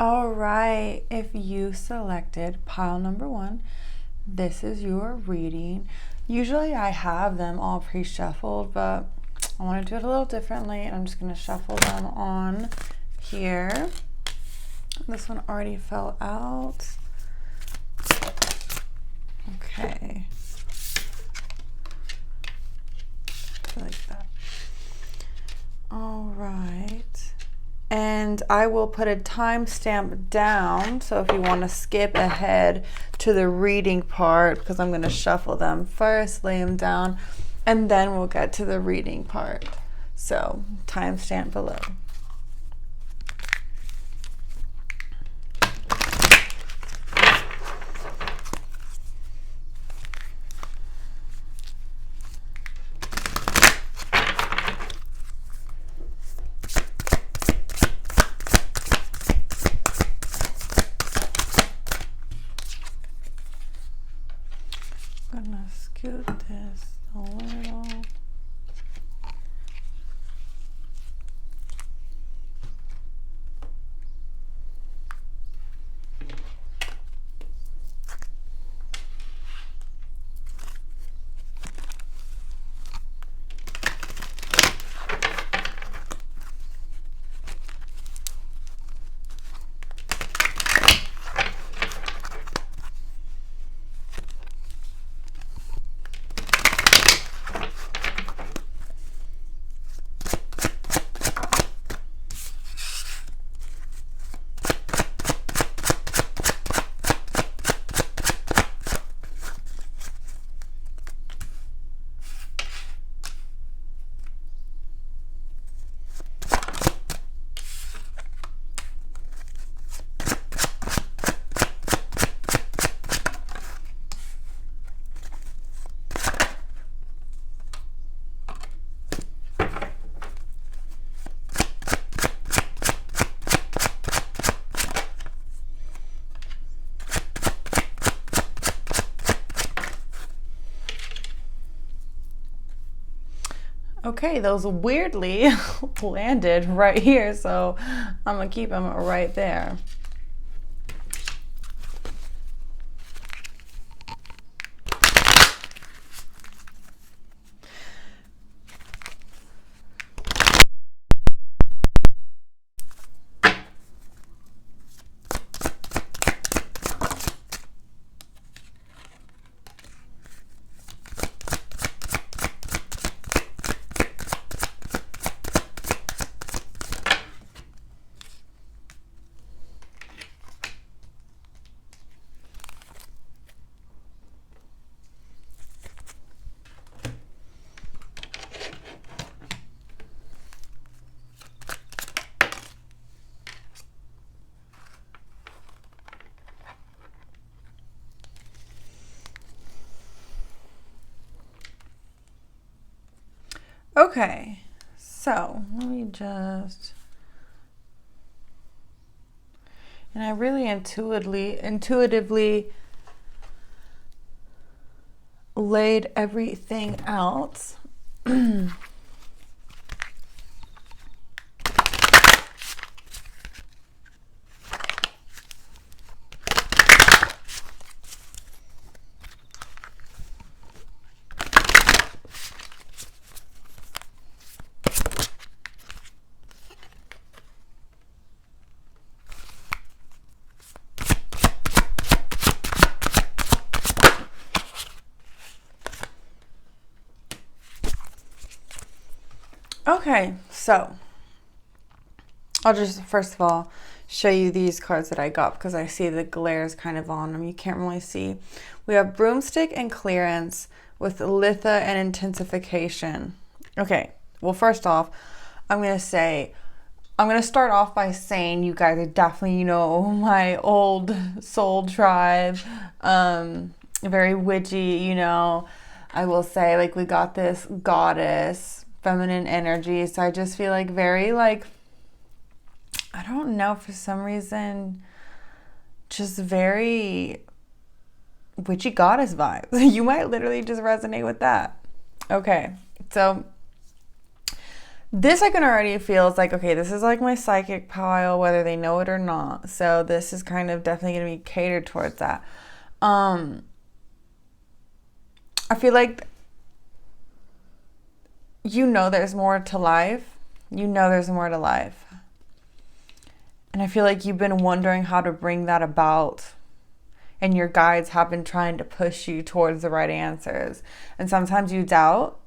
All right, if you selected pile number one, this is your reading. Usually I have them all pre-shuffled, but I want to do it a little differently. I'm just going to shuffle them on here. This one already fell out. Okay. Like that. All right. And I will put a timestamp down, so if you want to skip ahead to the reading part, because I'm going to shuffle them first, lay them down, and then we'll get to the reading part. So timestamp below. I'm gonna scoot this a little. Okay, those weirdly landed right here, so I'm gonna keep them right there. Okay, so let me just, and I really intuitively laid everything out. Okay, so I'll just first of all show you these cards that I got because I see the glares kind of on them. You can't really see. We have Broomstick and Clearance with Litha and Intensification. Okay, well, first off, I'm going to start off by saying you guys are definitely, my old soul tribe, very witchy, I will say, like, we got this goddess, feminine energy, so I just feel like very, like, I don't know, for some reason, just very witchy goddess vibes. You might literally just resonate with that. Okay, so This I can already feel is like, okay, this is like my psychic pile, whether they know it or not. So this is kind of definitely going to be catered towards that. I feel like there's more to life. There's more to life. And I feel like you've been wondering how to bring that about. And your guides have been trying to push you towards the right answers. And sometimes you doubt,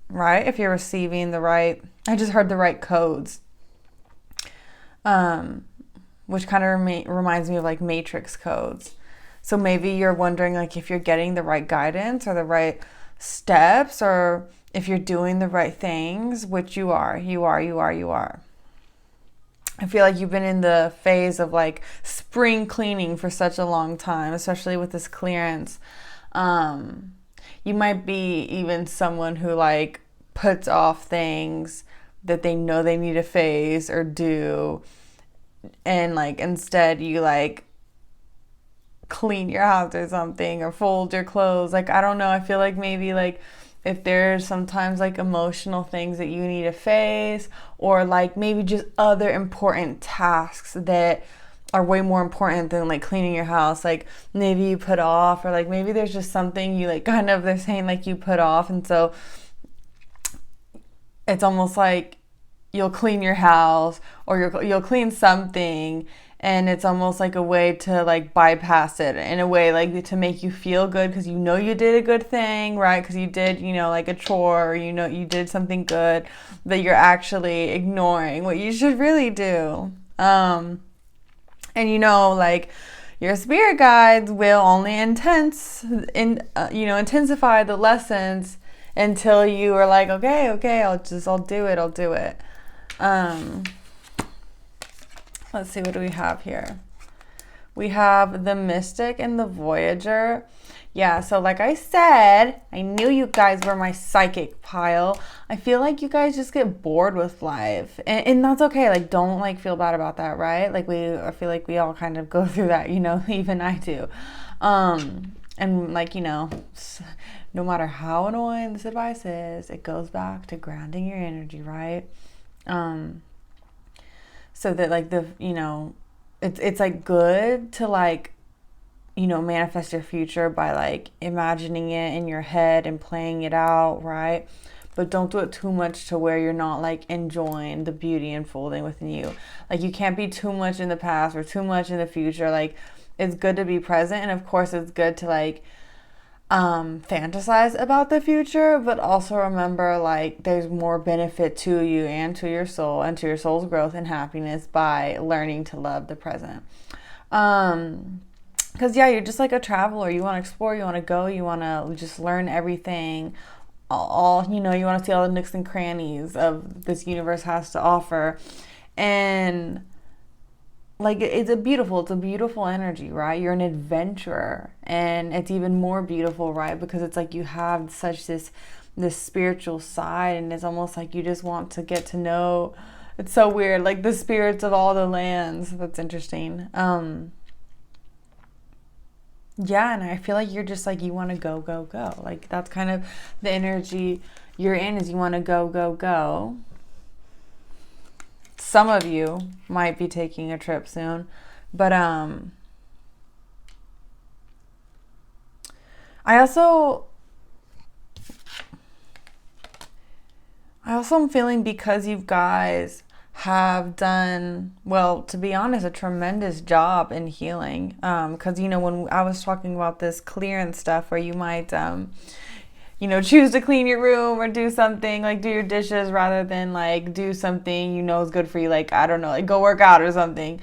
right? If you're receiving the right, I just heard the right codes. Which kind of reminds me of like matrix codes. So maybe you're wondering like if you're getting the right guidance or the right steps, or if you're doing the right things, which you are. I feel like you've been in the phase of like spring cleaning for such a long time, especially with this clearance. You might be even someone who like puts off things that they know they need to face or do, and like instead you like clean your house or something, or fold your clothes. Like, I don't know, I feel like maybe like if there's sometimes like emotional things that you need to face, or like maybe just other important tasks that are way more important than like cleaning your house, like maybe you put off, or like maybe there's just something you like kind of, they're saying like you put off, and so it's almost like you'll clean your house, or you'll clean something, and it's almost like a way to like bypass it in a way, like to make you feel good because you know you did a good thing, right? Because you did, like a chore, or you did something good, that you're actually ignoring what you should really do. And like your spirit guides will only intensify the lessons until you are like, okay, I'll do it. Let's see, what do we have here? We have the Mystic and the Voyager. Yeah, so like I said, I knew you guys were my psychic pile. I feel like you guys just get bored with life. And that's okay. Like, don't like feel bad about that, right? Like I feel like we all kind of go through that, even I do. And like, no matter how annoying this advice is, it goes back to grounding your energy, right? So that like it's like good to like, manifest your future by like imagining it in your head and playing it out, right? But don't do it too much to where you're not like enjoying the beauty unfolding within you. Like, you can't be too much in the past or too much in the future. Like, it's good to be present, and of course it's good to like fantasize about the future, but also remember like there's more benefit to you and to your soul and to your soul's growth and happiness by learning to love the present. Because you're just like a traveler. You want to explore, you want to go, you want to just learn everything, all you want to see all the nooks and crannies of this universe has to offer. And like, it's a beautiful energy, right? You're an adventurer, and it's even more beautiful, right? Because it's like you have such this spiritual side, and it's almost like you just want to get to know. It's so weird, like the spirits of all the lands. That's interesting. And I feel like you're just like, you want to go. Like, that's kind of the energy you're in, is you want to go. Some of you might be taking a trip soon, but I also am feeling, because you guys have done, well, to be honest, a tremendous job in healing. Because when I was talking about this clearance stuff, where you might choose to clean your room or do something, like do your dishes rather than like do something is good for you, like, I don't know, like go work out or something.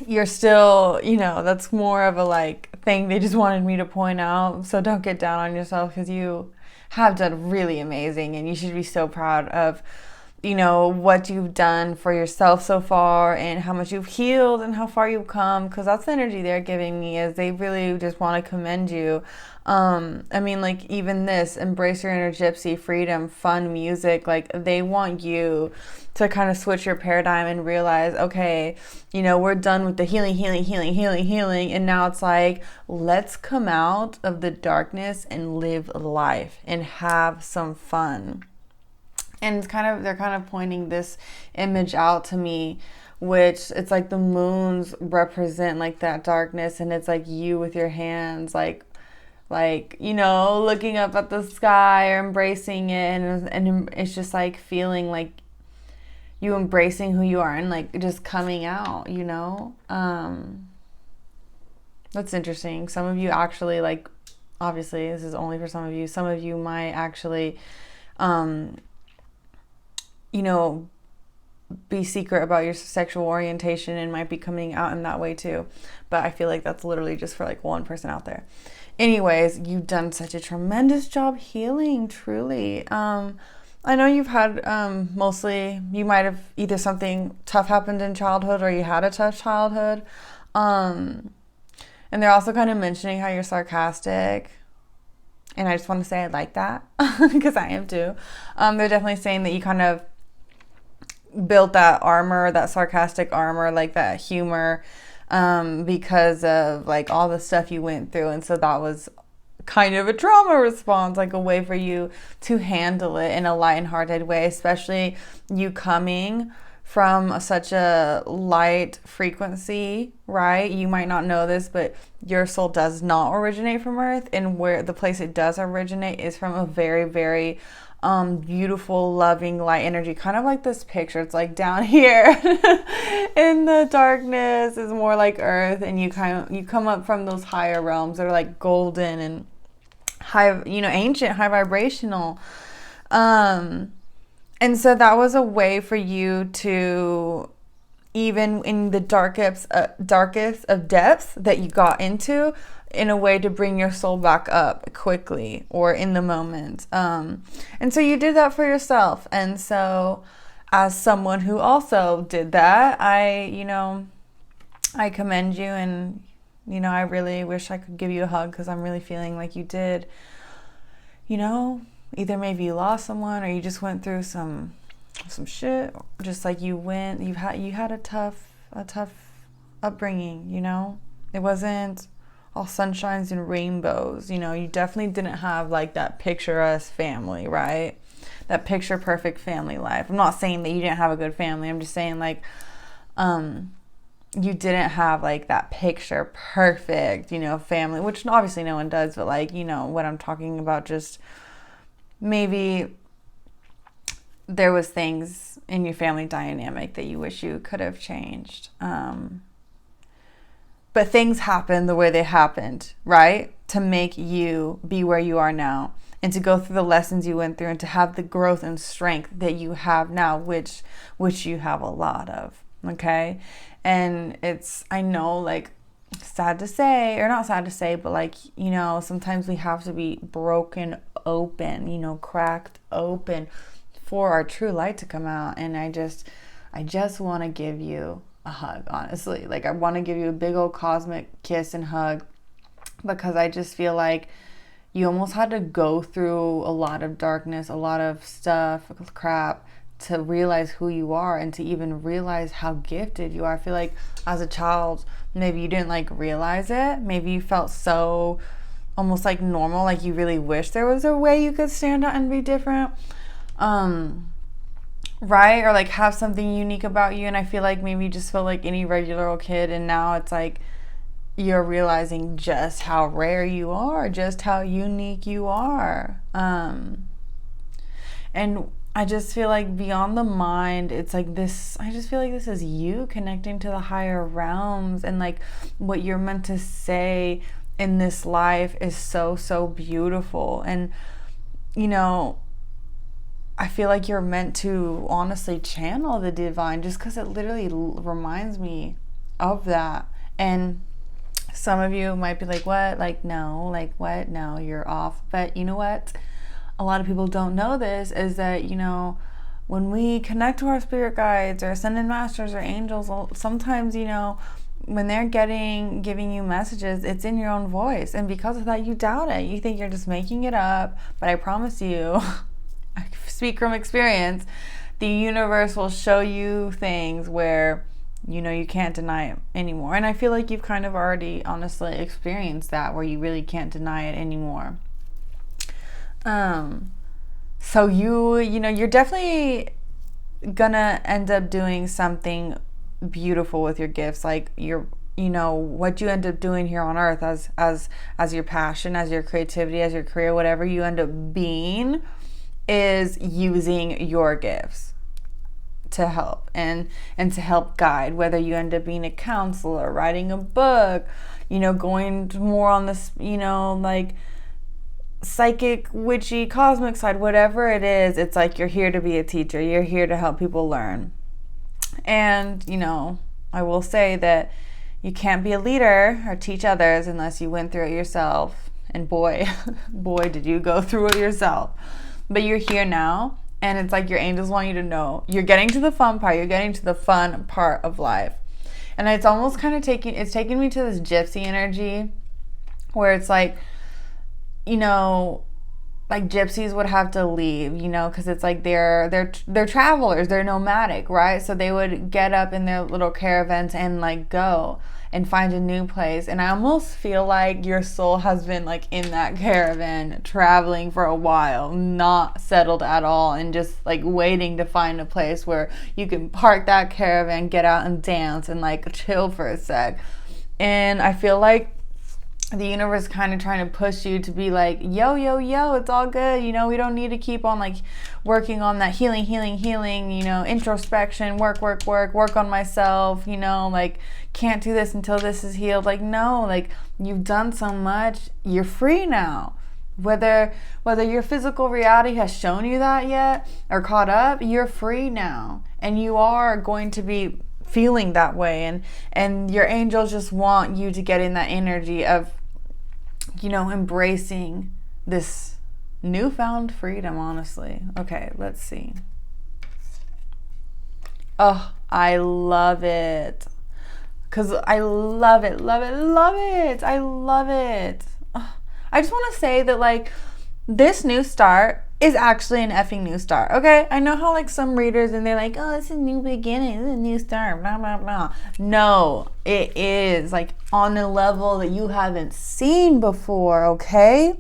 You're still, that's more of a like thing they just wanted me to point out. So don't get down on yourself, because you have done really amazing, and you should be so proud of what you've done for yourself so far, and how much you've healed and how far you've come, because that's the energy they're giving me, is they really just want to commend you. Like, even this, embrace your inner gypsy, freedom, fun, music, like they want you to kind of switch your paradigm and realize, okay, we're done with the healing, and now it's like, let's come out of the darkness and live life and have some fun. And they're kind of pointing this image out to me, which it's like the moons represent like that darkness, and it's like you with your hands looking up at the sky or embracing it, and it's just like feeling like you embracing who you are and like just coming out, That's interesting. Some of you actually, like, obviously this is only for some of you might actually be secret about your sexual orientation and might be coming out in that way too. But I feel like that's literally just for like one person out there. Anyways, you've done such a tremendous job healing, truly. I know you've had mostly, you might have either something tough happened in childhood or you had a tough childhood. And they're also kind of mentioning how you're sarcastic. And I just want to say I like that because I am too. They're definitely saying that you kind of built that armor, that sarcastic armor, like that humor, because of like all the stuff you went through. And so that was kind of a trauma response, like a way for you to handle it in a lighthearted way, especially you coming from such a light frequency, right? You might not know this, but your soul does not originate from Earth, and where the place it does originate is from a very, very beautiful, loving light energy, kind of like this picture. It's like down here in the darkness is more like Earth, and you come up from those higher realms that are like golden and high, ancient, high vibrational. And so that was a way for you to, even in the darkest of depths that you got into, in a way to bring your soul back up quickly or in the moment. And so you did that for yourself. And so as someone who also did that, I commend you, and, I really wish I could give you a hug because I'm really feeling like you did, either maybe you lost someone or you just went through some shit, just like you had a tough upbringing, It wasn't all sunshines and rainbows, you definitely didn't have like that picturesque family, right? That picture perfect family life. I'm not saying that you didn't have a good family. I'm just saying like you didn't have like that picture perfect, family, which obviously no one does, but like, what I'm talking about, just maybe there was things in your family dynamic that you wish you could have changed. But things happened the way they happened, right? To make you be where you are now, and to go through the lessons you went through, and to have the growth and strength that you have now, which you have a lot of, okay? And it's, I know, like, sad to say, or not sad to say, but like, sometimes we have to be broken open, cracked open for our true light to come out. And I just want to give you a hug, honestly. Like, I want to give you a big old cosmic kiss and hug, because I just feel like you almost had to go through a lot of darkness, a lot of stuff, crap, to realize who you are, and to even realize how gifted you are. I feel like as a child, maybe you didn't like realize it. Maybe you felt so almost like normal, like you really wish there was a way you could stand out and be different. Right? Or like have something unique about you. And I feel like maybe you just felt like any regular old kid, and now it's like you're realizing just how rare you are, just how unique you are. And I just feel like beyond the mind, it's like this, I just feel like this is you connecting to the higher realms, and like what you're meant to say in this life is so, so beautiful. And, I feel like you're meant to honestly channel the divine, just because it literally reminds me of that. And some of you might be like, what? Like, no, like what? No, you're off. But you know what? A lot of people don't know this, is that, when we connect to our spirit guides or ascended masters or angels, sometimes, when they're giving you messages, it's in your own voice. And because of that, you doubt it. You think you're just making it up. But I promise you, I speak from experience, the universe will show you things where, you can't deny it anymore. And I feel like you've kind of already honestly experienced that, where you really can't deny it anymore. So you're definitely gonna end up doing something beautiful with your gifts. Like what you end up doing here on earth as your passion, as your creativity, as your career, whatever you end up being, is using your gifts to help and to help guide, whether you end up being a counselor, writing a book, going more on this, like psychic, witchy, cosmic side, whatever it is. It's like you're here to be a teacher. You're here to help people learn. And, I will say that you can't be a leader or teach others unless you went through it yourself. And boy, did you go through it yourself. But you're here now, and it's like your angels want you to know you're getting to the fun part. You're getting to the fun part of life. And it's almost kind of taking me to this gypsy energy where it's like, like gypsies would have to leave, because it's like they're travelers, they're nomadic, right? So they would get up in their little caravans and like go and find a new place. And I almost feel like your soul has been like in that caravan traveling for a while, not settled at all, and just like waiting to find a place where you can park that caravan, get out and dance and like chill for a sec. And I feel like the universe kind of trying to push you to be like, yo, it's all good. We don't need to keep on like working on that healing, introspection, work on myself, like can't do this until this is healed. Like, no, like you've done so much. You're free now. Whether your physical reality has shown you that yet or caught up, you're free now. And you are going to be feeling that way, and your angels just want you to get in that energy of embracing this newfound freedom, honestly. Okay, let's see. Oh, I love it, because I love it. I love it. Oh, I just want to say that like this new start is actually an effing new start, okay? I know how like some readers and they're like, oh, it's a new beginning, it's a new start, blah, blah, blah. No, it is like on a level that you haven't seen before, okay?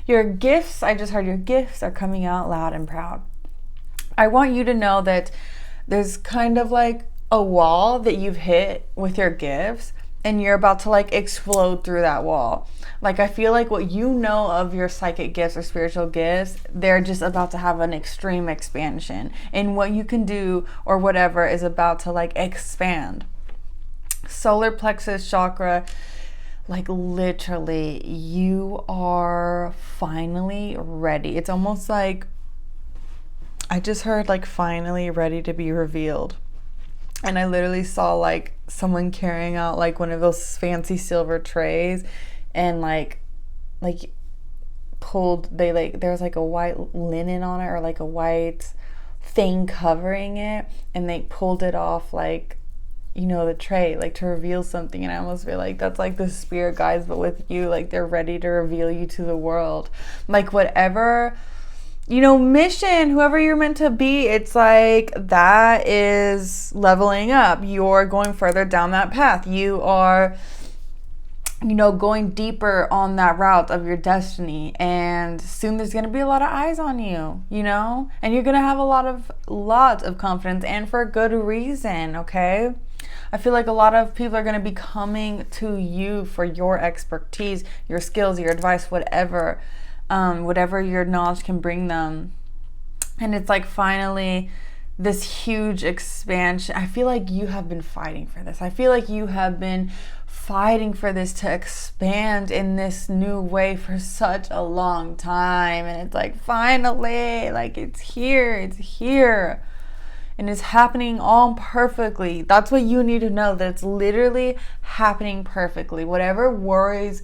Your gifts, I just heard your gifts are coming out loud and proud. I want you to know that there's kind of like a wall that you've hit with your gifts, and you're about to like explode through that wall. Like I feel like what you know of your psychic gifts or spiritual gifts, they're just about to have an extreme expansion. And what you can do or whatever is about to like expand. Solar plexus chakra, like literally you are finally ready. It's almost like I just heard like finally ready to be revealed. And I literally saw like someone carrying out like one of those fancy silver trays, and like pulled, there's like a white linen on it or like a white thing covering it, and they pulled it off like the tray, like to reveal something. And I almost feel like that's like the spirit guides, but with you, like they're ready to reveal you to the world. Like whatever mission, whoever you're meant to be, it's like that is leveling up. You're going further down that path. You are, going deeper on that route of your destiny. And soon there's going to be a lot of eyes on you, and you're going to have lots of confidence, and for good reason, okay? I feel like a lot of people are going to be coming to you for your expertise, your skills, your advice, whatever your knowledge can bring them. And it's like finally this huge expansion. I feel like you have been fighting for this. I feel like you have been fighting for this to expand in this new way for such a long time. And it's like finally, like it's here. And it's happening all perfectly. That's what you need to know, that it's literally happening perfectly. Whatever worries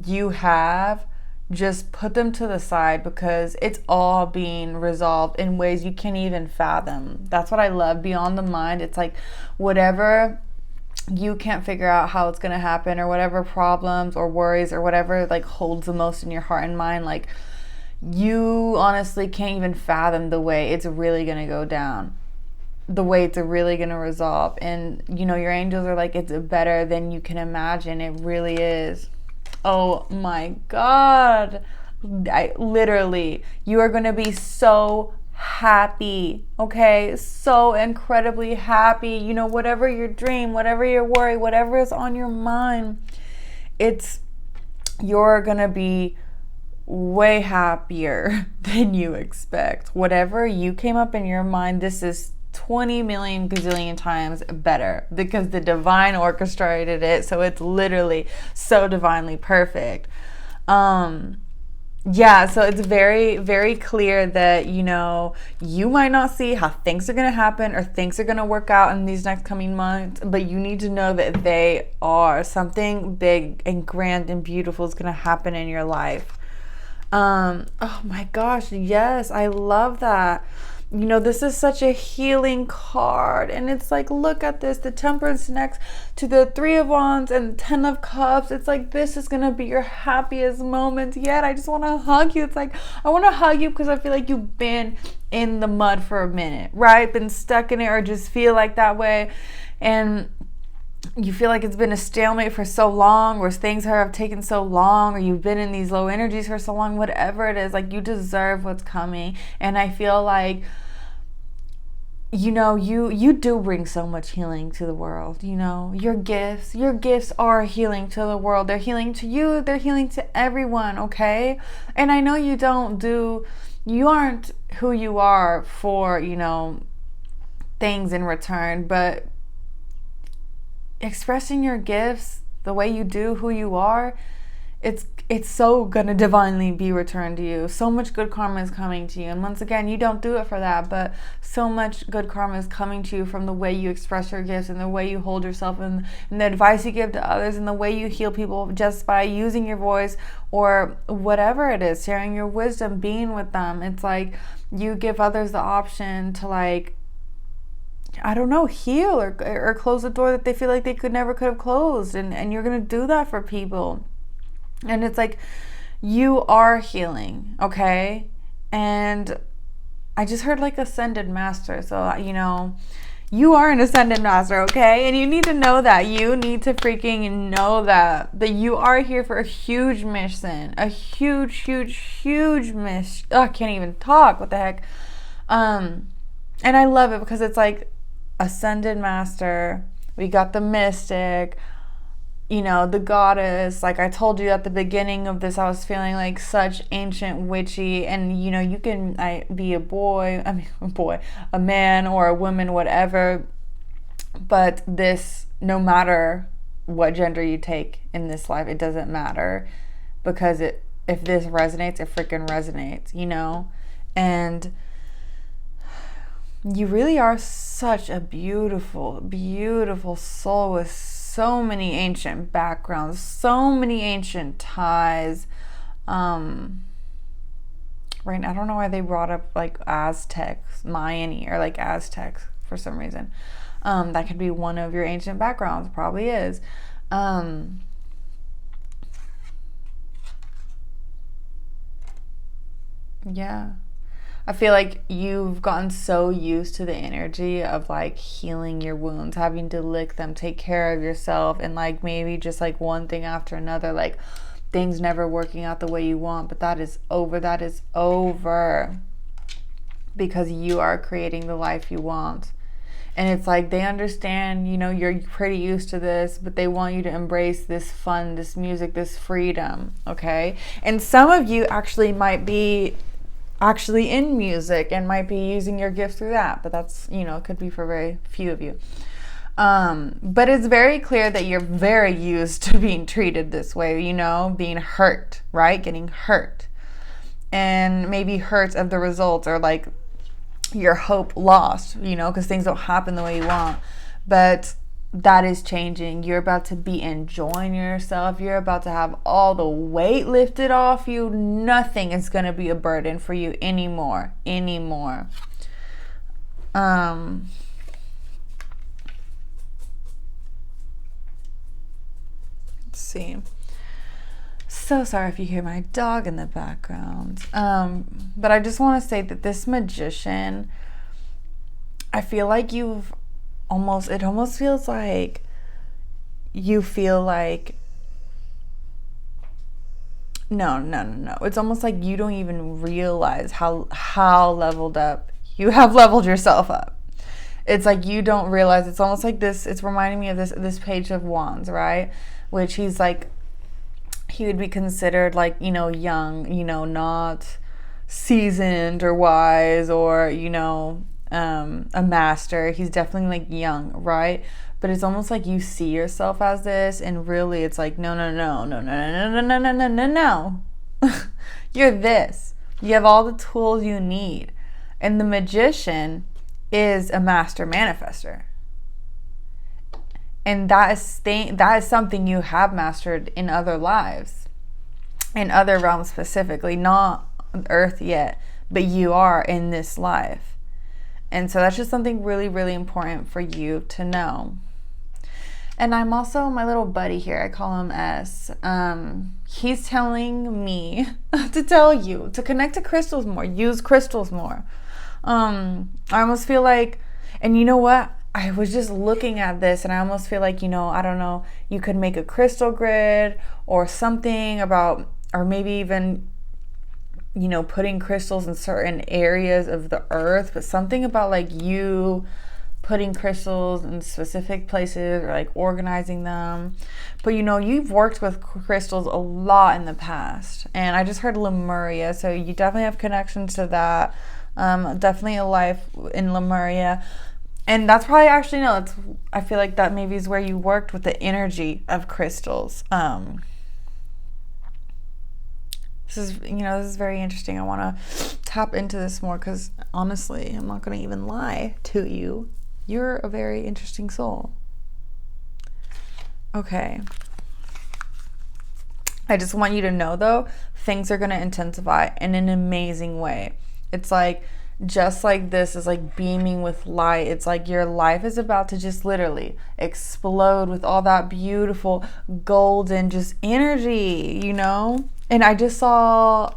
you have, just put them to the side, because it's all being resolved in ways you can't even fathom. That's what I love. Beyond the mind, it's like whatever you can't figure out how it's going to happen, or whatever problems or worries or whatever like holds the most in your heart and mind, like you honestly can't even fathom the way it's really going to go down, the way it's really going to resolve. And your angels are like, it's better than you can imagine. It really is. Oh my God, Literally, you are going to be so happy, okay? So incredibly happy. You know, whatever your dream, whatever your worry, whatever is on your mind, you're going to be way happier than you expect. Whatever you came up in your mind, this is 20 million gazillion times better because the divine orchestrated it, so it's literally so divinely perfect. Yeah, so it's very, very clear that, you know, you might not see how things are going to happen or things are going to work out in these next coming months, but you need to know that they are. Something big and grand and beautiful is going to happen in your life. Oh my gosh, yes, I love that. You know, this is such a healing card, and it's like, look at this, the Temperance next to the Three of Wands and 10 of Cups. It's like, this is gonna be your happiest moment yet. I just want to hug you. It's like, I want to hug you because I feel like you've been in the mud for a minute, right? Been stuck in it, or just feel like that way, and you feel like it's been a stalemate for so long, or things have taken so long, or you've been in these low energies for so long. Whatever it is, like, you deserve what's coming. And I feel like, you know, you do bring so much healing to the world. You know, your gifts are healing to the world. They're healing to you, they're healing to everyone, okay? And I know you aren't who you are for, you know, things in return, but expressing your gifts the way you do, who you are, it's so gonna divinely be returned to you. So much good karma is coming to you, and once again, you don't do it for that, but so much good karma is coming to you from the way you express your gifts and the way you hold yourself, and the advice you give to others, and the way you heal people just by using your voice or whatever it is, sharing your wisdom, being with them. It's like you give others the option to, like, I don't know, heal or close a door that they feel like they could have closed, and you're gonna do that for people. And it's like, you are healing, okay? And I just heard like ascended master. So, you know, you are an ascended master, okay? And you need to know that. You need to freaking know that you are here for a huge mission. A huge mission. Oh, I can't even talk. What the heck? And I love it because it's like ascended master. We got the mystic, you know, the goddess. Like I told you at the beginning of this, I was feeling like such ancient witchy, and you know, you can be a man or a woman, whatever, but this, no matter what gender you take in this life, it doesn't matter, because if this resonates, it freaking resonates, you know. And you really are such a beautiful soul with so many ancient backgrounds, so many ancient ties. Right, I don't know why they brought up like Aztecs, Mayan, or like Aztecs for some reason. That could be one of your ancient backgrounds, probably is. Yeah. I feel like you've gotten so used to the energy of like healing your wounds, having to lick them, take care of yourself, and like maybe just like one thing after another, like things never working out the way you want. But that is over. That is over, because you are creating the life you want. And it's like they understand, you know, you're pretty used to this, but they want you to embrace this fun, this music, this freedom, okay? And some of you actually might be actually in music and might be using your gift through that, but that's, you know, it could be for very few of you. But it's very clear that you're very used to being treated this way, you know, being hurt, right? Getting hurt, and maybe hurt of the results, or like your hope lost, you know, because things don't happen the way you want. But that is changing. You're about to be enjoying yourself. You're about to have all the weight lifted off you. Nothing is going to be a burden for you anymore. Let's see. So sorry if you hear my dog in the background. But I just want to say that this magician, I feel like it almost feels like you feel like No. It's almost like you don't even realize how leveled up you have leveled yourself up. It's like you don't realize. It's almost like this. It's reminding me of this Page of Wands, right? Which he's like, he would be considered like, young, not seasoned or wise or, a master. He's definitely like young, right? But it's almost like you see yourself as this, and really it's like, no. You're this. You have all the tools you need. And the magician is a master manifester. And that is something you have mastered in other lives, in other realms specifically, not on Earth yet, but you are in this life. And so that's just something really, really important for you to know. And I'm also, my little buddy here, I call him S. He's telling me to tell you to connect to crystals more, use crystals more. I almost feel like, and you know what? I was just looking at this and I almost feel like, I don't know, you could make a crystal grid or something about, or maybe even, putting crystals in certain areas of the earth, but something about like you putting crystals in specific places or like organizing them. But you've worked with crystals a lot in the past, and I just heard Lemuria, so you definitely have connections to that. Definitely a life in Lemuria. And that's probably actually, I feel like that maybe is where you worked with the energy of crystals. This is very interesting. I want to tap into this more because honestly, I'm not going to even lie to you. You're a very interesting soul. Okay. I just want you to know though, things are going to intensify in an amazing way. It's like, just like this is like beaming with light. It's like your life is about to just literally explode with all that beautiful golden just energy, And I just saw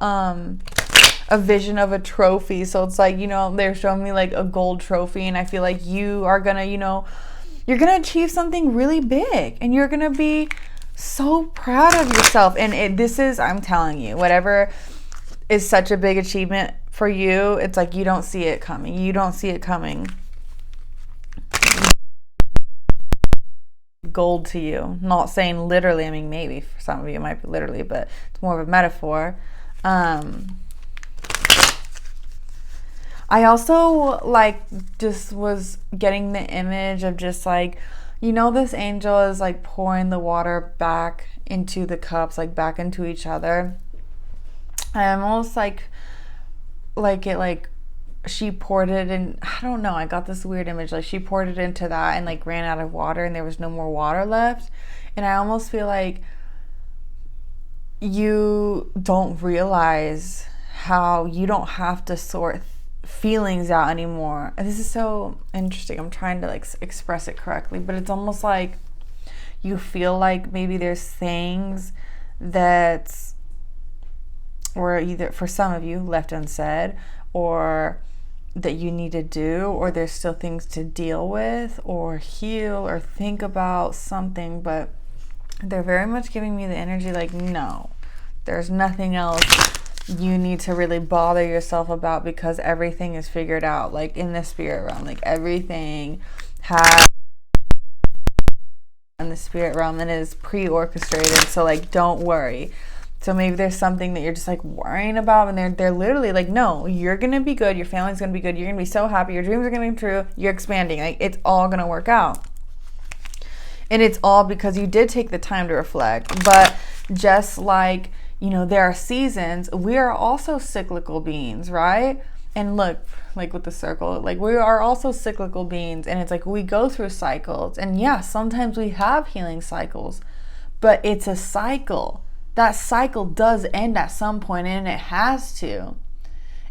a vision of a trophy. So it's like, they're showing me like a gold trophy, and I feel like you are gonna, you're gonna achieve something really big, and you're gonna be so proud of yourself. And this is, I'm telling you, whatever is such a big achievement for you, it's like you don't see it coming. You don't see it coming. Gold to you. Not saying literally, I mean maybe for some of you it might be literally, but it's more of a metaphor. I also just was getting the image of just like, this angel is like pouring the water back into the cups, like back into each other. I'm almost she poured it in, I don't know, I got this weird image, like she poured it into that and like ran out of water and there was no more water left. And I almost feel like you don't realize how you don't have to sort feelings out anymore. This is so interesting. I'm trying to express it correctly, but it's almost like you feel like maybe there's things that's, or either for some of you left unsaid, or that you need to do, or there's still things to deal with or heal or think about something, but they're very much giving me the energy like, no, there's nothing else you need to really bother yourself about, because everything is figured out, like in the spirit realm, like everything has in the spirit realm and is pre-orchestrated, so like don't worry. So maybe there's something that you're just like worrying about, and they're literally like, no, you're gonna be good, your family's gonna be good, you're gonna be so happy, your dreams are gonna be true, you're expanding, like it's all gonna work out. And it's all because you did take the time to reflect. But just like, there are seasons, we are also cyclical beings, right? And look, like with the circle, like we are also cyclical beings, and it's like we go through cycles, and yeah, sometimes we have healing cycles, but it's a cycle. That cycle does end at some point, and it has to.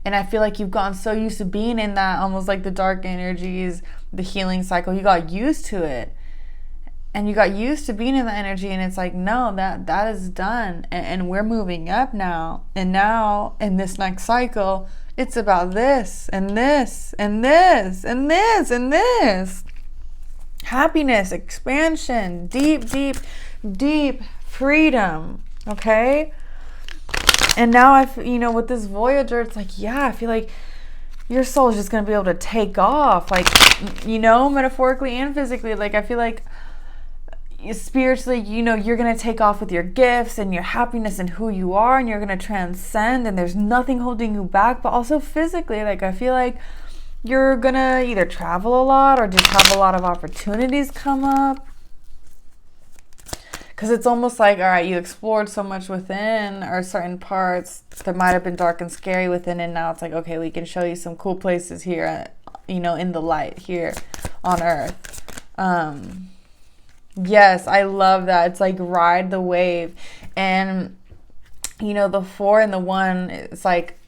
And I feel like you've gotten so used to being in that, almost like the dark energies, the healing cycle, you got used to it. And you got used to being in the energy, and it's like, no, that is done. And we're moving up now. And now, in this next cycle, it's about this, and this, and this, and this, and this. Happiness, expansion, deep, deep, deep freedom. Okay? And now with this Voyager, it's like, yeah, I feel like your soul is just going to be able to take off, like, metaphorically and physically. Like, I feel like spiritually, you're going to take off with your gifts and your happiness and who you are, and you're going to transcend, and there's nothing holding you back. But also physically, like, I feel like you're going to either travel a lot or just have a lot of opportunities come up. Because it's almost like, all right, you explored so much within, or certain parts that might have been dark and scary within, and now it's like, okay, we can show you some cool places here, in the light here on Earth. Yes, I love that. It's like ride the wave. And, the 4 and the 1, it's like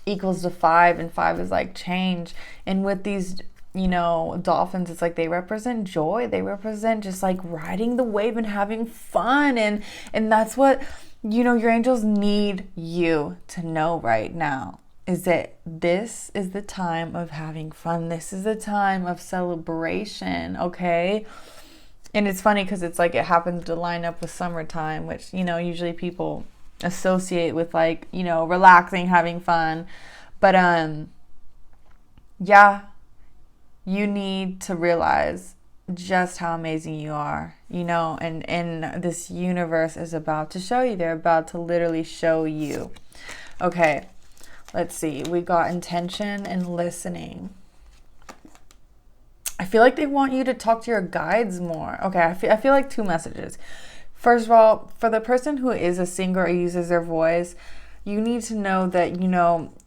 equals to 5, and 5 is like change. And with these dolphins, it's like they represent joy. They represent just like riding the wave and having fun. And that's what, your angels need you to know right now, is that this is the time of having fun. This is the time of celebration, okay? And it's funny because it's like it happens to line up with summertime, which, usually people associate with like, relaxing, having fun. But yeah, you need to realize just how amazing you are, and this universe is about to show you. They're about to literally show you. Okay, let's see. We got intention and listening. I feel like they want you to talk to your guides more. Okay, I feel like 2 messages. First of all, for the person who is a singer or uses their voice, you need to know that,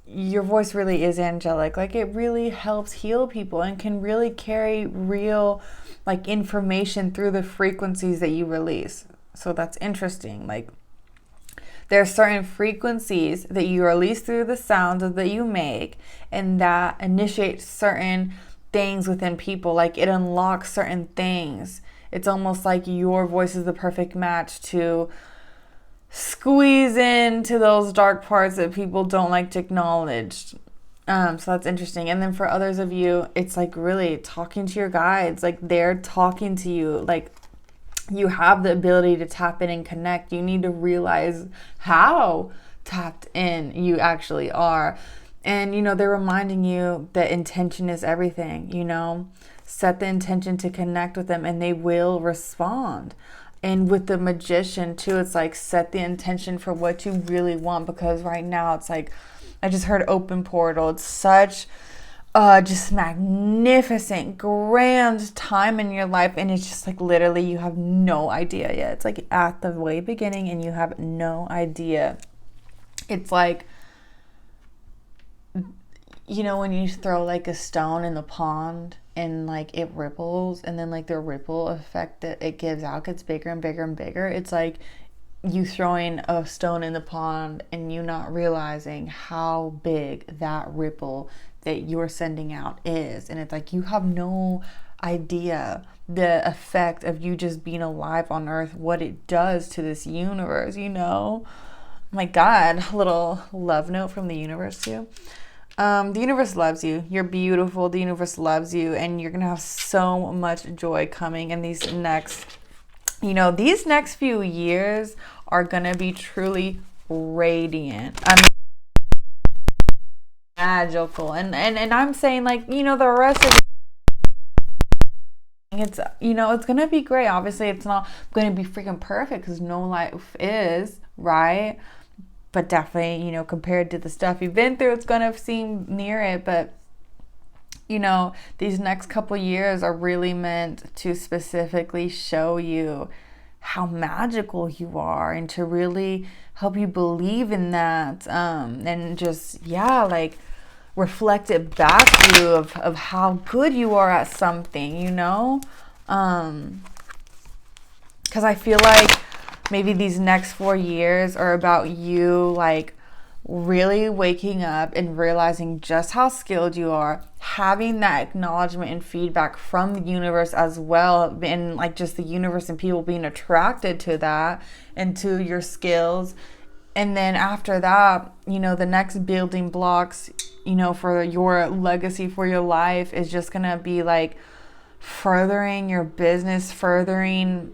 your voice really is angelic. Like, it really helps heal people and can really carry real, like, information through the frequencies that you release. So that's interesting. Like, there are certain frequencies that you release through the sounds that you make, and that initiate certain things within people. Like, it unlocks certain things. It's almost like your voice is the perfect match to squeeze into those dark parts that people don't like to acknowledge. So that's interesting. And then for others of you, it's like really talking to your guides. Like, they're talking to you. Like, you have the ability to tap in and connect. You need to realize how tapped in you actually are. And, they're reminding you that intention is everything, Set the intention to connect with them and they will respond. And with the magician too, it's like set the intention for what you really want, because right now it's like, I just heard open portal. It's such just magnificent, grand time in your life. And it's just like literally you have no idea yet. It's like at the way beginning and you have no idea. It's like, when you throw like a stone in the pond and like it ripples, and then like the ripple effect that it gives out gets bigger and bigger and bigger. It's like you throwing a stone in the pond and you not realizing how big that ripple that you're sending out is. And it's like you have no idea the effect of you just being alive on Earth, what it does to this universe, My God, a little love note from the universe too. The universe loves you. You're beautiful. The universe loves you, and you're going to have so much joy coming in these next few years are going to be truly radiant. I mean, magical. And I'm saying like, the rest of it's, it's going to be great. Obviously, it's not going to be freaking perfect because no life is, right? But definitely, compared to the stuff you've been through, it's going to seem near it. But, these next couple years are really meant to specifically show you how magical you are and to really help you believe in that. And just, like reflect it back to you of how good you are at something, because I feel like maybe these next 4 years are about you like really waking up and realizing just how skilled you are, having that acknowledgement and feedback from the universe as well, and like just the universe and people being attracted to that and to your skills. And then after that, the next building blocks, for your legacy, for your life is just going to be like furthering your business, furthering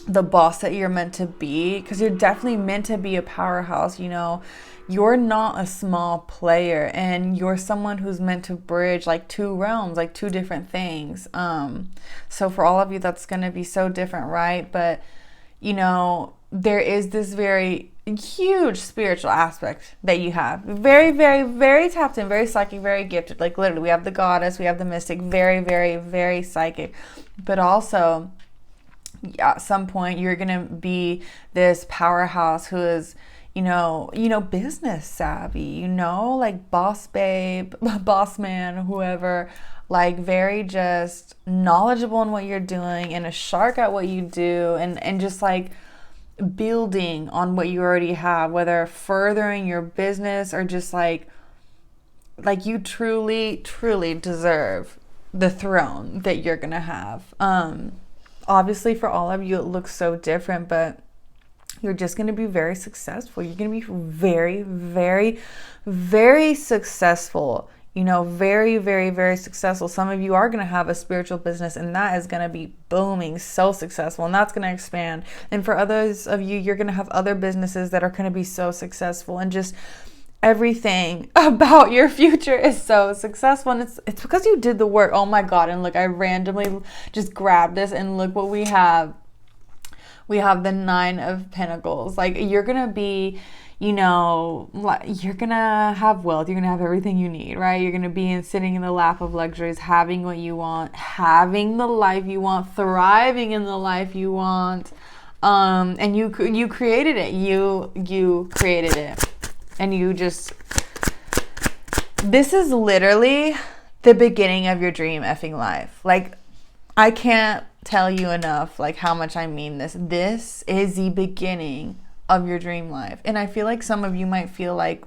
the boss that you're meant to be, because you're definitely meant to be a powerhouse. You know, you're not a small player, and you're someone who's meant to bridge like two realms, like two different things. So for all of you, that's going to be so different, right? But you know, there is this very huge spiritual aspect that you have. Very, very, very tapped in, very psychic, very gifted. Like literally, we have the goddess, we have the mystic, very, very, very psychic. But also, at some point, you're gonna be this powerhouse who is, business savvy, like boss babe, boss man, whoever, like very just knowledgeable in what you're doing and a shark at what you do, and just like building on what you already have, whether furthering your business or just like you truly, truly deserve the throne that you're gonna have. Obviously for all of you, it looks so different, but you're just going to be very successful. You're going to be very, very, very successful. Very, very, very successful. Some of you are going to have a spiritual business, and that is going to be booming, so successful, and that's going to expand. And for others of you, you're going to have other businesses that are going to be so successful, and just everything about your future is so successful. And it's because you did the work. Oh my God. And look, I randomly just grabbed this, and look what we have. We have the 9 of Pentacles. Like, you're going to be, you're going to have wealth. You're going to have everything you need, right? You're going to be sitting in the lap of luxuries, having what you want, having the life you want, thriving in the life you want. And you created it. You created it. And this is literally the beginning of your dream effing life. Like, I can't tell you enough like how much I mean this. This is the beginning of your dream life. And I feel like some of you might feel like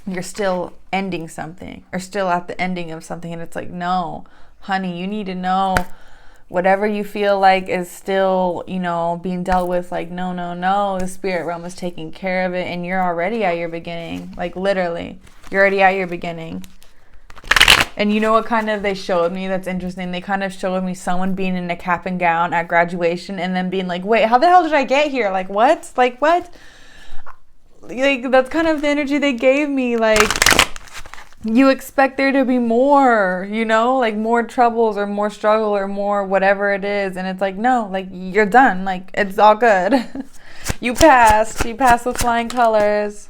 you're still ending something or still at the ending of something, and it's like, no, honey, you need to know whatever you feel like is still, being dealt with. Like, no, the spirit realm is taking care of it, and you're already at your beginning. Like, literally, you're already at your beginning. And you know what kind of they showed me that's interesting? They kind of showed me someone being in a cap and gown at graduation and then being like, wait, how the hell did I get here? Like, what? Like, what? Like, that's kind of the energy they gave me. Like, you expect there to be more, like more troubles or more struggle or more whatever it is. And it's like, no, like, you're done. Like, it's all good. You passed. You passed with flying colors.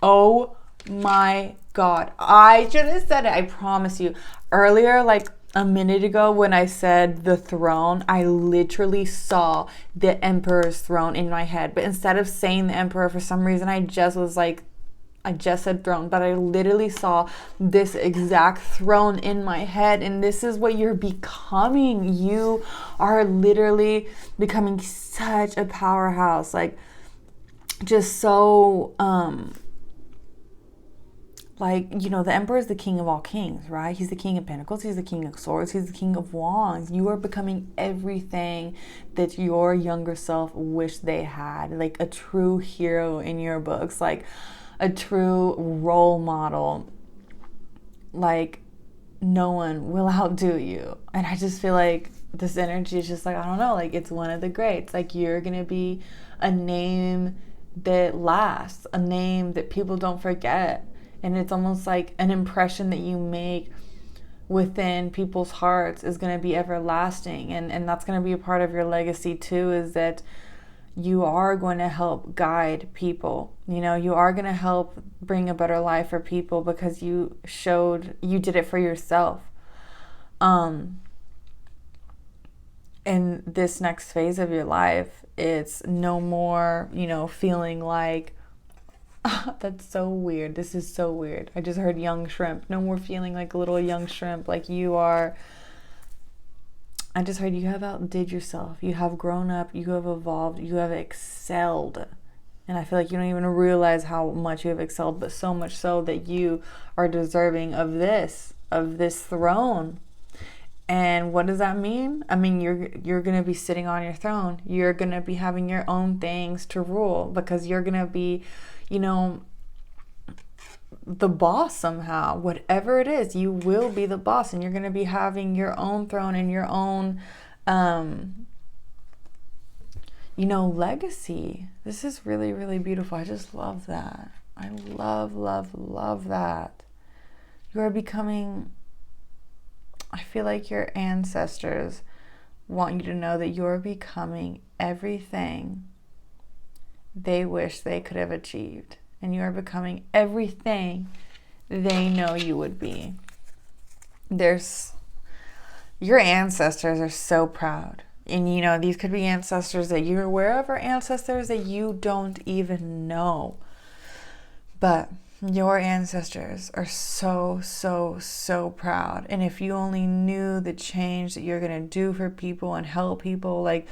Oh my God, I should have said it. I promise you. Earlier, like a minute ago, when I said the throne, I literally saw the emperor's throne in my head. But instead of saying the emperor, for some reason, I just said throne. But I literally saw this exact throne in my head. And this is what you're becoming. You are literally becoming such a powerhouse. Like, just so, the emperor is the king of all kings, right? He's the king of pentacles. He's the king of swords. He's the king of wands. You are becoming everything that your younger self wished they had. Like a true hero in your books, like a true role model. Like, no one will outdo you. And I just feel like this energy is just like, I don't know, like it's one of the greats. Like, you're going to be a name that lasts, a name that people don't forget. And it's almost like an impression that you make within people's hearts is going to be everlasting. And that's going to be a part of your legacy too, is that you are going to help guide people. You are going to help bring a better life for people because you did it for yourself. In this next phase of your life, it's no more, feeling like, that's so weird. This is so weird. I just heard young shrimp. No more feeling like a little young shrimp. Like I just heard you have outdid yourself. You have grown up. You have evolved. You have excelled. And I feel like you don't even realize how much you have excelled, but so much so that you are deserving of this throne. And what does that mean? I mean, you're going to be sitting on your throne. You're going to be having your own things to rule because you're going to be, the boss somehow. Whatever it is, you will be the boss, and you're going to be having your own throne and your own you know, legacy. This is really, really beautiful. I just love that. I love, love, love that. You are becoming, I feel like your ancestors want you to know that you're becoming everything they wish they could have achieved. And you are becoming everything they know you would be. Your ancestors are so proud. And you know, these could be ancestors that you're aware of or ancestors that you don't even know. But your ancestors are so, so, so proud. And if you only knew the change that you're going to do for people and help people, like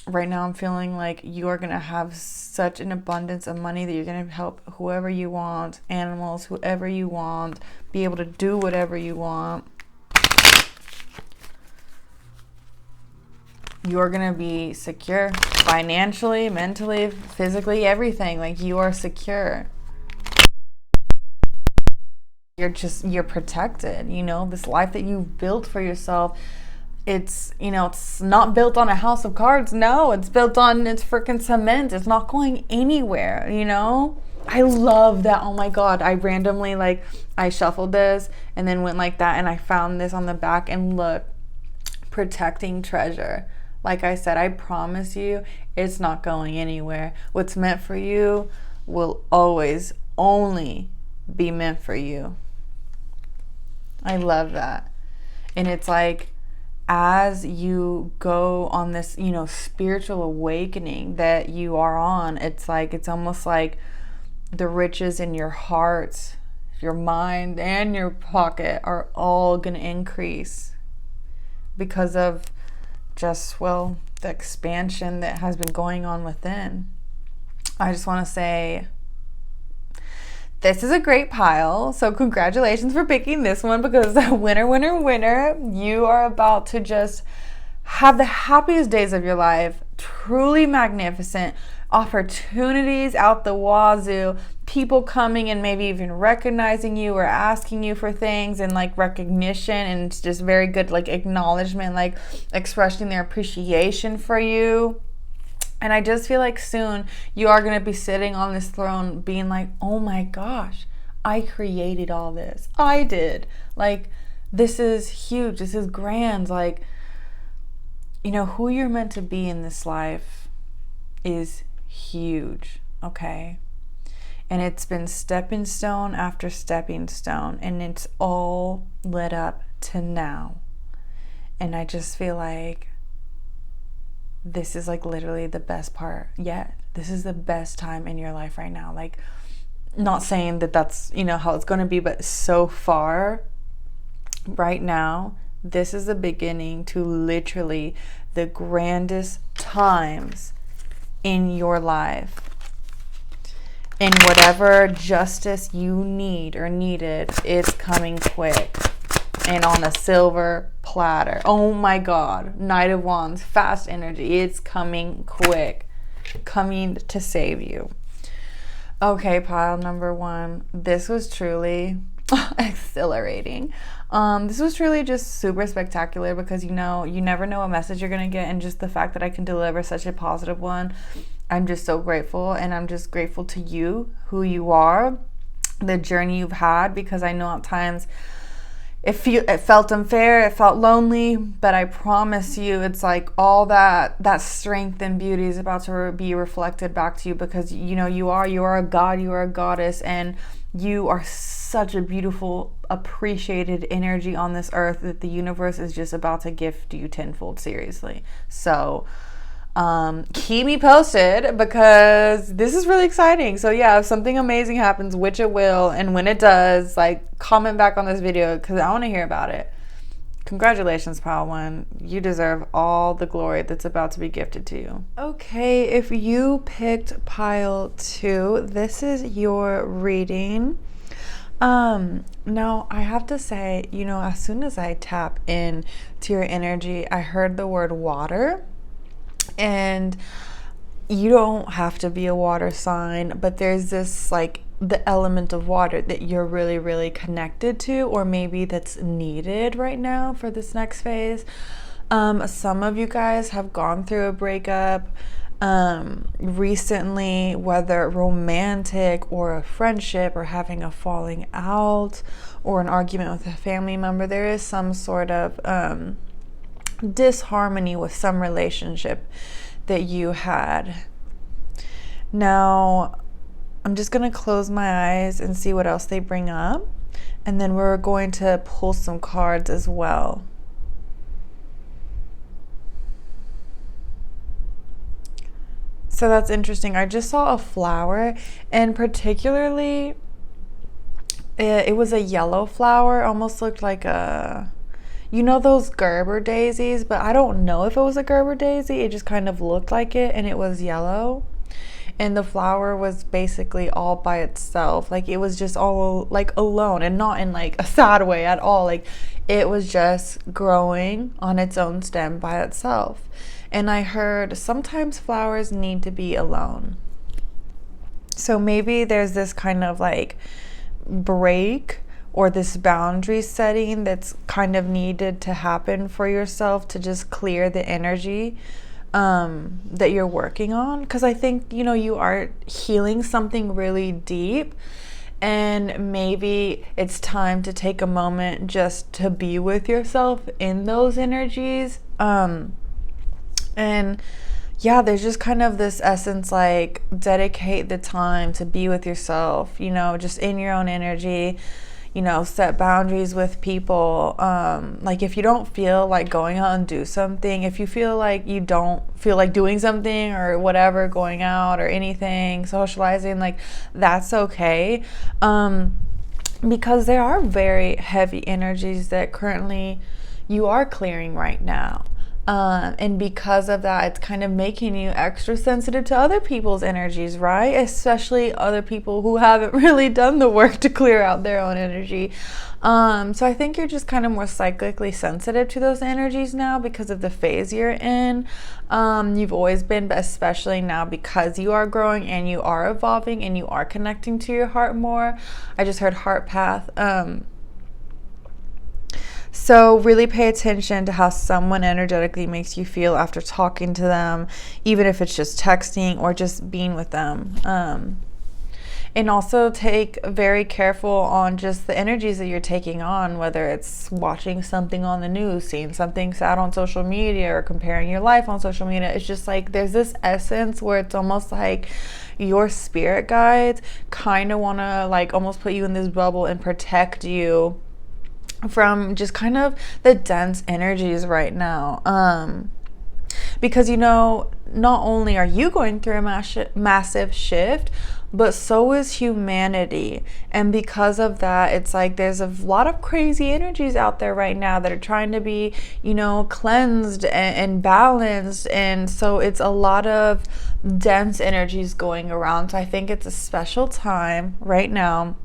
right now I'm feeling like you are going to have such an abundance of money that you're going to help whoever you want, animals, whoever you want, be able to do whatever you want. You're going to be secure financially, mentally, physically, everything. Like you are secure. You're protected, you know, this life that you've built for yourself. It's, you know, it's not built on a house of cards. No, it's freaking cement. It's not going anywhere, you know? I love that. Oh my God. I randomly, I shuffled this and then went like that and I found this on the back and look, protecting treasure. Like I said, I promise you, it's not going anywhere. What's meant for you will always only be meant for you. I love that. And it's like, as you go on this, you know, spiritual awakening that you are on, it's almost like the riches in your heart, your mind, and your pocket are all going to increase because of just, well, the expansion that has been going on within. I just want to say, this is a great pile. So congratulations for picking this one, because winner, winner, winner, you are about to just have the happiest days of your life. Truly magnificent. Opportunities out the wazoo. People coming and maybe even recognizing you or asking you for things, and recognition, and it's just very good acknowledgement, expressing their appreciation for you. And I just feel like soon you are going to be sitting on this throne being like, oh my gosh, I created all this. I did. This is huge. This is grand. You know, who you're meant to be in this life is huge. Okay. And it's been stepping stone after stepping stone. And it's all led up to now. And I just feel like this is literally the best part yet. This is the best time in your life right now. Not saying that that's, you know, how it's going to be, but so far right now, this is the beginning to literally the grandest times in your life. And whatever justice you need or needed is coming quick. And on a silver platter. Oh my God. Knight of Wands. Fast energy. It's coming quick. Coming to save you. Okay, pile number one. This was truly exhilarating. This was truly just super spectacular, because, you know, you never know what message you're going to get. And just the fact that I can deliver such a positive one, I'm just so grateful. And I'm just grateful to you, who you are, the journey you've had, because I know at times it felt unfair, it felt lonely, but I promise you, it's all that strength and beauty is about to be reflected back to you, because, you know, you are a god, you are a goddess, and you are such a beautiful, appreciated energy on this earth that the universe is just about to gift you tenfold, seriously. So keep me posted, because this is really exciting. So yeah, if something amazing happens, which it will, and when it does, comment back on this video, because I want to hear about it. Congratulations, pile one. You deserve all the glory that's about to be gifted to you. Okay, if you picked pile two, this is your reading. Now I have to say, you know, as soon as I tap in to your energy, I heard the word water. And you don't have to be a water sign, but there's this the element of water that you're really, really connected to, or maybe that's needed right now for this next phase. Some of you guys have gone through a breakup. recently, whether romantic or a friendship or having a falling out or an argument with a family member, there is some sort of disharmony with some relationship that you had. Now, I'm just going to close my eyes and see what else they bring up. And then we're going to pull some cards as well. So that's interesting. I just saw a flower, and particularly it was a yellow flower, almost looked like a, you know, those Gerber daisies, but I don't know if it was a Gerber daisy. It just kind of looked like it, and it was yellow. And the flower was basically all by itself. Like, it was just all like alone, and not in like a sad way at all. Like, it was just growing on its own stem by itself. And I heard sometimes flowers need to be alone. So maybe there's this kind of like break or this boundary setting that's kind of needed to happen for yourself to just clear the energy that you're working on. Because I think, you know, you are healing something really deep, and maybe it's time to take a moment just to be with yourself in those energies. And yeah, there's just kind of this essence, like, dedicate the time to be with yourself, you know, just in your own energy, you know, set boundaries with people. Like, if you don't feel like going out and do something, if you feel like you don't feel like doing something or whatever, going out or anything, socializing, like, that's okay. Because there are very heavy energies that currently you are clearing right now. And because of that, it's kind of making you extra sensitive to other people's energies, right? Especially other people who haven't really done the work to clear out their own energy. So I think you're just kind of more cyclically sensitive to those energies now because of the phase you're in. You've always been, but especially now because you are growing and you are evolving and you are connecting to your heart more. I just heard heart path. So really pay attention to how someone energetically makes you feel after talking to them, even if it's just texting or just being with them. And also take very careful on just the energies that you're taking on, whether it's watching something on the news, seeing something sad on social media, or comparing your life on social media. It's just like there's this essence where it's almost like your spirit guides kind of want to like almost put you in this bubble and protect you from just kind of the dense energies right now. Because, you know, not only are you going through a massive shift, but so is humanity. And because of that, it's like there's a lot of crazy energies out there right now that are trying to be, you know, cleansed and balanced. And so it's a lot of dense energies going around. So I think it's a special time right now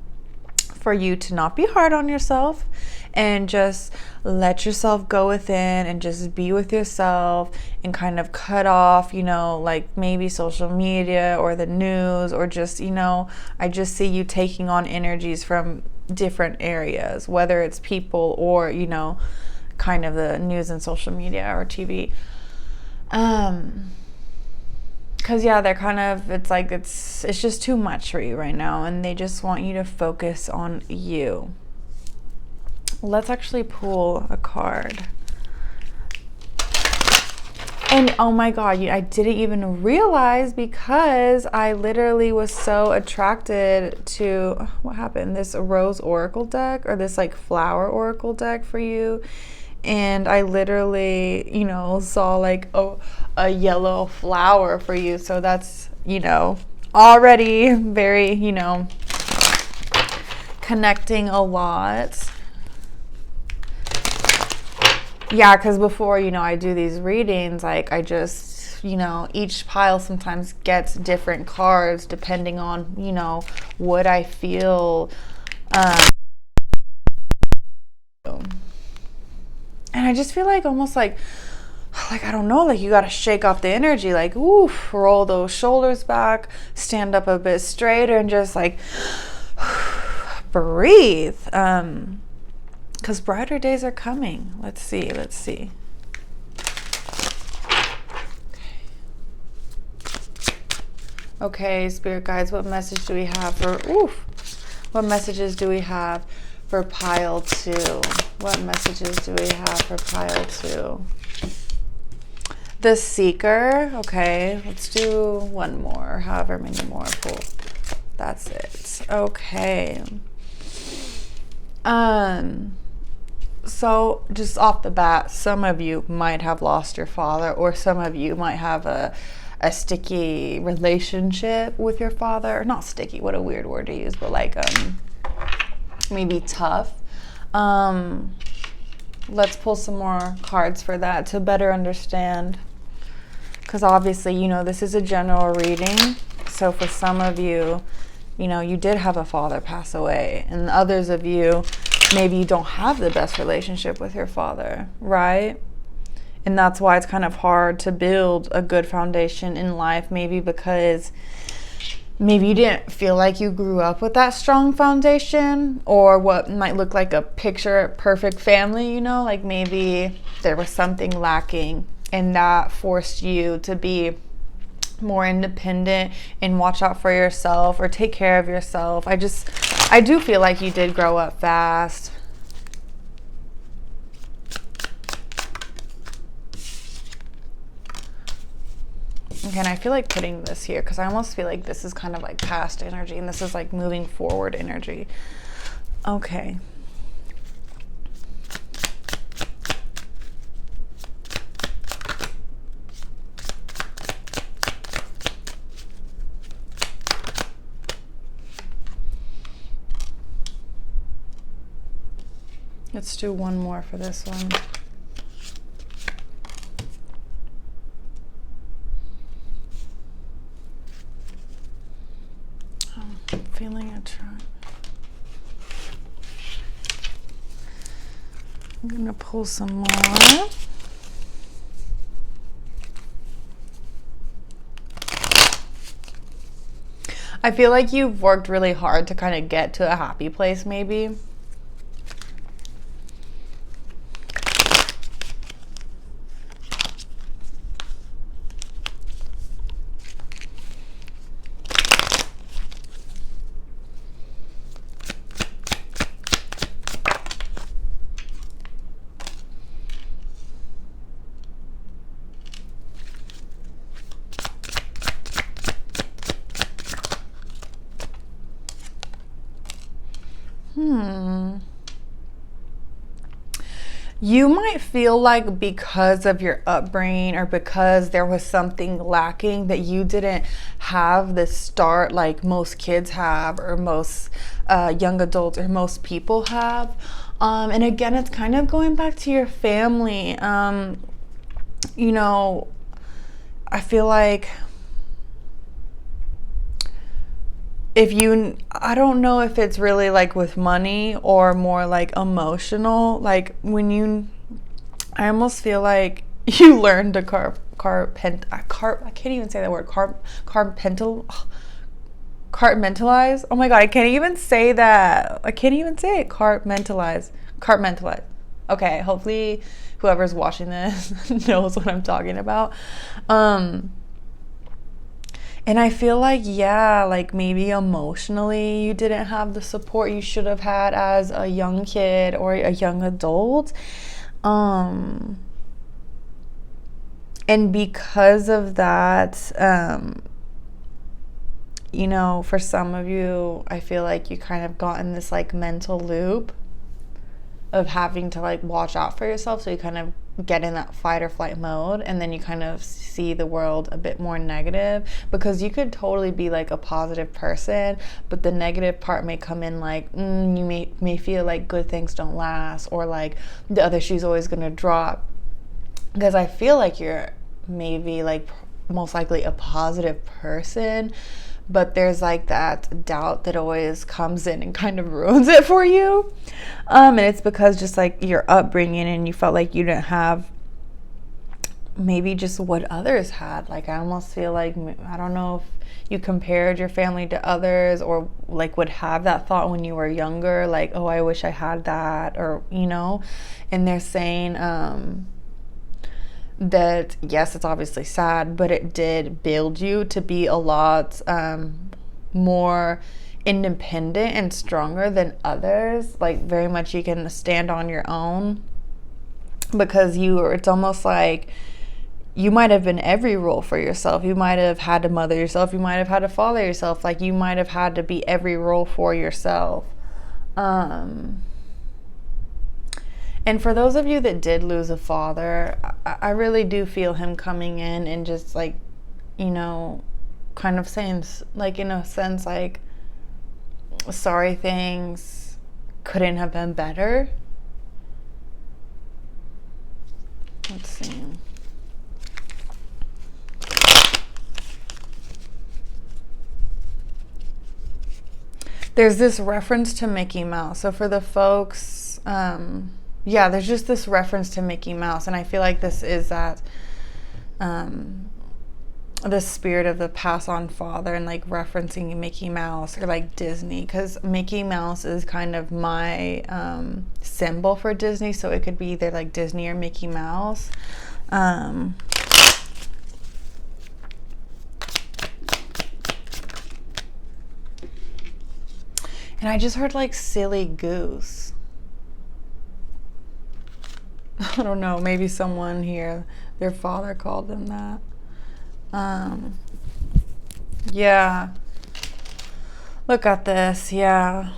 for you to not be hard on yourself and just let yourself go within and just be with yourself and kind of cut off, you know, like maybe social media or the news, or just, you know, I just see you taking on energies from different areas, whether it's people or, you know, kind of the news and social media or TV. Because yeah, they're kind of, it's like it's just too much for you right now, and they just want you to focus on you. Let's actually pull a card. And oh my god, I didn't even realize, because I literally was so attracted to, what happened, this rose oracle deck, or this like flower oracle deck for you. And I literally, you know, saw like a yellow flower for you. So that's, you know, already very, you know, connecting a lot. Yeah, because before, you know, I do these readings, like I just, you know, each pile sometimes gets different cards depending on, you know, what I feel. And I just feel like almost like I don't know, like you got to shake off the energy, like, oof, roll those shoulders back, stand up a bit straighter, and just like breathe. Because brighter days are coming. Let's see. Okay, spirit guides, what message do we have for, what messages do we have for pile 2? What messages do we have for pile 2? The Seeker. Okay, let's do one more, however many more pull. That's it. Okay. So just off the bat, some of you might have lost your father, or some of you might have a sticky relationship with your father. Not sticky, what a weird word to use, but like maybe tough. Let's pull some more cards for that to better understand, because obviously, you know, this is a general reading. So for some of you, you know, you did have a father pass away, and others of you, maybe you don't have the best relationship with your father, right? And that's why it's kind of hard to build a good foundation in life, maybe because maybe you didn't feel like you grew up with that strong foundation, or what might look like a picture perfect family, you know, like maybe there was something lacking, and that forced you to be more independent and watch out for yourself or take care of yourself. I do feel like you did grow up fast. Okay, and I feel like putting this here because I almost feel like this is kind of like past energy and this is like moving forward energy. Okay. Let's do one more for this one. I'm feeling a try. I'm gonna pull some more. I feel like you've worked really hard to kind of get to a happy place, maybe. You might feel like because of your upbringing or because there was something lacking that you didn't have the start like most kids have or most young adults or most people have. And again, it's kind of going back to your family. You know, I feel like I don't know if it's really like with money or more like emotional, like I almost feel like you learned to I can't even say that word, compartmentalize. Oh my God, I can't even say that. I can't even say it, compartmentalize. Okay, hopefully whoever's watching this knows what I'm talking about. And I feel like, yeah, like maybe emotionally you didn't have the support you should have had as a young kid or a young adult. And because of that, you know, for some of you, I feel like you kind of got in this like mental loop of having to like watch out for yourself. So you kind of get in that fight or flight mode, and then you kind of see the world a bit more negative, because you could totally be like a positive person, but the negative part may come in like you may feel like good things don't last, or like the other shoe's always gonna drop, because I feel like you're maybe like most likely a positive person, but there's like that doubt that always comes in and kind of ruins it for you. And it's because just like your upbringing, and you felt like you didn't have maybe just what others had. Like I almost feel like, I don't know if you compared your family to others, or like would have that thought when you were younger, like, oh, I wish I had that, or, you know, and they're saying, that, yes, it's obviously sad, but it did build you to be a lot more independent and stronger than others. Like, very much you can stand on your own, because it's almost like you might have been every role for yourself. You might have had to mother yourself. You might have had to father yourself. Like, you might have had to be every role for yourself. And for those of you that did lose a father, I really do feel him coming in and just, like, you know, kind of saying, like, in a sense, like, sorry, things couldn't have been better. Let's see. There's this reference to Mickey Mouse. So for the folks, there's just this reference to Mickey Mouse. And I feel like this is that, the spirit of the pass on father, and like referencing Mickey Mouse or like Disney, because Mickey Mouse is kind of my symbol for Disney. So it could be either like Disney or Mickey Mouse. And I just heard like silly goose. I don't know, maybe someone here, their father called them that. Yeah. Look at this. Yeah.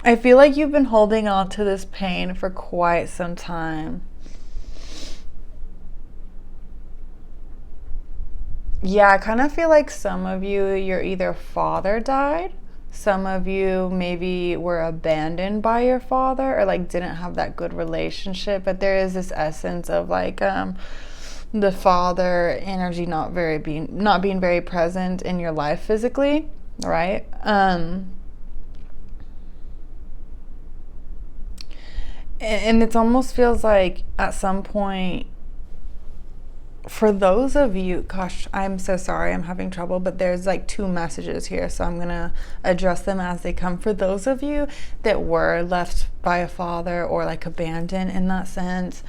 I feel like you've been holding on to this pain for quite some time. Yeah, I kind of feel like some of you, your either father died, some of you maybe were abandoned by your father, or like didn't have that good relationship, but there is this essence of like the father energy not being very present in your life physically, right? And it almost feels like at some point, for those of you, gosh, I'm so sorry, I'm having trouble, but there's like 2 messages here, so I'm going to address them as they come. For those of you that were left by a father or like abandoned in that sense,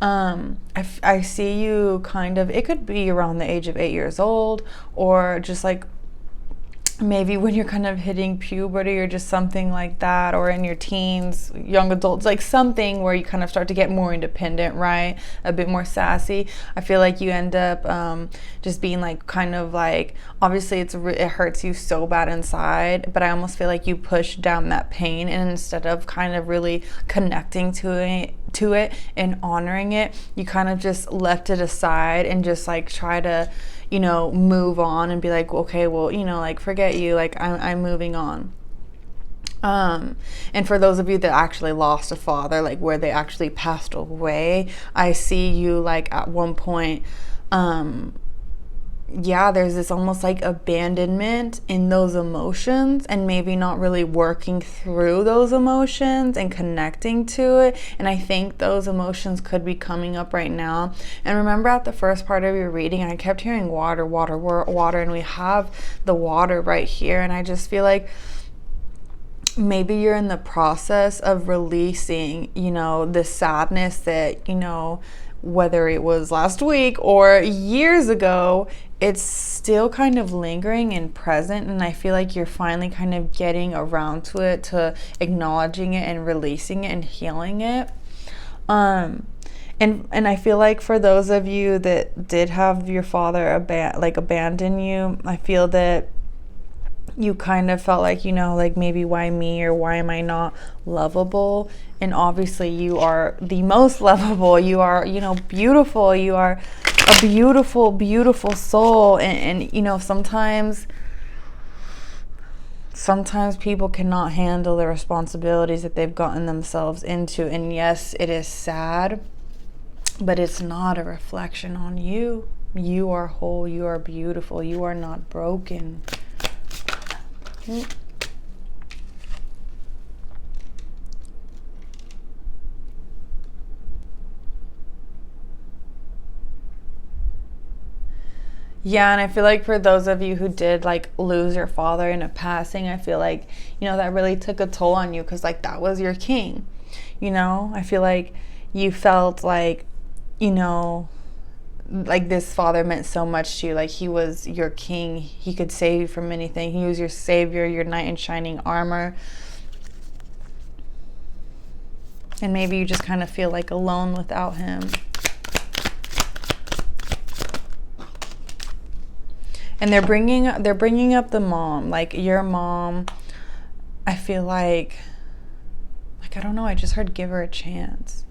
I see you kind of, it could be around the age of 8 years old, or just like maybe when you're kind of hitting puberty or just something like that, or in your teens, young adults, like something where you kind of start to get more independent, right? A bit more sassy. I feel like you end up just being like kind of like, obviously it hurts you so bad inside, but I almost feel like you push down that pain, and instead of kind of really connecting to it and honoring it, you kind of just left it aside and just like try to, you know, move on and be like, okay, well, you know, like forget you, like I'm moving on. And for those of you that actually lost a father, like where they actually passed away, I see you like at one point, there's this almost like abandonment in those emotions, and maybe not really working through those emotions and connecting to it. And I think those emotions could be coming up right now. And remember, at the first part of your reading, I kept hearing water, water, water, and we have the water right here. And I just feel like maybe you're in the process of releasing, you know, the sadness that, you know, whether it was last week or years ago, it's still kind of lingering and present. And I feel like you're finally kind of getting around to it, to acknowledging it and releasing it and healing it. And I feel like for those of you that did have your father abandon you, I feel that you kind of felt like, you know, like maybe why me, or why am I not lovable? And obviously you are the most lovable. You are, you know, beautiful. You are a beautiful, beautiful soul. And you know, sometimes people cannot handle the responsibilities that they've gotten themselves into. And yes, it is sad, but it's not a reflection on you. You are whole. You are beautiful. You are not broken. Yeah, and I feel like for those of you who did like lose your father in a passing, I feel like, you know, that really took a toll on you, because like that was your king. You know, I feel like you felt like, you know, like this father meant so much to you. Like he was your king. He could save you from anything. He was your savior, your knight in shining armor. And maybe you just kind of feel like alone without him. And they're bringing up the mom, like your mom. I feel like I don't know, I just heard give her a chance.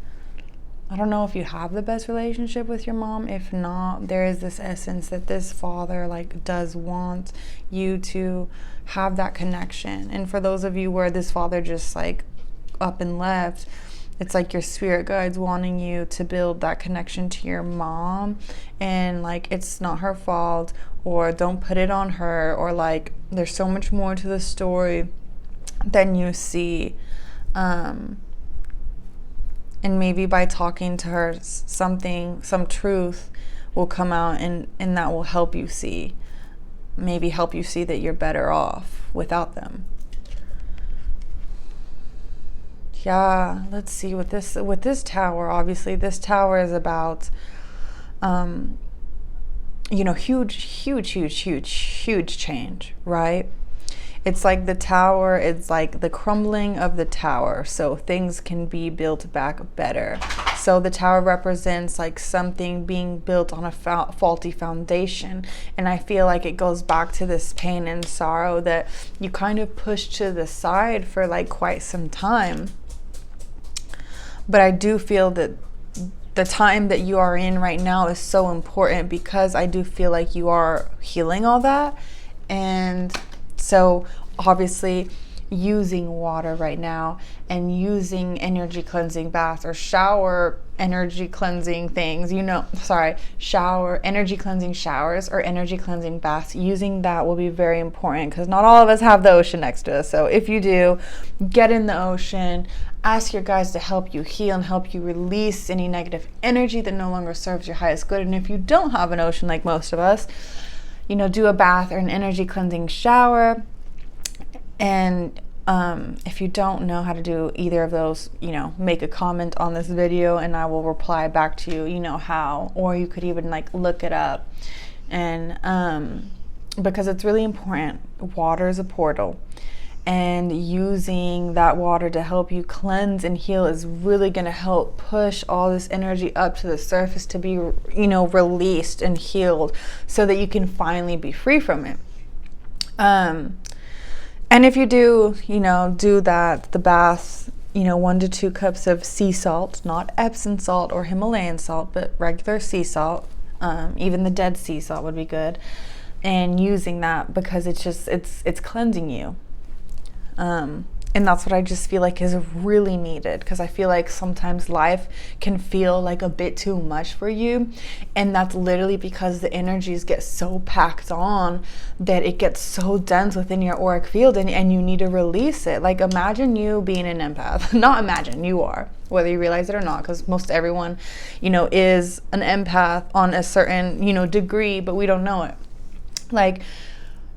I don't know if you have the best relationship with your mom. If not, there is this essence that this father like does want you to have that connection. And for those of you where this father just like up and left, it's like your spirit guides wanting you to build that connection to your mom, and like it's not her fault, or don't put it on her, or like there's so much more to the story than you see. And maybe by talking to her, some truth will come out, and that will help you see, maybe help you see that you're better off without them. Yeah, let's see with this tower. Obviously, this tower is about, huge change, right? It's like the tower, it's like the crumbling of the tower, so things can be built back better. So the tower represents like something being built on a faulty foundation. And I feel like it goes back to this pain and sorrow that you kind of pushed to the side for like quite some time. But I do feel that the time that you are in right now is so important, because I do feel like you are healing all that. And so obviously using water right now, and using energy cleansing baths or shower energy cleansing things, shower energy cleansing showers or energy cleansing baths, using that will be very important, because not all of us have the ocean next to us. So if you do, get in the ocean, ask your guides to help you heal and help you release any negative energy that no longer serves your highest good. And if you don't have an ocean like most of us, do a bath or an energy cleansing shower. And if you don't know how to do either of those, make a comment on this video and I will reply back to you, how, or you could even like look it up. And because it's really important. Water is a portal, and using that water to help you cleanse and heal is really going to help push all this energy up to the surface to be, released and healed, so that you can finally be free from it. And if you do, do that, the bath, 1 to 2 cups of sea salt, not Epsom salt or Himalayan salt, but regular sea salt, even the Dead Sea salt would be good. And using that, because it's cleansing you. And that's what I just feel like is really needed, because I feel like sometimes life can feel like a bit too much for you. And that's literally because the energies get so packed on that it gets so dense within your auric field, and you need to release it. Like imagine you being an empath. Not imagine, you are, whether you realize it or not, because most everyone, is an empath on a certain, degree, but we don't know it. Like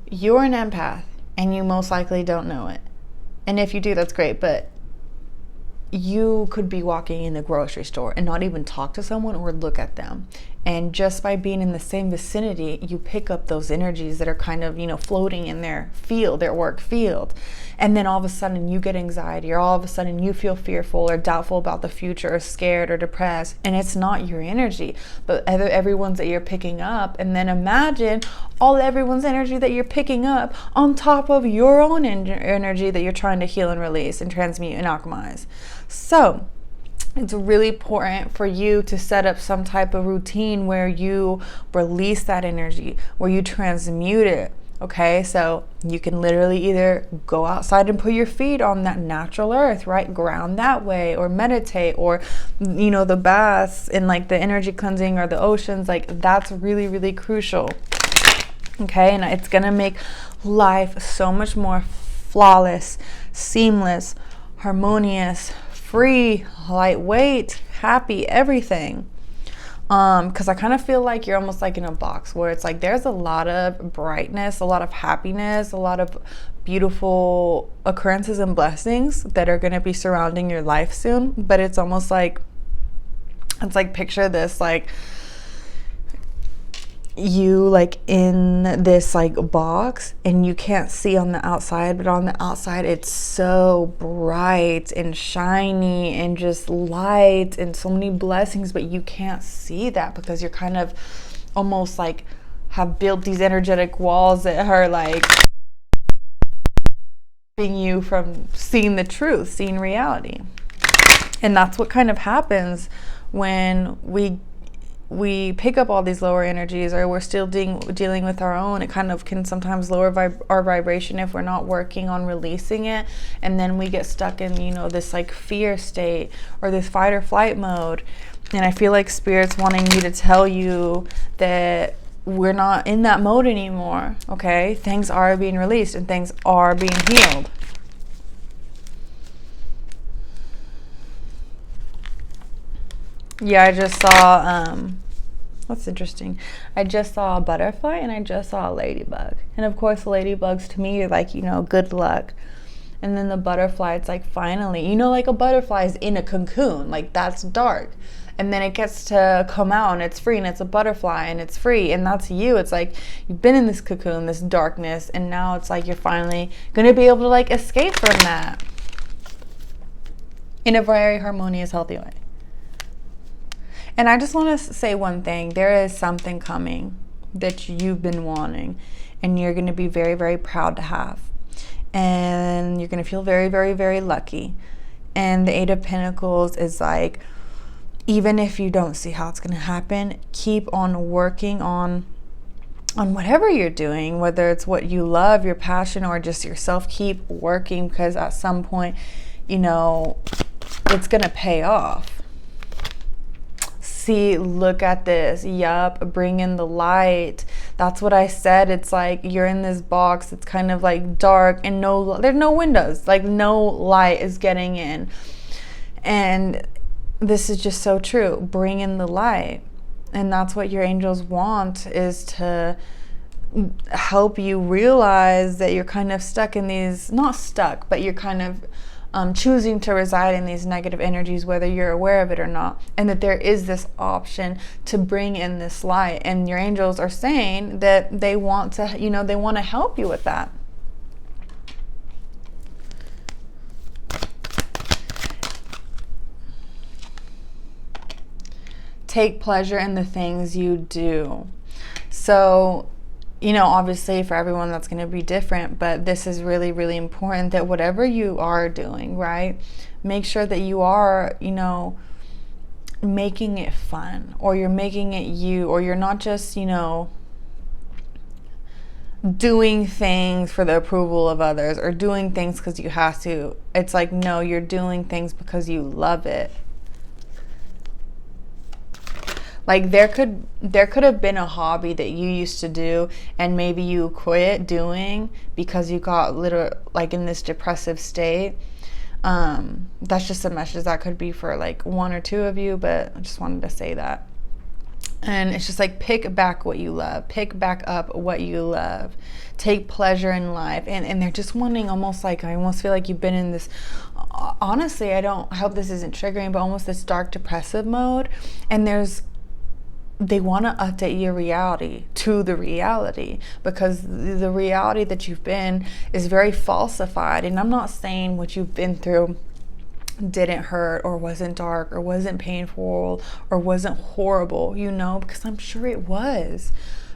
you're an empath and you most likely don't know it. And if you do, that's great, but you could be walking in the grocery store and not even talk to someone or look at them. And just by being in the same vicinity, you pick up those energies that are kind of, floating in their field, their work field. And then all of a sudden you get anxiety, or all of a sudden you feel fearful or doubtful about the future, or scared or depressed. And it's not your energy, but everyone's that you're picking up. And then imagine everyone's energy that you're picking up on top of your own energy that you're trying to heal and release and transmute and alchemize. So it's really important for you to set up some type of routine where you release that energy, where you transmute it. Okay, so you can literally either go outside and put your feet on that natural earth, right? Ground that way, or meditate, or, the baths and like the energy cleansing or the oceans, like that's really, really crucial. Okay, and it's gonna make life so much more flawless, seamless, harmonious, free, lightweight, happy, everything. Because I kind of feel like you're almost like in a box where it's like there's a lot of brightness, a lot of happiness, a lot of beautiful occurrences and blessings that are going to be surrounding your life soon. But it's almost like, picture this, like you like in this like box and you can't see on the outside, but on the outside it's so bright and shiny and just light and so many blessings, but you can't see that because you're kind of almost like have built these energetic walls that are like keeping you from seeing the truth, seeing reality. And that's what kind of happens when we pick up all these lower energies, or we're still dealing with our own. It kind of can sometimes lower our vibration if we're not working on releasing it, and then we get stuck in, you know, this like fear state or this fight or flight mode. And I feel like Spirit's wanting me to tell you that we're not in that mode anymore. Okay, things are being released and things are being healed. Yeah, I just saw, what's interesting, I just saw a butterfly and I just saw a ladybug. And of course, ladybugs to me are like, you know, good luck. And then the butterfly, it's like finally, you know, like a butterfly is in a cocoon, like that's dark. And then it gets to come out and it's free and it's a butterfly and it's free. And that's you. It's like you've been in this cocoon, this darkness, and now it's like you're finally going to be able to like escape from that in a very harmonious, healthy way. And I just want to say one thing. There is something coming that you've been wanting, and you're going to be very, very proud to have. And you're going to feel very, very, very lucky. And the Eight of Pentacles is like, even if you don't see how it's going to happen, keep on working on whatever you're doing, whether it's what you love, your passion, or just yourself. Keep working, because at some point, you know, it's going to pay off. See, look at this. Yup, bring in the light. That's what I said. It's like you're in this box. It's kind of like dark and there's no windows. Like no light is getting in. And this is just so true. Bring in the light. And that's what your angels want, is to help you realize that you're kind of stuck in these, not stuck, but you're kind of choosing to reside in these negative energies, whether you're aware of it or not, and that there is this option to bring in this light. And your angels are saying that they want to, you know, they want to help you with that. Take pleasure in the things you do. So, you know, obviously for everyone that's going to be different, but this is really, really important, that whatever you are doing, right, make sure that you are, you know, making it fun, or you're making it you, or you're not just, you know, doing things for the approval of others, or doing things because you have to. It's like, no, you're doing things because you love it. Like there could have been a hobby that you used to do, and maybe you quit doing because you got like in this depressive state. That's just a message that could be for like one or two of you, but I just wanted to say that. And it's just like, pick back what you love, pick back up what you love, take pleasure in life. And they're just wanting, almost like, I almost feel like you've been in this, honestly, I hope this isn't triggering, but almost this dark depressive mode. And they want to update your reality to the reality, because the reality that you've been is very falsified. And I'm not saying what you've been through didn't hurt, or wasn't dark, or wasn't painful, or wasn't horrible, you know, because I'm sure it was.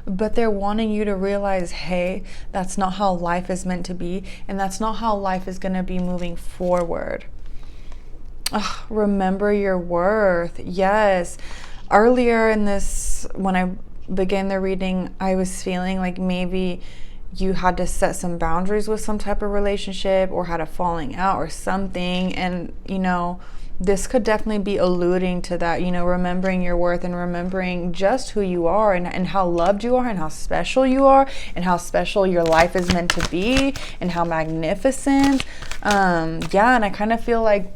But they're wanting you to realize, hey, that's not how life is meant to be, and that's not how life is going to be moving forward. Remember your worth. Yes. Earlier in this, when I began the reading, I was feeling like maybe you had to set some boundaries with some type of relationship, or had a falling out or something. And, you know, this could definitely be alluding to that, you know, remembering your worth and remembering just who you are, and how loved you are, and how special you are, and how special your life is meant to be, and how magnificent. Yeah, and I kind of feel like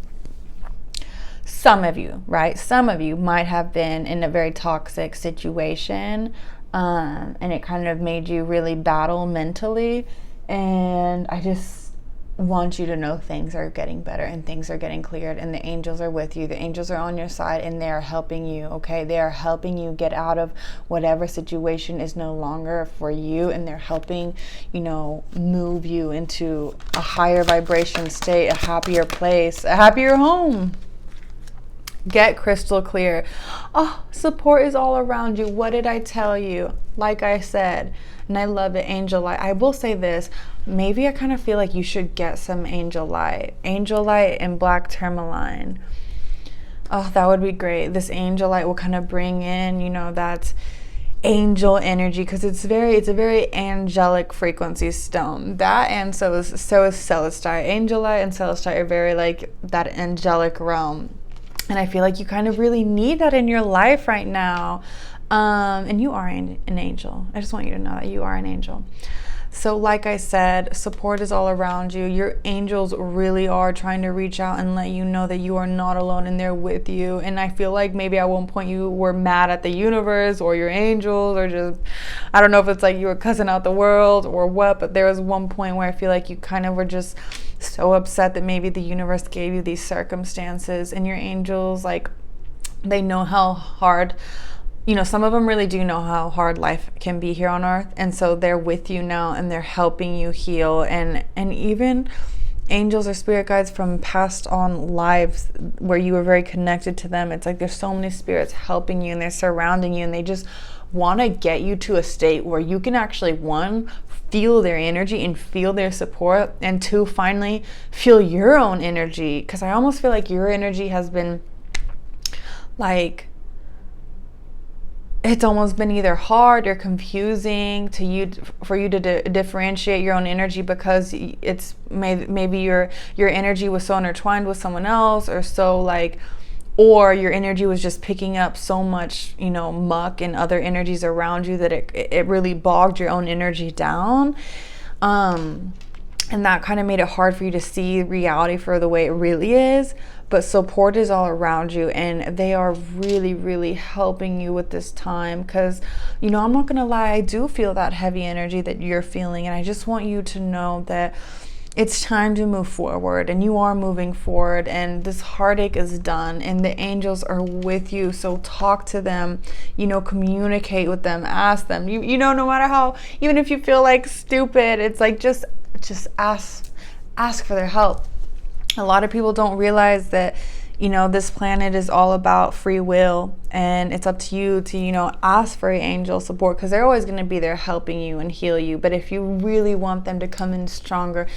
some of you, right? Some of you might have been in a very toxic situation, and it kind of made you really battle mentally. And I just want you to know things are getting better and things are getting cleared, and the angels are with you. The angels are on your side, and they are helping you, okay? They are helping you get out of whatever situation is no longer for you, and they're helping, you know, move you into a higher vibration state, a happier place, a happier home. Get crystal clear. Oh, support is all around you. What did I tell you? Like I said, and I love it, angel light. I will say this, maybe I kind of feel like you should get some angel light. Angel light and black tourmaline. Oh, that would be great. This angel light will kind of bring in, you know, that angel energy, because it's a very angelic frequency stone. That, and so is celestite. Angel light and celestite are very like that angelic realm. And I feel like you kind of really need that in your life right now. And you are an angel. I just want you to know that you are an angel. So like I said, support is all around you. Your angels really are trying to reach out and let you know that you are not alone and they're with you. And I feel like maybe at one point you were mad at the universe or your angels, or just, I don't know if it's like you were cussing out the world or what, but there was one point where I feel like you kind of were just so upset that maybe the universe gave you these circumstances, and your angels, like, they know how hard, you know, some of them really do know how hard life can be here on earth, and so they're with you now and they're helping you heal. And even angels or spirit guides from past on lives where you were very connected to them, it's like there's so many spirits helping you and they're surrounding you, and they just want to get you to a state where you can actually, one, feel their energy and feel their support, and two, finally feel your own energy. Because I almost feel like your energy has been like, it's almost been either hard or confusing to you, for you to differentiate your own energy, because it's maybe your energy was so intertwined with someone else, or so like, or your energy was just picking up so much, you know, muck and other energies around you that it really bogged your own energy down. And that kind of made it hard for you to see reality for the way it really is. But support is all around you, and they are really, really helping you with this time. Because, you know, I'm not gonna lie, I do feel that heavy energy that you're feeling, and I just want you to know that it's time to move forward, and you are moving forward, and this heartache is done, and the angels are with you. So talk to them, you know, communicate with them, ask them, you know, no matter how, even if you feel like stupid, it's like just ask for their help. A lot of people don't realize that, you know, this planet is all about free will, and it's up to you to, you know, ask for angel support, because they're always going to be there helping you and heal you. But if you really want them to come in stronger,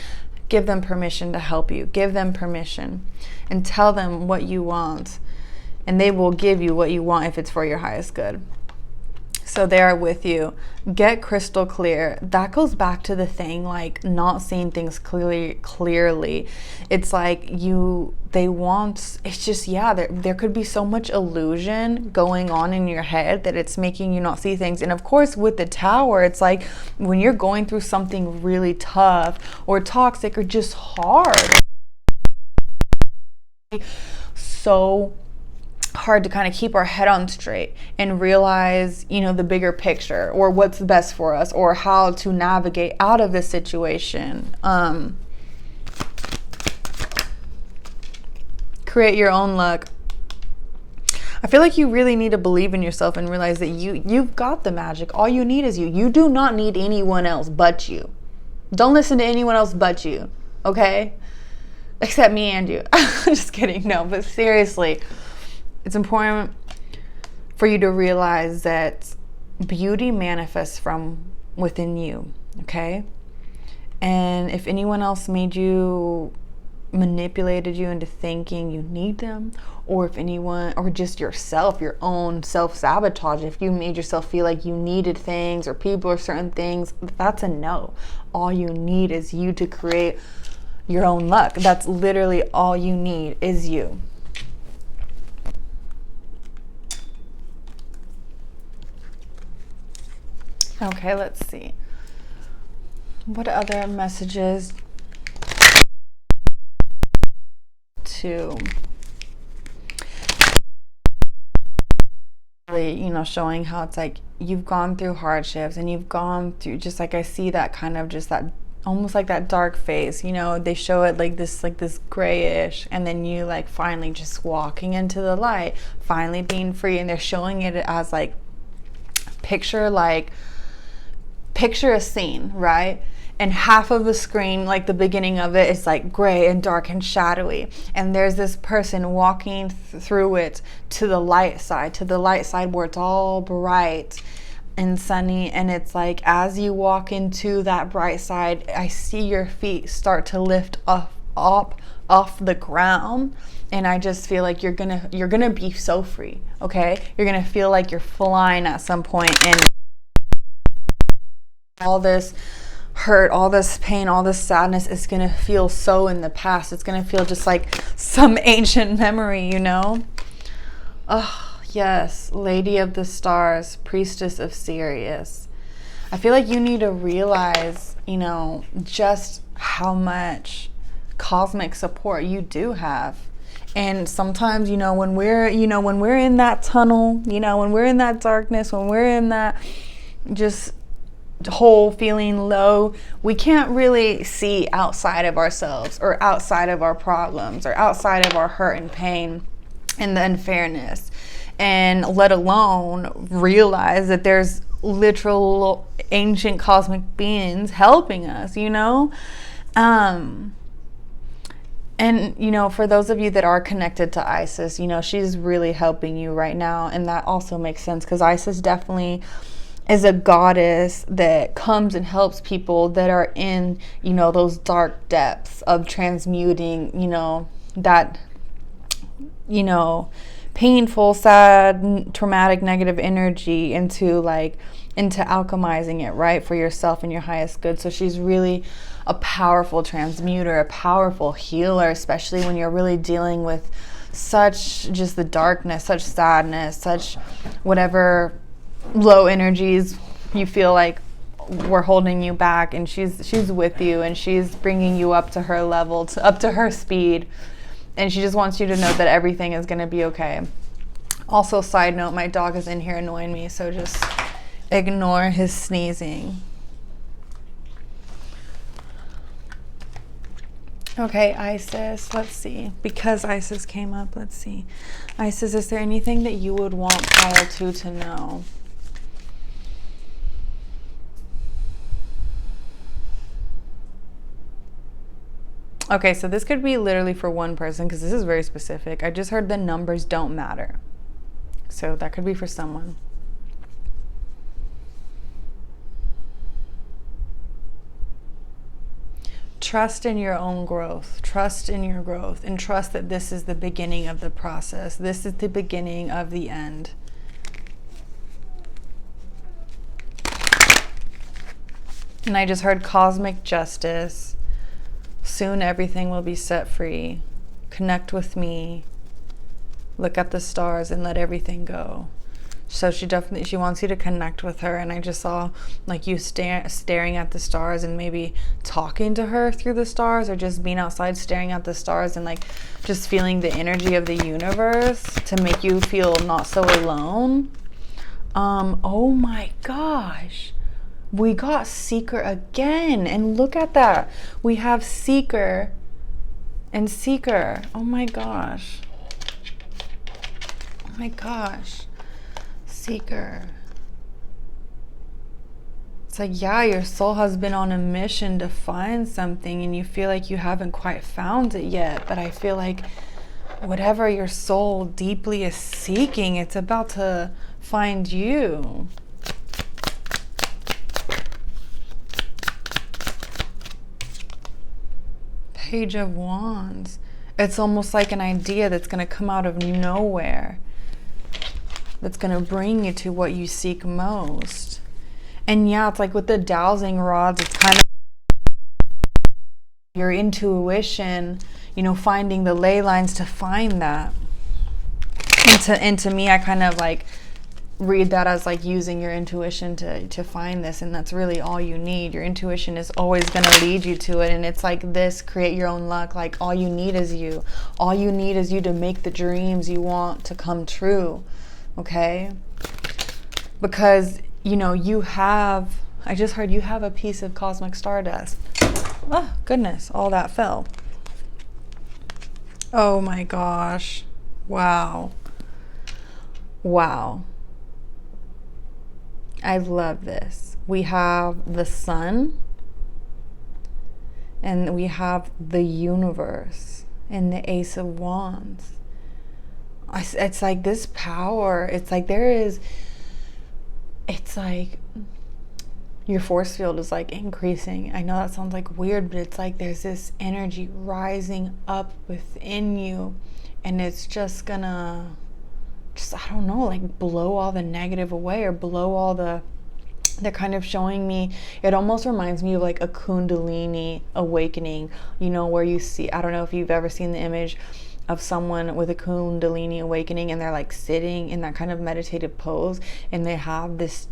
give them permission to help you. Give them permission and tell them what you want, and they will give you what you want if it's for your highest good. So they are with you. Get crystal clear. That goes back to the thing, like, not seeing things clearly. It's like it's just, yeah, there could be so much illusion going on in your head that it's making you not see things. And of course, with the Tower, it's like when you're going through something really tough or toxic or just hard, so hard to kind of keep our head on straight and realize, you know, the bigger picture, or what's best for us, or how to navigate out of this situation. Create your own luck. I feel like you really need to believe in yourself and realize that you've got the magic. All you need is you. You do not need anyone else but you. Don't listen to anyone else but you, okay? Except me and you. Just kidding. No, but seriously, it's important for you to realize that beauty manifests from within you, okay? And if anyone else manipulated you into thinking you need them, or if anyone, or just yourself, your own self-sabotage, if you made yourself feel like you needed things or people or certain things, that's a no. All you need is you to create your own luck. That's literally all you need, is you. Okay, let's see. What other messages to, really, you know, showing how it's like you've gone through hardships and you've gone through, just like I see that kind of just that almost like that dark phase, you know, they show it like this grayish, and then you like finally just walking into the light, finally being free. And they're showing it as like picture a scene, right? And half of the screen, like the beginning of it, is like gray and dark and shadowy, and there's this person walking through it to the light side where it's all bright and sunny. And it's like, as you walk into that bright side, I see your feet start to lift up off the ground, and I just feel like you're gonna be so free. Okay, you're gonna feel like you're flying at some point, and all this hurt, all this pain, all this sadness is gonna feel so in the past. It's gonna feel just like some ancient memory, you know? Oh, yes, Lady of the Stars, Priestess of Sirius. I feel like you need to realize, you know, just how much cosmic support you do have. And sometimes, you know, when we're in that tunnel, you know, when we're in that darkness, when we're in that just whole feeling low, we can't really see outside of ourselves, or outside of our problems, or outside of our hurt and pain and the unfairness, and let alone realize that there's literal ancient cosmic beings helping us, you know? And, you know, for those of you that are connected to Isis, you know, she's really helping you right now. And that also makes sense, because Isis definitely is a goddess that comes and helps people that are in, you know, those dark depths of transmuting, you know, that, you know, painful, sad, traumatic, negative energy into alchemizing it, right, for yourself and your highest good. So she's really a powerful transmuter, a powerful healer, especially when you're really dealing with such just the darkness, such sadness, such whatever low energies you feel like were holding you back. And she's with you, and she's bringing you up to her level, up to her speed, and she just wants you to know that everything is going to be okay. Also, side note, my dog is in here annoying me, so just ignore his sneezing. Okay, Isis, let's see. Because Isis came up, let's see. Isis, is there anything that you would want Pile 2 to know? Okay, so this could be literally for one person, because this is very specific. I just heard the numbers don't matter. So that could be for someone. Trust in your own growth. Trust in your growth, and trust that this is the beginning of the process. This is the beginning of the end. And I just heard cosmic justice. Soon everything will be set free. Connect with me. Look at the stars and let everything go. So she wants you to connect with her. And I just saw like you staring at the stars, and maybe talking to her through the stars, or just being outside staring at the stars, and like just feeling the energy of the universe to make you feel not so alone. Oh my gosh. We got Seeker again, and look at that. We have Seeker and Seeker. Oh my gosh. Oh my gosh. Seeker. It's like, yeah, your soul has been on a mission to find something, and you feel like you haven't quite found it yet. But I feel like whatever your soul deeply is seeking, it's about to find you. Page of Wands. It's almost like an idea that's going to come out of nowhere, that's going to bring you to what you seek most. And yeah, it's like with the dowsing rods, it's kind of your intuition, you know, finding the ley lines to find that. And to me, I kind of like read that as like using your intuition to find this, and that's really all you need. Your intuition is always going to lead you to it, and it's like this, create your own luck. Like all you need is you. All you need is you to make the dreams you want to come true. Okay? Because, you know, I just heard you have a piece of cosmic stardust. Oh, goodness, all that fell. Oh my gosh. Wow. Wow. I love this. We have the sun, and we have the universe, and the Ace of Wands. It's like this power. It's like it's like your force field is like increasing. I know that sounds like weird, but it's like there's this energy rising up within you, and it's just gonna, I don't know, like blow all the negative away, or blow all they're kind of showing me, it almost reminds me of like a Kundalini awakening, you know, where you see, I don't know if you've ever seen the image of someone with a Kundalini awakening, and they're like sitting in that kind of meditative pose, and they have this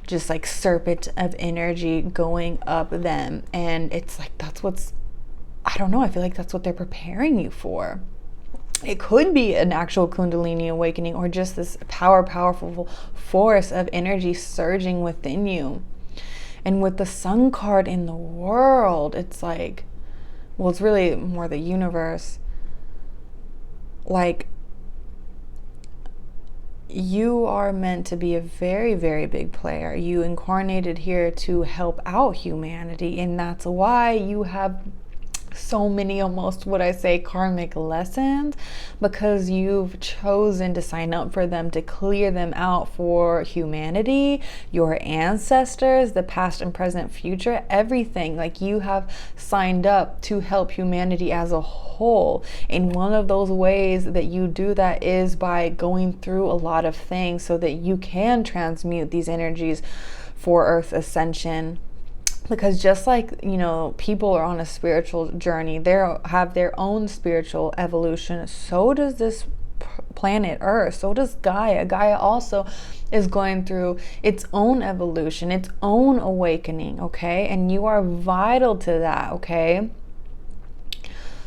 just like serpent of energy going up them, and it's like, I don't know, I feel like that's what they're preparing you for. It could be an actual Kundalini awakening, or just this powerful force of energy surging within you. And with the Sun card in the world, it's like, well, it's really more the universe. Like, you are meant to be a very, very big player. You incarnated here to help out humanity, and that's why you have so many, almost what I say, karmic lessons, because you've chosen to sign up for them, to clear them out for humanity, your ancestors, the past and present, future, everything. Like, you have signed up to help humanity as a whole. And one of those ways that you do that is by going through a lot of things, so that you can transmute these energies for Earth ascension. Because just like, you know, people are on a spiritual journey, they have their own spiritual evolution, so does this planet Earth, so does Gaia. Gaia also is going through its own evolution, its own awakening, okay? And you are vital to that, okay?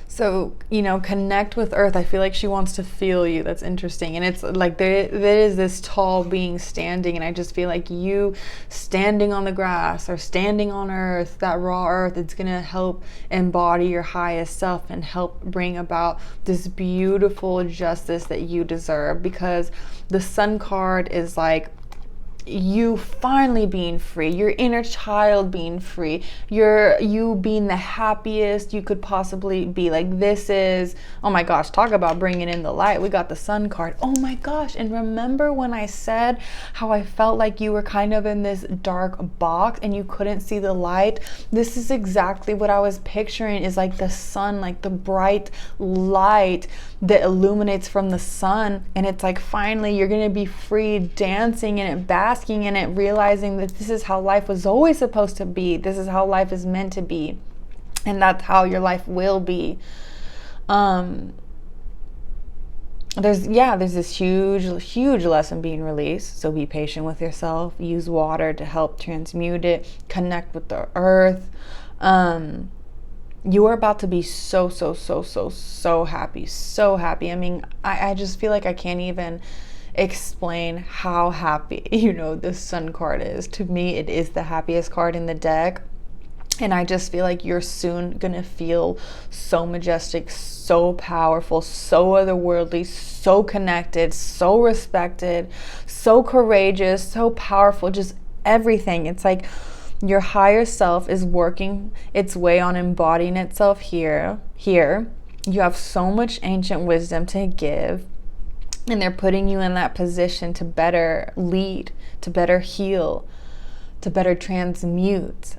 So, you know, connect with Earth. I feel like she wants to feel you. That's interesting. And it's like there is this tall being standing, and I just feel like you standing on the grass or standing on Earth, that raw Earth, it's going to help embody your highest self and help bring about this beautiful justice that you deserve. Because the Sun card is like you finally being free, your inner child being free, you being the happiest you could possibly be. Like, this is, oh my gosh, talk about bringing in the light. We got the Sun card. Oh my gosh. And remember when I said how I felt like you were kind of in this dark box and you couldn't see the light? This is exactly what I was picturing, is like the sun, like the bright light that illuminates from the sun. And it's like, finally you're gonna be free, dancing in it, basking in it, realizing that this is how life was always supposed to be. This is how life is meant to be, and that's how your life will be. There's this huge lesson being released. So be patient with yourself. Use water to help transmute it. Connect with the earth. You are about to be so happy. So happy. I mean, I just feel like I can't even explain how happy, you know, the Sun card is. To me, it is the happiest card in the deck. And I just feel like you're soon gonna feel so majestic, so powerful, so otherworldly, so connected, so respected, so courageous, so powerful, just everything. It's like your higher self is working its way on embodying itself here. You have so much ancient wisdom to give, and they're putting you in that position to better lead, to better heal, to better transmute.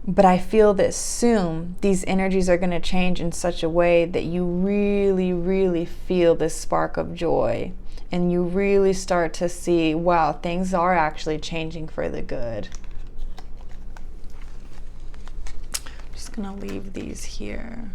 But I feel that soon these energies are going to change in such a way that you really feel this spark of joy, and you really start to see, wow, things are actually changing for the good. I'm just going to leave these here.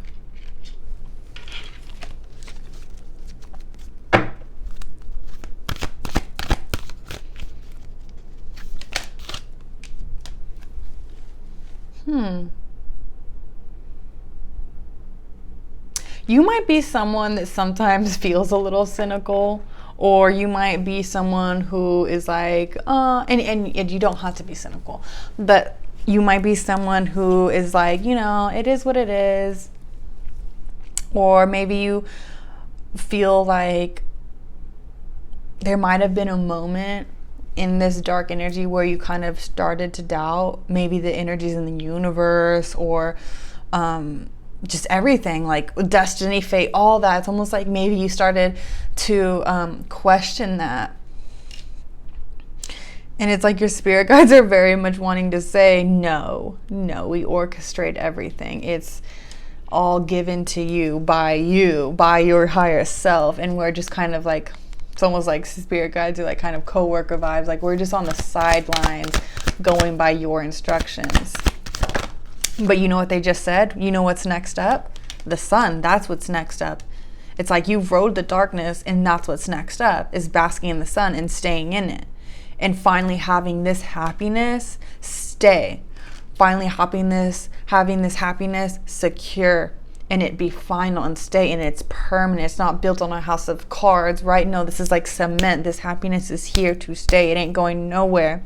You might be someone that sometimes feels a little cynical, or you might be someone who is like, and you don't have to be cynical, but You might be someone who is like, you know, it is what it is. Or maybe you feel like there might have been a moment in this dark energy where you kind of started to doubt maybe the energies in the universe, or just everything, like destiny, fate, all that. It's almost like maybe you started to question that. And it's like your spirit guides are very much wanting to say, no, we orchestrate everything. It's all given to you, by your higher self. And we're just kind of like, it's almost like spirit guides are like kind of co-worker vibes. Like we're just on the sidelines going by your instructions. But you know what they just said? You know what's next up? The sun. That's what's next up. It's like you've rode the darkness, and that's what's next up, is basking in the sun and staying in it. And finally having this happiness stay. Finally having this happiness secure, and it be final and stay, and it's permanent. It's not built on a house of cards, right? No, this is like cement. This happiness is here to stay. It ain't going nowhere.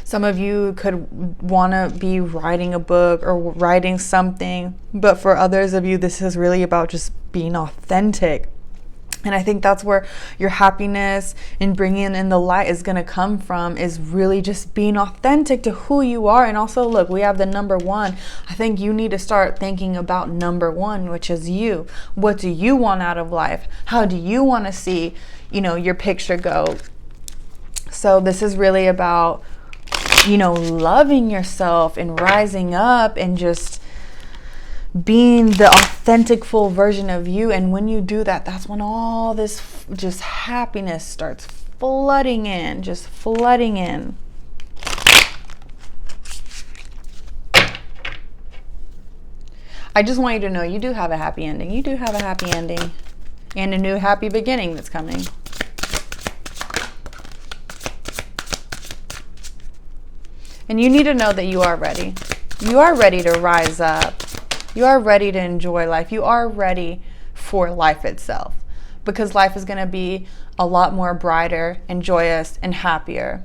Some of you could want to be writing a book or writing something, but for others of you, this is really about just being authentic. And I think that's where your happiness and bringing in the light is going to come from, is really just being authentic to who you are. And also, look, we have the number one. I think you need to start thinking about number one, which is you. What do you want out of life? How do you want to see, your picture go? So this is really about, loving yourself and rising up and just being the authentic full version of you. And when you do that, that's when all this just happiness starts flooding in, just flooding in. I just want you to know you do have a happy ending. You do have a happy ending and a new happy beginning that's coming. And you need to know that you are ready. You are ready to rise up. You are ready to enjoy life. You are ready for life itself, because life is going to be a lot more brighter and joyous and happier.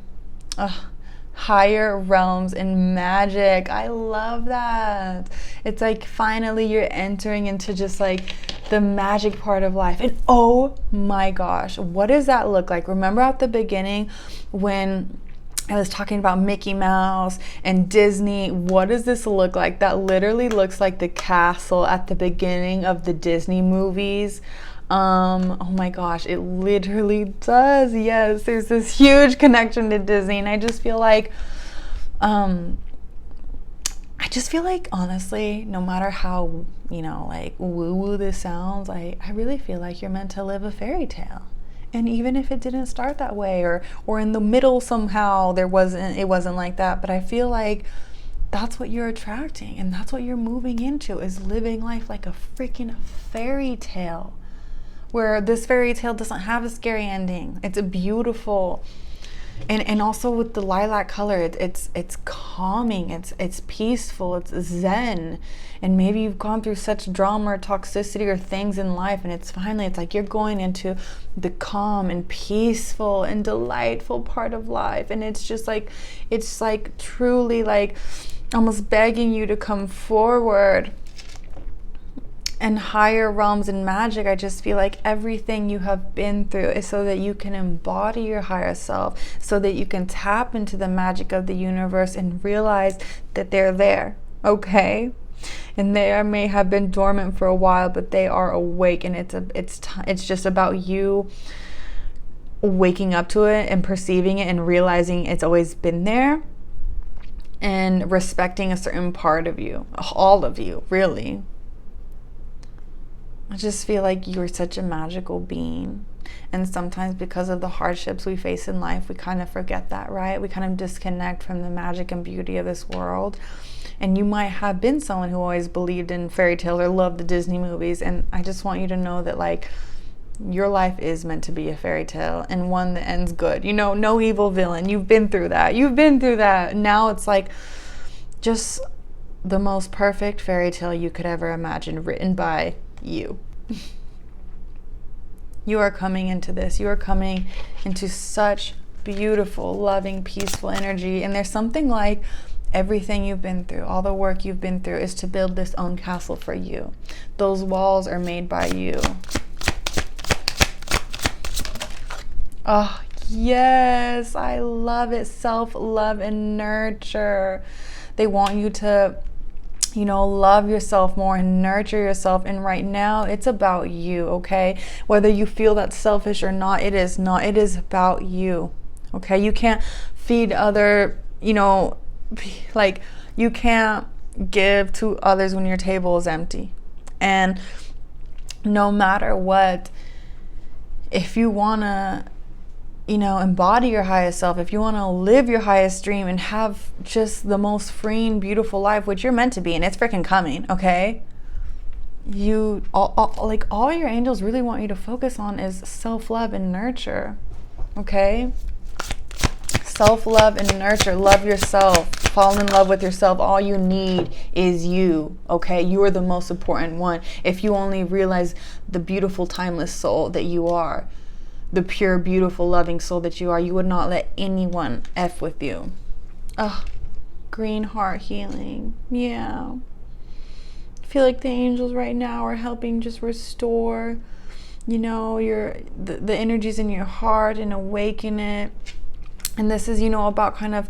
Higher realms and magic. I love that. It's like finally you're entering into just like the magic part of life. And oh my gosh, what does that look like? Remember at the beginning when I was talking about Mickey Mouse and Disney? What does this look like? That literally looks like the castle at the beginning of the Disney movies. Oh my gosh, it literally does. Yes, there's this huge connection to Disney, and I just feel like, honestly, no matter how, like woo-woo this sounds, I really feel like you're meant to live a fairy tale. And even if it didn't start that way, or in the middle somehow it wasn't like that, but I feel like that's what you're attracting, and that's what you're moving into, is living life like a freaking fairy tale, where this fairy tale doesn't have a scary ending. It's a beautiful, and also with the lilac color, it's calming, it's peaceful, it's zen. And maybe you've gone through such drama or toxicity or things in life, and it's like you're going into the calm and peaceful and delightful part of life. And it's like truly like almost begging you to come forward. And higher realms and magic, I just feel like everything you have been through is so that you can embody your higher self, so that you can tap into the magic of the universe and realize that they're there, okay? And they may have been dormant for a while, but they are awake, and it's just about you waking up to it and perceiving it and realizing it's always been there, and respecting a certain part of you, all of you, really. I just feel like you're such a magical being. And sometimes because of the hardships we face in life, we kind of forget that, right? We kind of disconnect from the magic and beauty of this world. And you might have been someone who always believed in fairy tales or loved the Disney movies. And I just want you to know that, like, your life is meant to be a fairy tale, and one that ends good. No evil villain. You've been through that. Now it's like just the most perfect fairy tale you could ever imagine, written by you. You are coming into this. You are coming into such beautiful, loving, peaceful energy. And there's something like Everything you've been through, all the work you've been through is to build this own castle for you. Those walls are made by you. Oh, yes, I love it. Self-love and nurture. They want you to, love yourself more and nurture yourself. And right now, it's about you, okay? Whether you feel that's selfish or not, it is not. It is about you, okay? You can't feed other, like, you can't give to others when your table is empty. And no matter what, if you want to, embody your highest self, if you want to live your highest dream and have just the most freeing, beautiful life, which you're meant to be, and it's freaking coming, okay? All your angels really want you to focus on is self-love and nurture, okay? Self-love and nurture. Love yourself. Fall in love with yourself. All you need is you, okay? You are the most important one. If you only realize the beautiful, timeless soul that you are, the pure, beautiful, loving soul that you are, you would not let anyone F with you. Oh, green heart healing. Yeah. I feel like the angels right now are helping just restore, the energies in your heart and awaken it. And this is, about kind of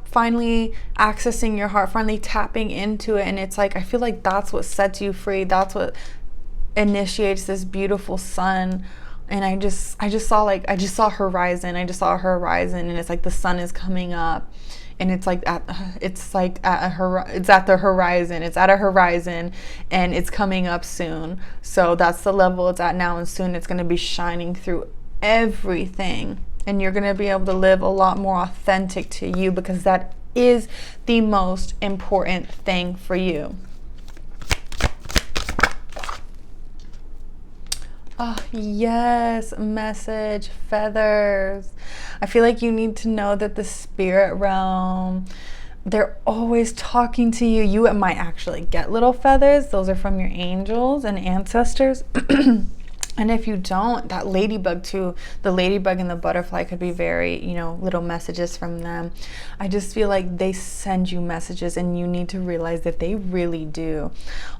finally accessing your heart, finally tapping into it. And it's like, I feel like that's what sets you free. That's what initiates this beautiful sun. And I just saw horizon. I just saw a horizon, and it's like the sun is coming up, and it's at the horizon. It's at a horizon, and it's coming up soon. So that's the level it's at now, and soon it's going to be shining through everything, and you're going to be able to live a lot more authentic to you, because that is the most important thing for you. Oh, yes, message, feathers. I feel like you need to know that the spirit realm, they're always talking to you. You might actually get little feathers. Those are from your angels and ancestors. And if you don't, that ladybug too, the ladybug and the butterfly could be very, little messages from them. I just feel like they send you messages, and you need to realize that they really do.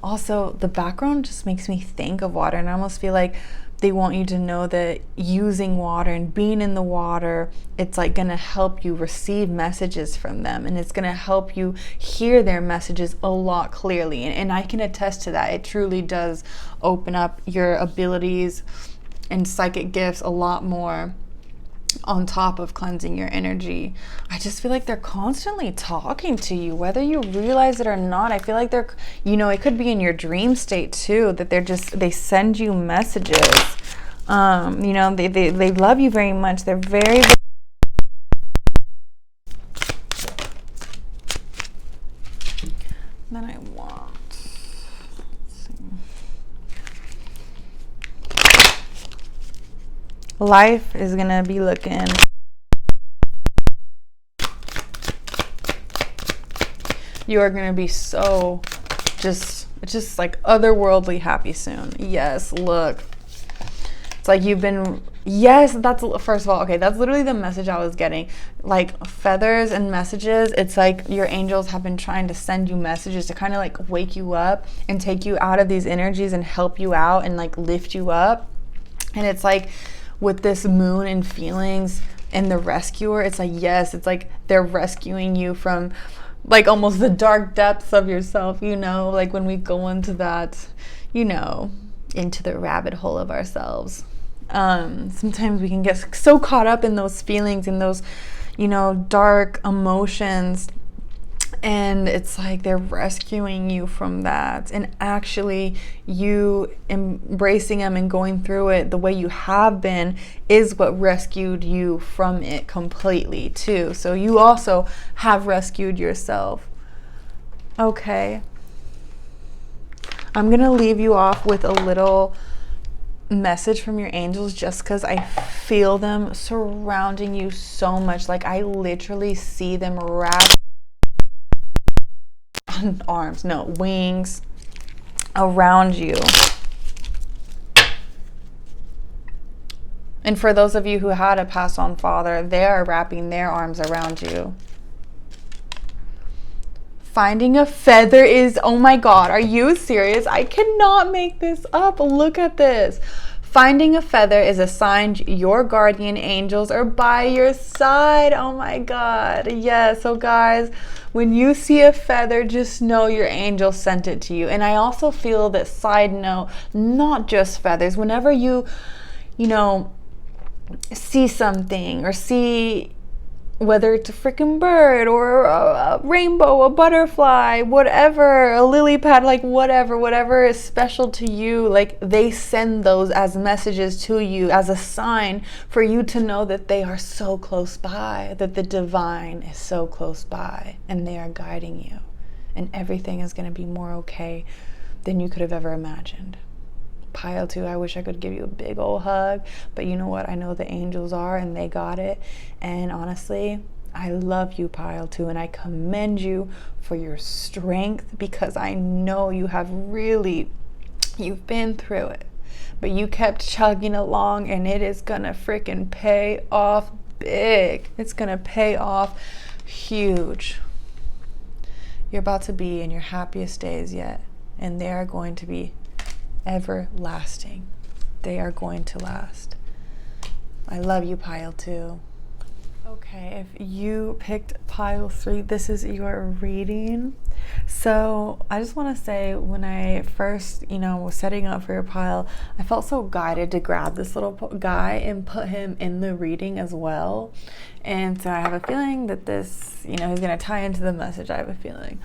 Also, the background just makes me think of water, and I almost feel like they want you to know that using water and being in the water, it's like going to help you receive messages from them, and it's going to help you hear their messages a lot clearly. And I can attest to that. It truly does open up your abilities and psychic gifts a lot more, on top of cleansing your energy. I just feel like they're constantly talking to you, whether you realize it or not. I feel like they're, it could be in your dream state too, that they send you messages. They love you very much. They're very, very then I want, let's see. Life is gonna be looking you are gonna be so just like otherworldly happy soon. Yes, look, it's like you've been, yes, that's, first of all, okay, that's literally the message I was getting, like feathers and messages. It's like your angels have been trying to send you messages to kind of like wake you up and take you out of these energies and help you out and like lift you up. And it's like, with this moon and feelings and the rescuer, it's like, yes, it's like they're rescuing you from like almost the dark depths of yourself, like when we go into that, into the rabbit hole of ourselves. Sometimes we can get so caught up in those feelings and those, dark emotions. And it's like they're rescuing you from that. And actually, you embracing them and going through it the way you have been is what rescued you from it completely, too. So you also have rescued yourself. Okay. I'm going to leave you off with a little message from your angels, just because I feel them surrounding you so much. Like, I literally see them wrapped wings around you. And for those of you who had a passed on father, they are wrapping their arms around you. Finding a feather is, oh my God, are you serious? I cannot make this up. Look at this. Finding a feather is a sign your guardian angels are by your side. Oh my God. Yeah, so guys, when you see a feather, just know your angel sent it to you. And I also feel that, side note, not just feathers. Whenever you know, see something or see, whether it's a freaking bird or a rainbow, a butterfly, whatever, a lily pad, like whatever is special to you, like they send those as messages to you as a sign for you to know that they are so close by, that the divine is so close by and they are guiding you, and everything is going to be more okay than you could have ever imagined. Pile 2, I wish I could give you a big old hug, but you know what? I know the angels are and they got it. And honestly, I love you, Pile 2, and I commend you for your strength, because I know you've been through it, but you kept chugging along, and it is gonna freaking pay off big. It's gonna pay off huge. You're about to be in your happiest days yet, and they are going to be everlasting. They are going to last. I love you, Pile 2. Okay, if you picked Pile 3, this is your reading. So I just want to say, when I first, was setting up for your pile, I felt so guided to grab this little guy and put him in the reading as well. And so I have a feeling that this, he's going to tie into the message. I have a feeling.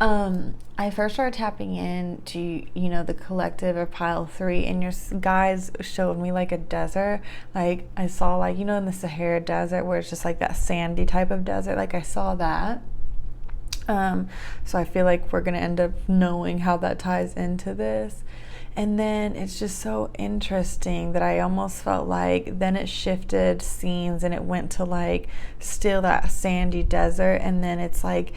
I first started tapping into, the collective of Pile 3, and your guys showed me like a desert. Like I saw, like, in the Sahara Desert, where it's just like that sandy type of desert. Like I saw that. So I feel like we're going to end up knowing how that ties into this. And then it's just so interesting that I almost felt like then it shifted scenes and it went to like still that sandy desert. And then it's like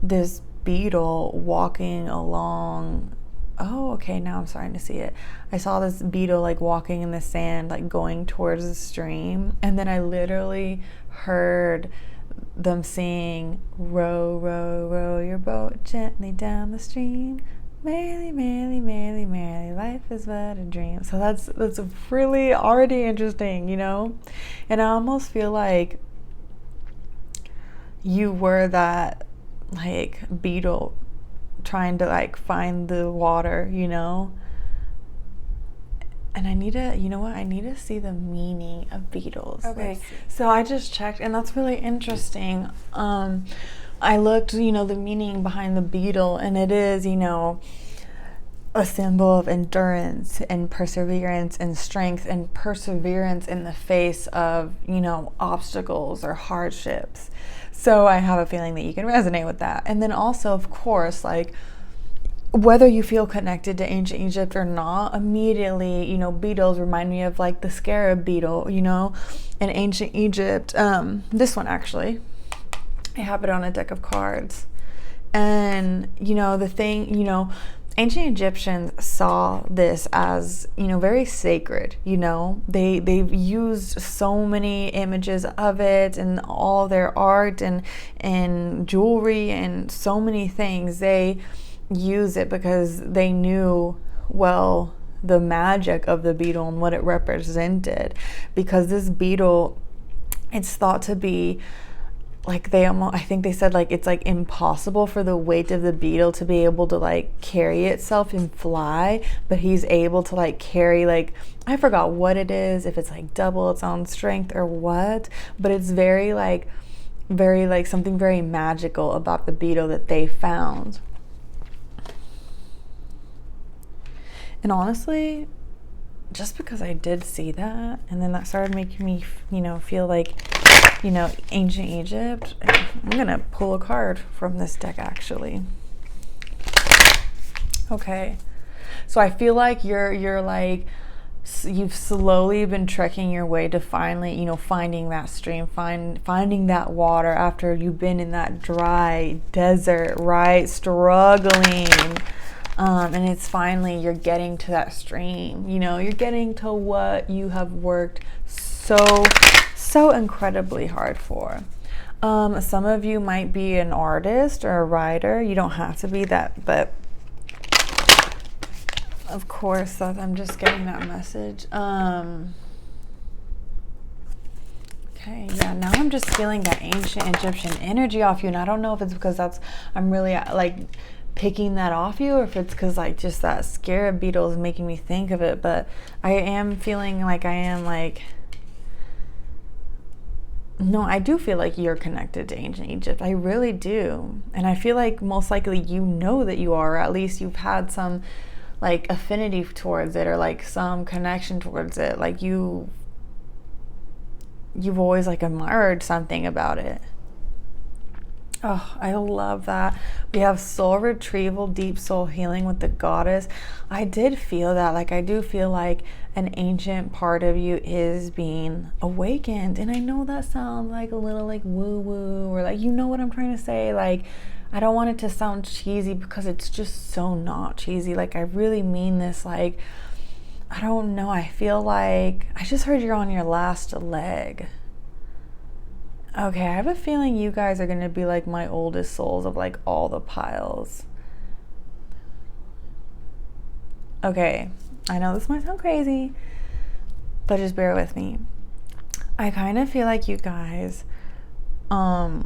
this beetle walking along. Oh, okay, now I'm starting to see it. I saw this beetle like walking in the sand, like going towards the stream, and then I literally heard them sing, row, row, row your boat gently down the stream, merrily, merrily, merrily, merrily, life is but a dream. So that's really already interesting, and I almost feel like you were that like beetle trying to like find the water, and I need to, I need to see the meaning of beetles. Okay, so I just checked, and that's really interesting. I looked, the meaning behind the beetle, and it is, a symbol of endurance and perseverance and strength and perseverance in the face of, obstacles or hardships. So I have a feeling that you can resonate with that. And then also, of course, like whether you feel connected to ancient Egypt or not, immediately, beetles remind me of like the scarab beetle, in ancient Egypt. This one actually, I have it on a deck of cards. And, the thing, ancient Egyptians saw this as, very sacred, they've used so many images of it and all their art and jewelry and so many things. They use it because they knew, well, the magic of the beetle and what it represented, because this beetle, it's thought to be like I think they said like it's like impossible for the weight of the beetle to be able to like carry itself and fly, but he's able to like carry, like I forgot what it is, if it's like double its own strength or what, but it's very like something very magical about the beetle that they found. And honestly, just because I did see that, and then that started making me, feel like, ancient Egypt, I'm gonna pull a card from this deck actually. Okay, so I feel like you're like, you've slowly been trekking your way to finally, finding that stream, finding that water after you've been in that dry desert, right? Struggling. And it's finally, you're getting to that stream, you're getting to what you have worked so incredibly hard for. Some of you might be an artist or a writer. You don't have to be that, but of course, I'm just getting that message. Okay, yeah, now I'm just feeling that ancient Egyptian energy off you, and I don't know if it's because I'm really like picking that off you, or if it's because like just that scarab beetle is making me think of it, but I am feeling like no, I do feel like you're connected to ancient Egypt. I really do. And I feel like most likely you know that you are, or at least you've had some like affinity towards it, or like some connection towards it. Like you've always like admired something about it. Oh, I love that. We have soul retrieval, deep soul healing with the goddess. I did feel that. Like, I do feel like an ancient part of you is being awakened. And I know that sounds like a little like woo-woo, or like, you know what I'm trying to say? Like, I don't want it to sound cheesy, because it's just so not cheesy. Like, I really mean this. Like, I don't know. I feel like I just heard you're on your last leg. Okay, I have a feeling you guys are going to be like my oldest souls of like all the piles. Okay, I know this might sound crazy, but just bear with me. I kind of feel like you guys are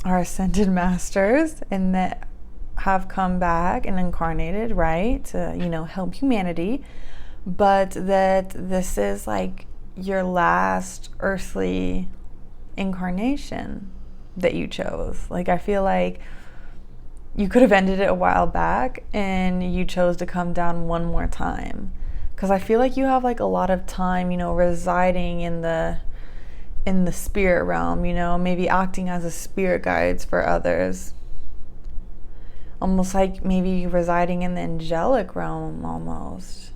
ascended masters, and that have come back and incarnated, right, to, you know, help humanity, but that this is like your last earthly incarnation that you chose. Like, I feel like you could have ended it a while back, and you chose to come down one more time, because I feel like you have like a lot of time, you know, residing in the spirit realm, you know, maybe acting as a spirit guides for others, almost like maybe residing in the angelic realm almost.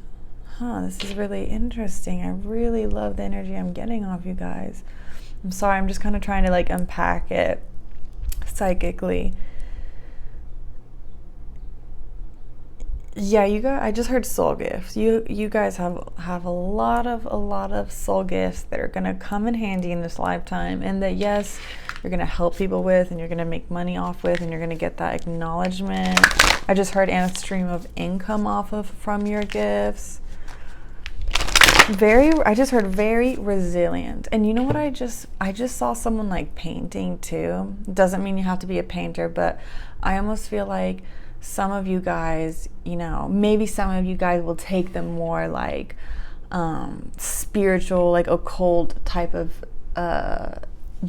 This is really interesting. I really love the energy I'm getting off you guys. I'm sorry, I'm just kind of trying to like unpack it psychically. Yeah, you guys, I just heard soul gifts. You guys have a lot of soul gifts that are gonna come in handy in this lifetime, and that, yes, you're gonna help people with, and you're gonna make money off with, and you're gonna get that acknowledgement. I just heard a stream of income from your gifts. I just heard very resilient. And you know what, I just saw someone like painting too. Doesn't mean you have to be a painter, but I almost feel like some of you guys, you know, maybe some of you guys will take the more like spiritual, like occult type of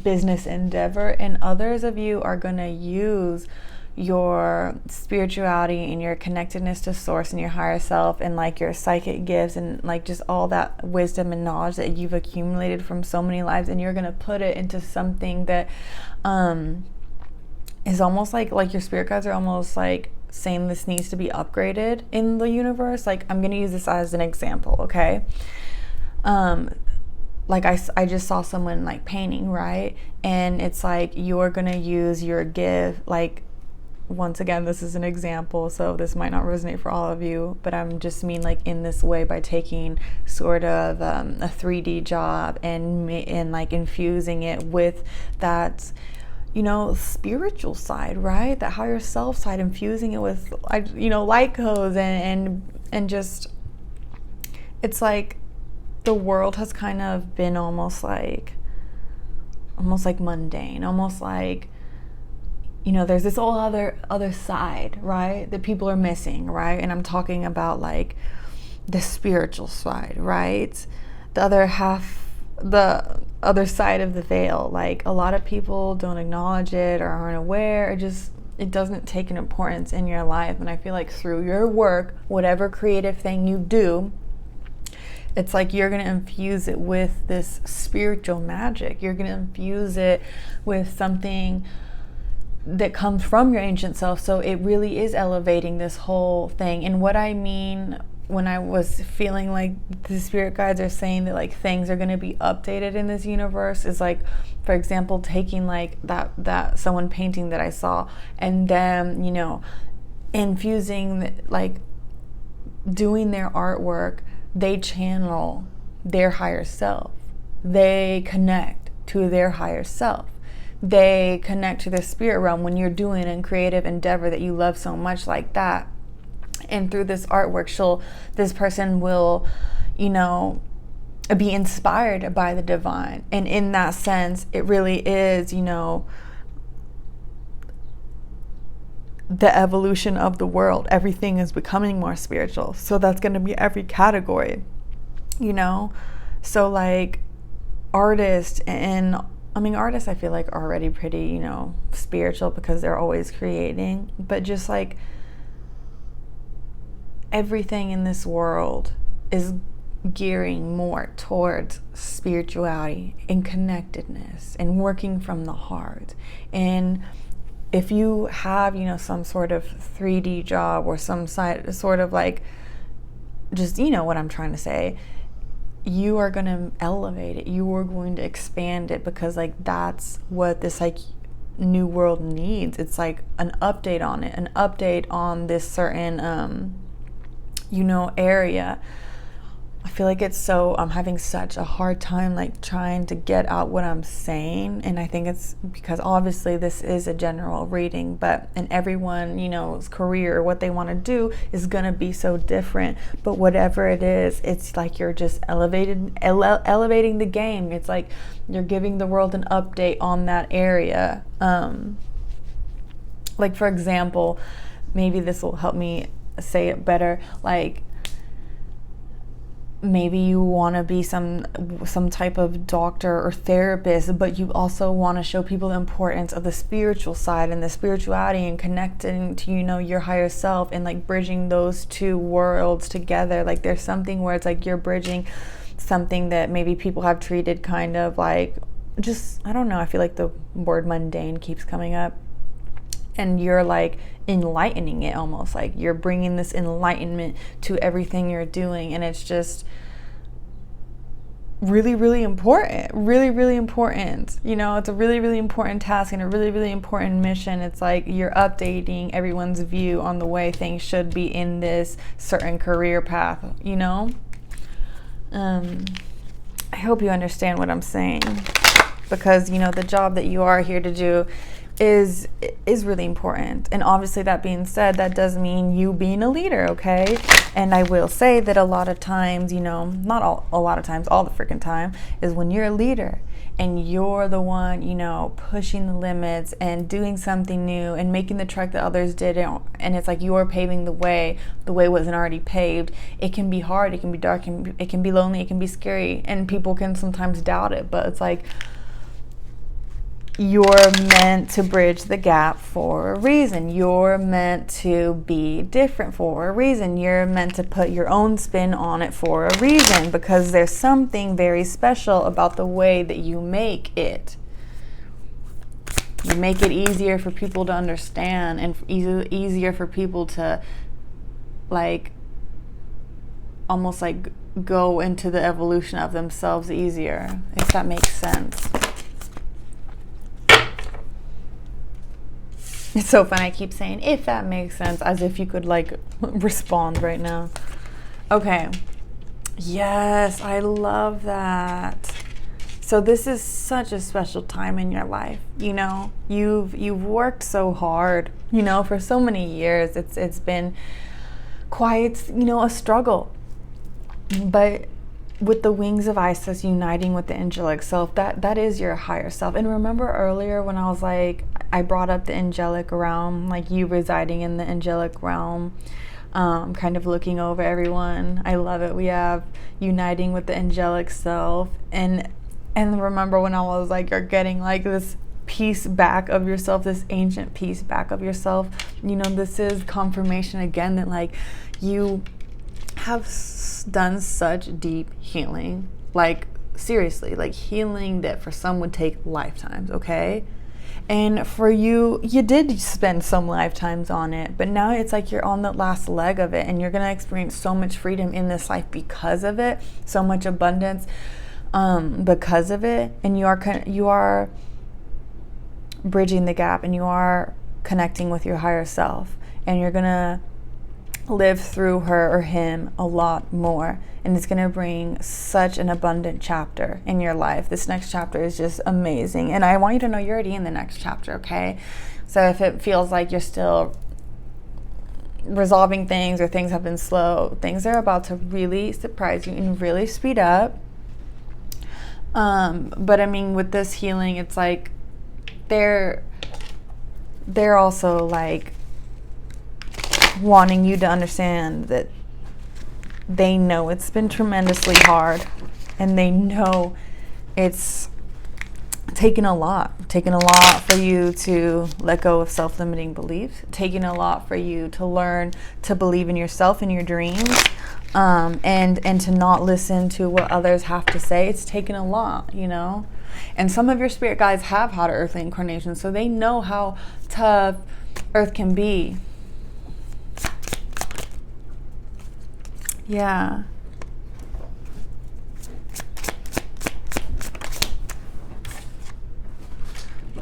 business endeavor, and others of you are going to use your spirituality and your connectedness to source and your higher self, and like your psychic gifts, and like just all that wisdom and knowledge that you've accumulated from so many lives, and you're going to put it into something that is almost like your spirit guides are almost like saying this needs to be upgraded in the universe. Like, I'm going to use this as an example, okay? Like I just saw someone like painting, right? And it's like you're going to use your gift, like, once again, this is an example, so this might not resonate for all of you, but I'm just mean like in this way, by taking sort of a 3D job and like infusing it with that, you know, spiritual side, right? That higher self side, infusing it with, you know, light codes and just, it's like the world has kind of been almost like mundane, almost like, you know, there's this whole other side, right, that people are missing, right? And I'm talking about like the spiritual side, right? The other half, the other side of the veil. Like, a lot of people don't acknowledge it or aren't aware, or just, it doesn't take an importance in your life. And I feel like through your work, whatever creative thing you do, it's like you're going to infuse it with this spiritual magic. You're going to infuse it with something that comes from your ancient self. So it really is elevating this whole thing. And what I mean when I was feeling like the spirit guides are saying that like things are going to be updated in this universe is like, for example, taking like that someone painting that I saw, and then, you know, infusing, like doing their artwork, they channel their higher self. They connect to their higher self. they connect to the spirit realm when you're doing a creative endeavor that you love so much like that. And through this artwork, this person will, you know, be inspired by the divine. And in that sense, it really is, you know, the evolution of the world. Everything is becoming more spiritual. So that's going to be every category, you know? So like artists, I feel like are already pretty, you know, spiritual because they're always creating. But just like everything in this world is gearing more towards spirituality and connectedness and working from the heart. And if you have, you know, some sort of 3D job or some sort of like, just, you know what I'm trying to say, you are going to elevate it. You are going to expand it, because like that's what this like new world needs. It's like an update on it, an update on this certain, you know, area. I feel like I'm having such a hard time like trying to get out what I'm saying. And I think it's because obviously this is a general reading, but in everyone, you know's career, what they want to do is going to be so different. But whatever it is, it's like you're just elevating the game. It's like you're giving the world an update on that area. Like for example, maybe this will help me say it better. Like, maybe you want to be some type of doctor or therapist, but you also want to show people the importance of the spiritual side and the spirituality and connecting to, you know, your higher self, and like bridging those two worlds together. Like there's something where it's like you're bridging something that maybe people have treated kind of like, just, I don't know, I feel like the word mundane keeps coming up, and you're like enlightening it, almost like you're bringing this enlightenment to everything you're doing. And it's just really, really important, you know. It's a really, really important task and a really, really important mission. It's like you're updating everyone's view on the way things should be in this certain career path, you know. I hope you understand what I'm saying, because, you know, the job that you are here to do is really important. And obviously, that being said, that does mean you being a leader, okay? And I will say that a lot of times, you know, not a lot of times, all the freaking time, is when you're a leader and you're the one, you know, pushing the limits and doing something new and making the trek that others didn't, and it's like you're paving the way wasn't already paved. It can be hard, it can be dark, it can be lonely, it can be scary, and people can sometimes doubt it, but it's like, you're meant to bridge the gap for a reason. You're meant to be different for a reason. You're meant to put your own spin on it for a reason, because there's something very special about the way that you make it. You make it easier for people to understand, and easier for people to like almost like go into the evolution of themselves easier, if that makes sense. It's so fun. I keep saying, if that makes sense, as if you could like respond right now. Okay. Yes, I love that. So this is such a special time in your life. You know, you've worked so hard, you know, for so many years. It's been quite, you know, a struggle. But with the wings of Isis uniting with the angelic self, that is your higher self. And remember earlier when I was like, I brought up the angelic realm, like you residing in the angelic realm, kind of looking over everyone. I love it. We have uniting with the angelic self. And remember when I was like, you're getting like this piece back of yourself, this ancient piece back of yourself. You know, this is confirmation again that like you have done such deep healing, like seriously, like healing that for some would take lifetimes, okay? And for you did spend some lifetimes on it, but now it's like you're on the last leg of it, and you're gonna experience so much freedom in this life because of it, so much abundance because of it. And you are bridging the gap, and you are connecting with your higher self, and you're gonna live through her or him a lot more, and it's going to bring such an abundant chapter in your life. This next chapter is just amazing, and I want you to know you're already in the next chapter, okay? So if it feels like you're still resolving things or things have been slow, things are about to really surprise you and really speed up. But I mean, with this healing, it's like they're also like wanting you to understand that they know it's been tremendously hard, and they know it's taken a lot for you to let go of self-limiting beliefs, taking a lot for you to learn to believe in yourself and your dreams, and to not listen to what others have to say. It's taken a lot, you know. And some of your spirit guides have had earthly incarnations, so they know how tough earth can be. Yeah.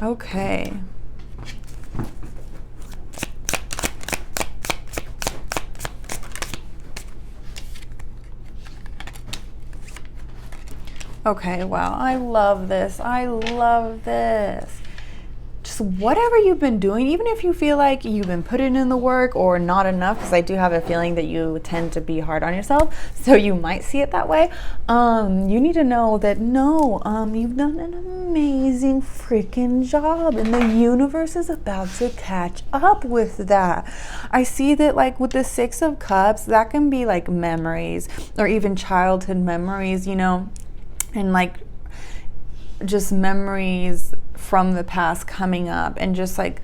Okay. Okay, wow. I love this. I love this. Just whatever you've been doing, even if you feel like you've been putting in the work or not enough, because I do have a feeling that you tend to be hard on yourself, so you might see it that way. You need to know that no, you've done an amazing freaking job, and the universe is about to catch up with that. I see that, like with the Six of Cups, that can be like memories or even childhood memories, you know, and like just memories from the past coming up. And just like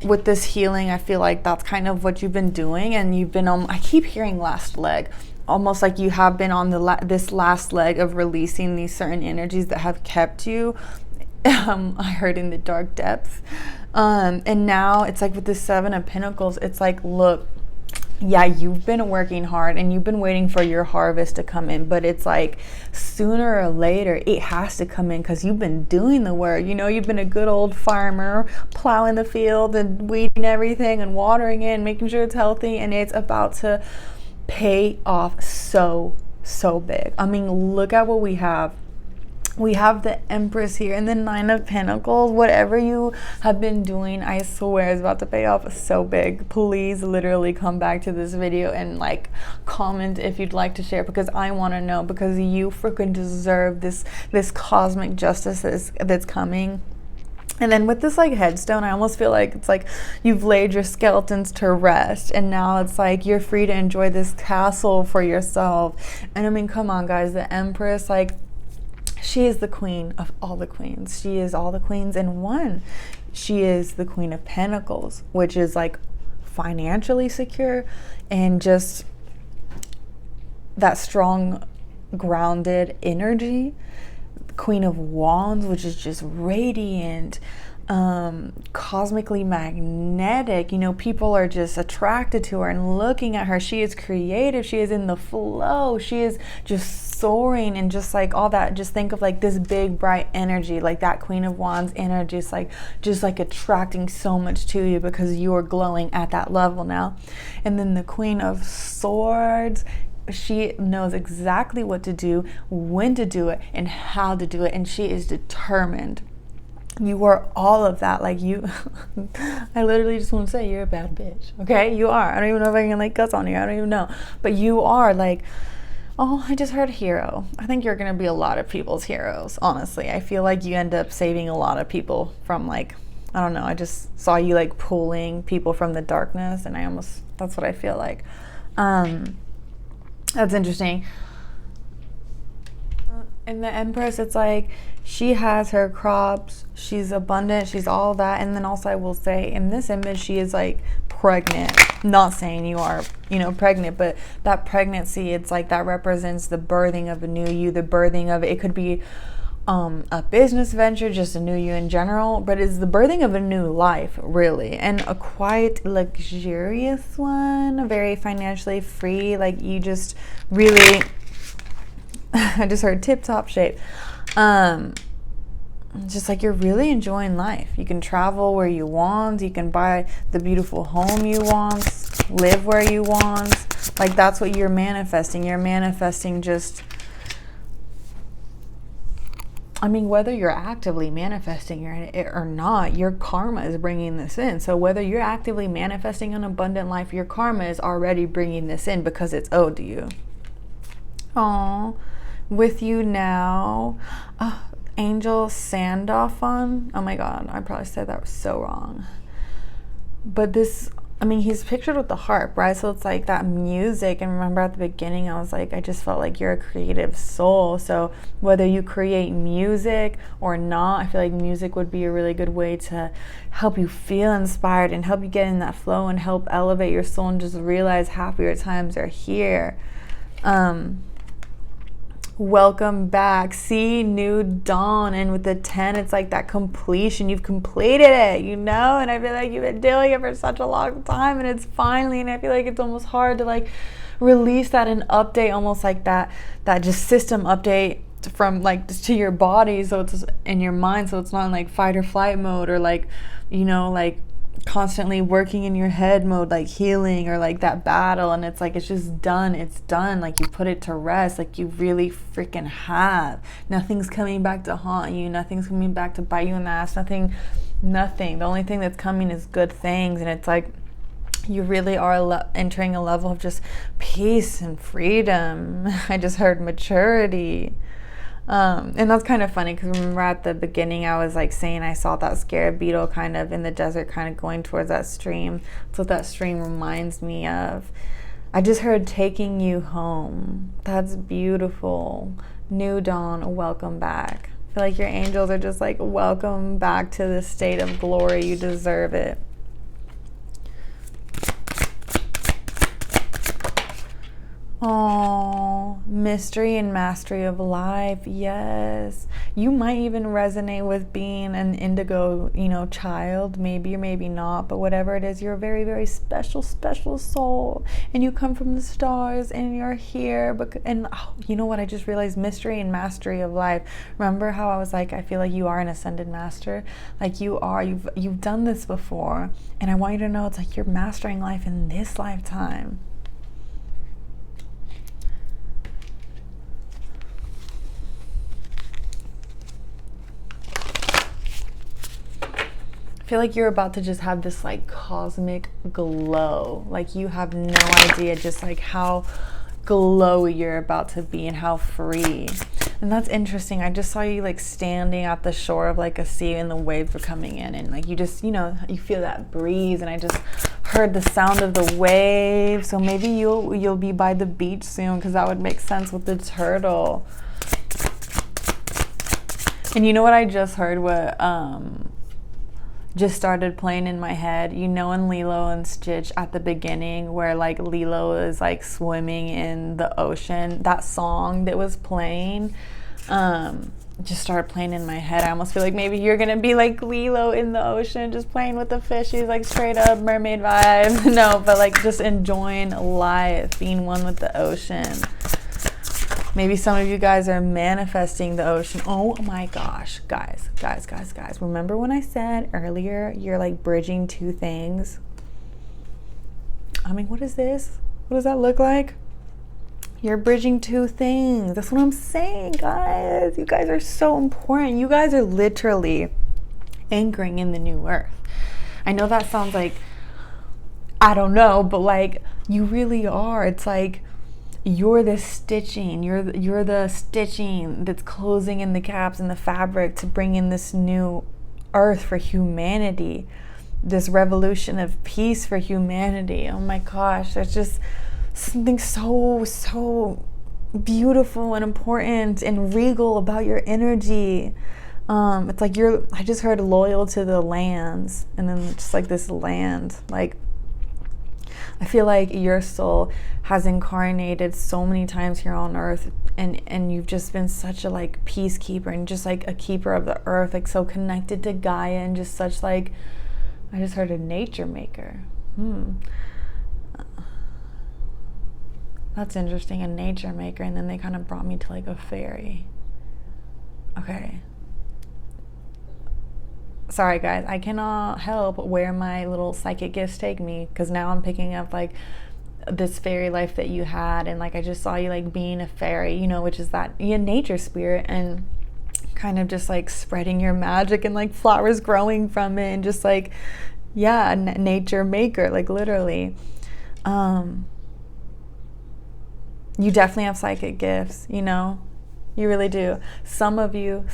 with this healing, I feel like that's kind of what you've been doing, and you've been on, I keep hearing last leg, almost like you have been on this last leg of releasing these certain energies that have kept you I heard in the dark depths, and now it's like with the Seven of Pentacles, it's like, look, yeah, you've been working hard and you've been waiting for your harvest to come in, but it's like sooner or later it has to come in because you've been doing the work. You know, you've been a good old farmer, plowing the field and weeding everything and watering it and making sure it's healthy, and it's about to pay off so big. I mean, look at what we have. We have the Empress here and the Nine of Pentacles. Whatever you have been doing, I swear, is about to pay off so big. Please literally come back to this video and like comment if you'd like to share, because I want to know, because you freaking deserve this cosmic justice that's coming. And then with this like headstone, I almost feel like it's like you've laid your skeletons to rest, and now it's like you're free to enjoy this castle for yourself. And I mean, come on guys, the Empress, like, she is the queen of all the queens. She is all the queens in one. She is the Queen of Pentacles, which is like financially secure and just that strong, grounded energy. Queen of Wands, which is just radiant, cosmically magnetic. You know, people are just attracted to her and looking at her. She is creative. She is in the flow. She is just soaring and just like all that. Just think of like this big bright energy, like that Queen of Wands energy is like just like attracting so much to you because you are glowing at that level now. And then the Queen of Swords, she knows exactly what to do, when to do it, and how to do it, and she is determined. You are all of that. Like you I literally just want to say you're a bad bitch. Okay, you are. I don't even know if I can like cuss on here. I don't even know, but you are like, oh, I just heard hero. I think you're gonna be a lot of people's heroes, honestly. I feel like you end up saving a lot of people from like, I don't know, I just saw you like pulling people from the darkness, and that's what I feel like. That's interesting. In the Empress, it's like she has her crops, she's abundant, she's all that. And then also I will say in this image, she is like pregnant. Not saying you are, you know, pregnant, but that pregnancy, it's like that represents the birthing of a new you, the birthing of, it could be a business venture, just a new you in general, but it's the birthing of a new life, really, and a quite luxurious one, very financially free. Like you just really I just heard tip-top shape. Just like you're really enjoying life. You can travel where you want, you can buy the beautiful home you want, live where you want. Like, that's what you're manifesting. You're manifesting just, I mean, whether you're actively manifesting it or not, your karma is bringing this in. So whether you're actively manifesting an abundant life, your karma is already bringing this in because it's owed to you. Aww. With you now. Angel Sandalphon. Oh my God, I probably said that so wrong. But this, I mean, he's pictured with the harp, right? So it's like that music. And remember at the beginning, I was like, I just felt like you're a creative soul. So whether you create music or not, I feel like music would be a really good way to help you feel inspired and help you get in that flow and help elevate your soul and just realize happier times are here. Welcome back. See, new dawn. And with the 10, it's like that completion. You've completed it, you know? And I feel like you've been doing it for such a long time, and it's finally, and I feel like it's almost hard to like release that and update, almost like that just system update from like to your body, so it's in your mind, so it's not in like fight or flight mode, or like, you know, like constantly working in your head mode, like healing, or like that battle, and it's like it's just done. It's done. Like you put it to rest. Like you really freaking have. Nothing's coming back to haunt you. Nothing's coming back to bite you in the ass. Nothing. The only thing that's coming is good things, and it's like you really are entering a level of just peace and freedom. I just heard maturity. And that's kind of funny because remember at the beginning I was like saying I saw that scarab beetle kind of in the desert kind of going towards that stream. That's what that stream reminds me of. I just heard taking you home. That's beautiful. New dawn, welcome back. I feel like your angels are just like, welcome back to the state of glory. You deserve it. Oh, mystery and mastery of life. Yes. You might even resonate with being an indigo, you know, child, maybe or maybe not, but whatever it is, you're a very, very special, special soul, and you come from the stars and you're here. And oh, you know what? I just realized mystery and mastery of life. Remember how I was like, I feel like you are an ascended master. Like you are, you've done this before. And I want you to know it's like you're mastering life in this lifetime. I feel like you're about to just have this like cosmic glow. Like you have no idea just like how glowy you're about to be and how free. And that's interesting. I just saw you like standing at the shore of like a sea and the waves were coming in, and like you just, you know, you feel that breeze, and I just heard the sound of the waves. So maybe you'll be by the beach soon, because that would make sense with the turtle. And you know what I just heard? What just started playing in my head, you know, in Lilo and Stitch at the beginning where like Lilo is like swimming in the ocean, that song that was playing just started playing in my head. I almost feel like maybe you're gonna be like Lilo in the ocean, just playing with the fishies, like straight up mermaid vibe. No, but like just enjoying life, being one with the ocean. Maybe some of you guys are manifesting the ocean. Oh my gosh, guys. Remember when I said earlier, you're like bridging two things? I mean, what is this? What does that look like? You're bridging two things. That's what I'm saying, guys. You guys are so important. You guys are literally anchoring in the new earth. I know that sounds like, I don't know, but like you really are. It's like, you're the stitching, you're the stitching that's closing in the gaps in the fabric to bring in this new earth for humanity, this revolution of peace for humanity. Oh my gosh, there's just something so beautiful and important and regal about your energy. It's like I just heard loyal to the lands, and then just like this land, like I feel like your soul has incarnated so many times here on earth, and you've just been such a like peacekeeper and just like a keeper of the earth, like so connected to Gaia, and just such like, I just heard a nature maker. That's interesting, a nature maker, and then they kind of brought me to like a fairy. Okay. sorry guys, I cannot help where my little psychic gifts take me, because now I'm picking up like this fairy life that you had, and like I just saw you like being a fairy, you know, which is that nature spirit, and kind of just like spreading your magic and like flowers growing from it, and just like, yeah, nature maker, like literally. You definitely have psychic gifts, you know, you really do. Some of you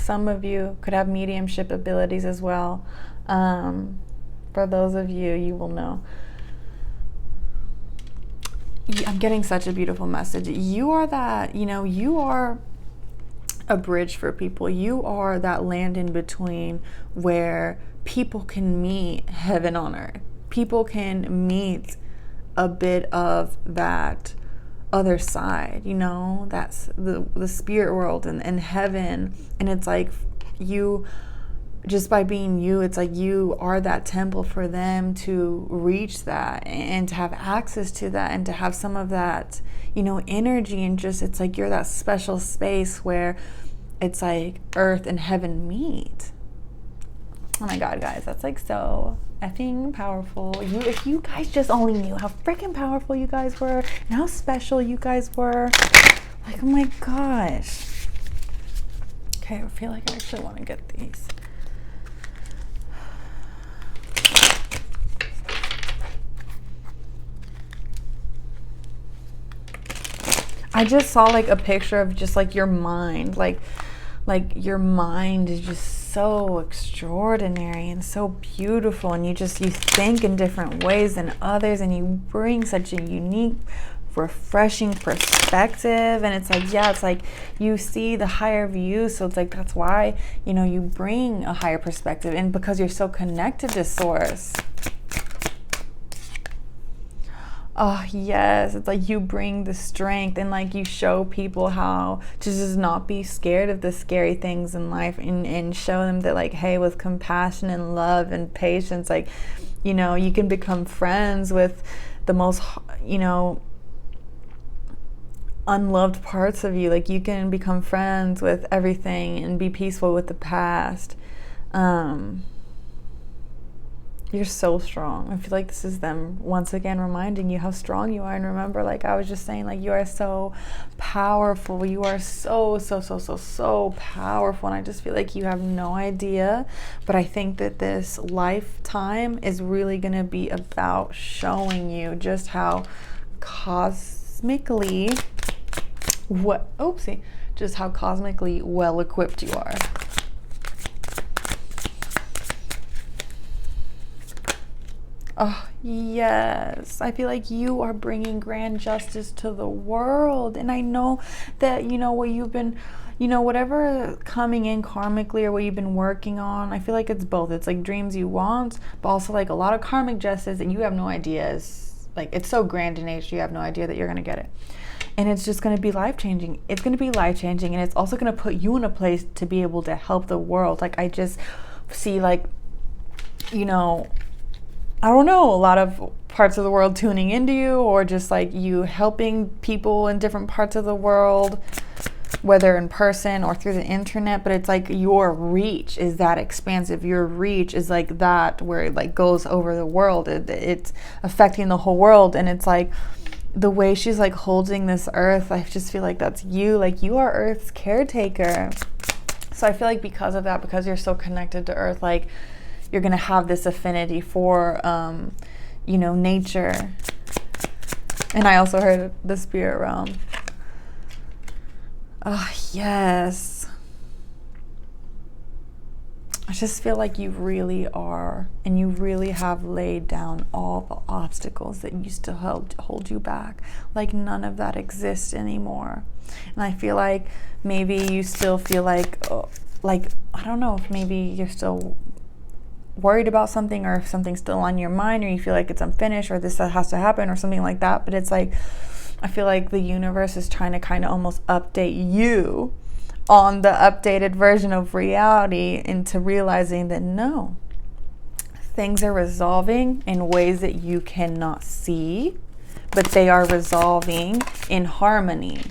could have mediumship abilities as well. For those of you, you will know. I'm getting such a beautiful message. You are that, you know, you are a bridge for people. You are that land in between where people can meet heaven on earth. People can meet a bit of that other side, you know, that's the spirit world and heaven. And it's like, you, just by being you, it's like you are that temple for them to reach that and to have access to that and to have some of that, you know, energy. And just, it's like you're that special space where it's like earth and heaven meet. Oh my God, guys, that's like so effing powerful. If you guys just only knew how freaking powerful you guys were and how special you guys were, like, oh my gosh. Okay, I feel like I actually want to get these. I just saw like a picture of just like your mind, like your mind is just so extraordinary and so beautiful, and you think in different ways than others, and you bring such a unique, refreshing perspective. And it's like, yeah, it's like you see the higher view, so it's like that's why, you know, you bring a higher perspective, and because you're so connected to source. Oh yes, it's like you bring the strength, and like you show people how to just not be scared of the scary things in life, and show them that, like, hey, with compassion and love and patience, like, you know, you can become friends with the most, you know, unloved parts of you. Like, you can become friends with everything and be peaceful with the past. You're so strong. I feel like this is them once again reminding you how strong you are. And remember, like I was just saying, like, you are so powerful. You are so powerful. And I just feel like you have no idea. But I think that this lifetime is really going to be about showing you just how cosmically just how cosmically well equipped you are. Oh, yes. I feel like you are bringing grand justice to the world. And I know that, you know, what you've been, you know, whatever coming in karmically or what you've been working on, I feel like it's both. It's like dreams you want, but also like a lot of karmic justice that you have no idea is, like, it's so grand in nature, you have no idea that you're going to get it. And it's just going to be life-changing. It's going to be life-changing. And it's also going to put you in a place to be able to help the world. Like, I just see, like, you know, I don't know, a lot of parts of the world tuning into you, or just like you helping people in different parts of the world, whether in person or through the internet. But it's like your reach is that expansive. Your reach is like that where it like goes over the world. It's affecting the whole world. And it's like the way she's like holding this earth, I just feel like that's you. Like, you are Earth's caretaker. So I feel like because of that, because you're so connected to Earth, like, you're going to have this affinity for, you know, nature. And I also heard the spirit realm. Oh, yes. I just feel like you really are, and you really have laid down all the obstacles that used to hold you back. Like, none of that exists anymore. And I feel like maybe you still feel like, I don't know if maybe you're still worried about something, or if something's still on your mind, or you feel like it's unfinished, or this has to happen, or something like that. But it's like, I feel like the universe is trying to kind of almost update you on the updated version of reality, into realizing that no, things are resolving in ways that you cannot see, but they are resolving in harmony.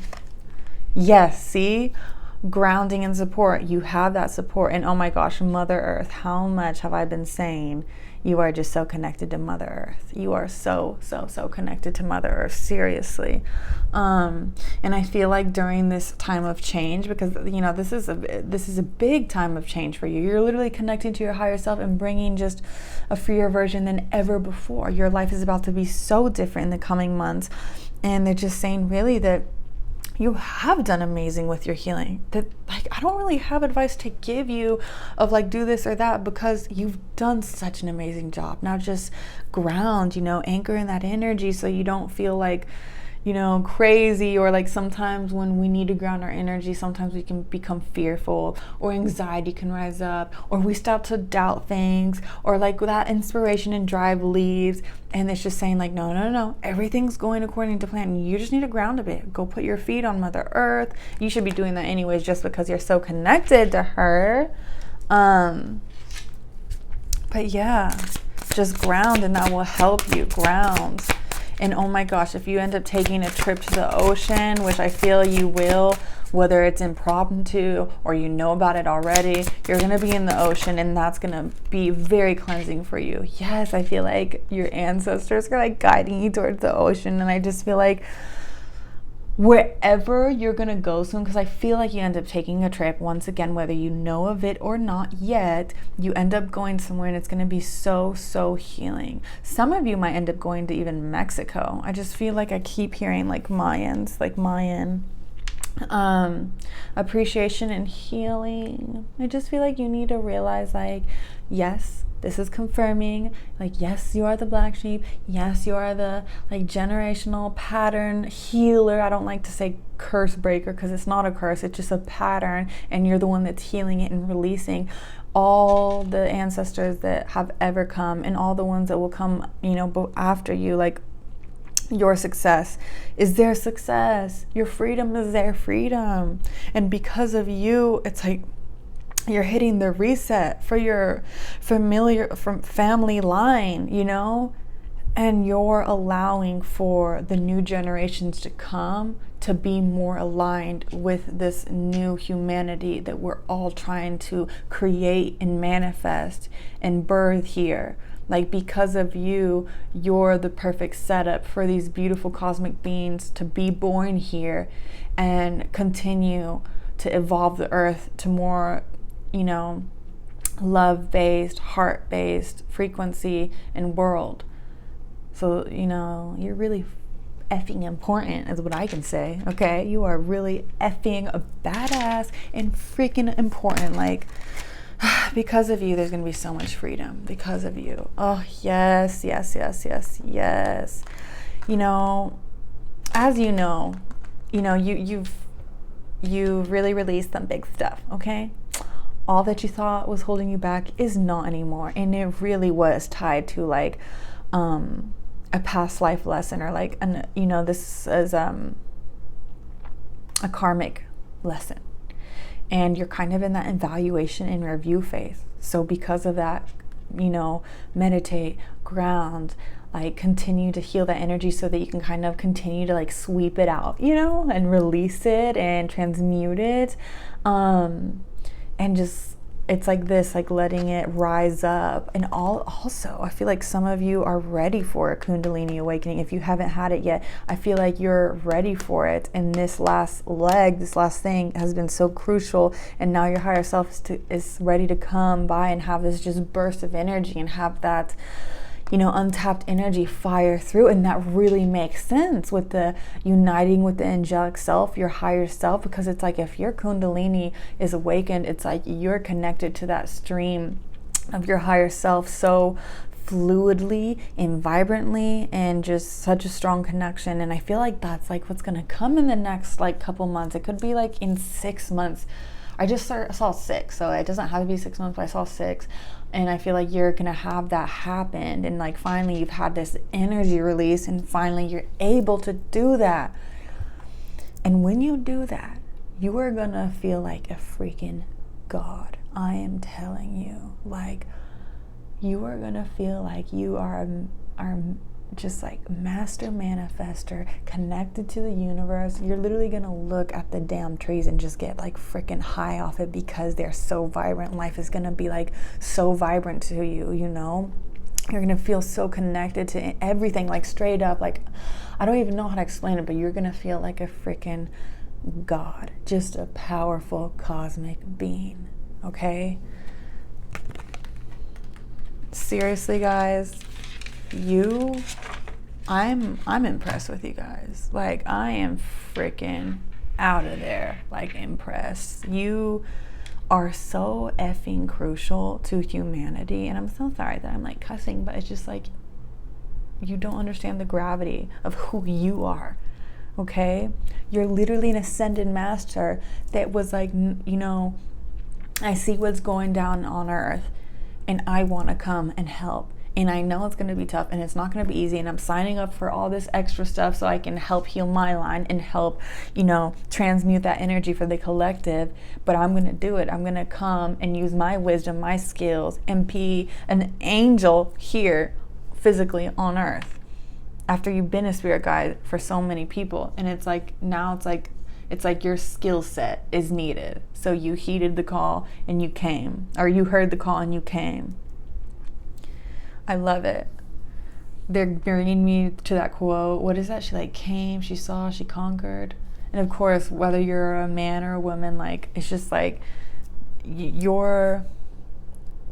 Yes, see? grounding and support. You have that support. And oh my gosh, Mother Earth, how much have I been saying you are just so connected to Mother Earth? You are so connected to Mother Earth, seriously. And I feel like during this time of change, because this is a big time of change for you. You're literally connecting to your higher self and bringing just a freer version than ever before. Your life is about to be so different in the coming months. And they're just saying really that you have done amazing with your healing. That I don't really have advice to give you of do this or that, because you've done such an amazing job. Now just ground, anchor in that energy so you don't feel crazy, or sometimes when we need to ground our energy, sometimes we can become fearful, or anxiety can rise up, or we start to doubt things, or that inspiration and drive leaves. And it's just saying no, everything's going according to plan. You just need to ground a bit. Go put your feet on Mother Earth. You should be doing that anyways, just because you're so connected to her. But yeah, just ground, and that will help you ground. And oh my gosh, if you end up taking a trip to the ocean, which I feel you will, whether it's impromptu or you know about it already, you're going to be in the ocean, and that's going to be very cleansing for you. Yes, I feel like your ancestors are guiding you towards the ocean. And I just feel like wherever you're going to go soon, because I feel like you end up taking a trip, once again, whether you know of it or not yet, you end up going somewhere, and it's going to be so healing. Some of you might end up going to even Mexico. I just feel like I keep hearing Mayan appreciation and healing. I just feel like you need to realize yes, this is confirming, yes, you are the black sheep. Yes, you are the generational pattern healer. I don't like to say curse breaker, because it's not a curse, it's just a pattern, and you're the one that's healing it and releasing all the ancestors that have ever come, and all the ones that will come, after you. Your success is their success. Your freedom is their freedom. And because of you, it's you're hitting the reset for your family line, and you're allowing for the new generations to come to be more aligned with this new humanity that we're all trying to create and manifest and birth here. Because of you, you're the perfect setup for these beautiful cosmic beings to be born here and continue to evolve the earth to more, love-based, heart-based frequency and world. So, you're really effing important, is what I can say, okay? You are really effing a badass and freaking important. Because of you, there's going to be so much freedom. Because of you. Oh, yes. As you've really released some big stuff, okay? All that you thought was holding you back is not anymore. And it really was tied to a past life lesson, or this is a karmic lesson. And you're kind of in that evaluation and review phase. So because of that, meditate, ground, continue to heal that energy so that you can kind of continue to sweep it out, and release it and transmute it. And just, it's this, letting it rise up. And also, I feel like some of you are ready for a Kundalini awakening. If you haven't had it yet, I feel like you're ready for it. And this last leg, this last thing has been so crucial. And now your higher self is ready to come by and have this just burst of energy and have that, untapped energy fire through. And that really makes sense with the uniting with the angelic self, your higher self, because it's if your Kundalini is awakened, it's you're connected to that stream of your higher self so fluidly and vibrantly, and just such a strong connection. And I feel like that's what's going to come in the next couple months. It could be in 6 months. I just saw 6, so it doesn't have to be 6 months, but I saw 6. And I feel like you're going to have that happen. And finally you've had this energy release, and finally you're able to do that. And when you do that, you are going to feel like a freaking god. I am telling you, you are going to feel like you are just like master manifester, connected to the universe. You're literally gonna look at the damn trees and just get like freaking high off it because they're so vibrant. Life is gonna be like so vibrant to you, you know? You're gonna feel so connected to everything, like straight up, like I don't even know how to explain it, but you're gonna feel like a freaking God, just a powerful cosmic being, okay? Seriously, guys, I'm impressed with you guys. Like, I am freaking out of there, like, impressed. You are so effing crucial to humanity, and I'm so sorry that I'm like cussing, but it's just like, you don't understand the gravity of who you are, okay? You're literally an ascended master that was like, you know, I see what's going down on earth, and I want to come and help. And I know it's going to be tough and it's not going to be easy. And I'm signing up for all this extra stuff so I can help heal my line and help, you know, transmute that energy for the collective. But I'm going to do it. I'm going to come and use my wisdom, my skills, and be an angel here physically on earth. After you've been a spirit guide for so many people. And it's like, now it's like your skill set is needed. So you heeded the call and you came. Or you heard the call and you came. I love it. They're bringing me to that quote. What is that? She like came, she saw, she conquered. And of course, whether you're a man or a woman, like it's just like you're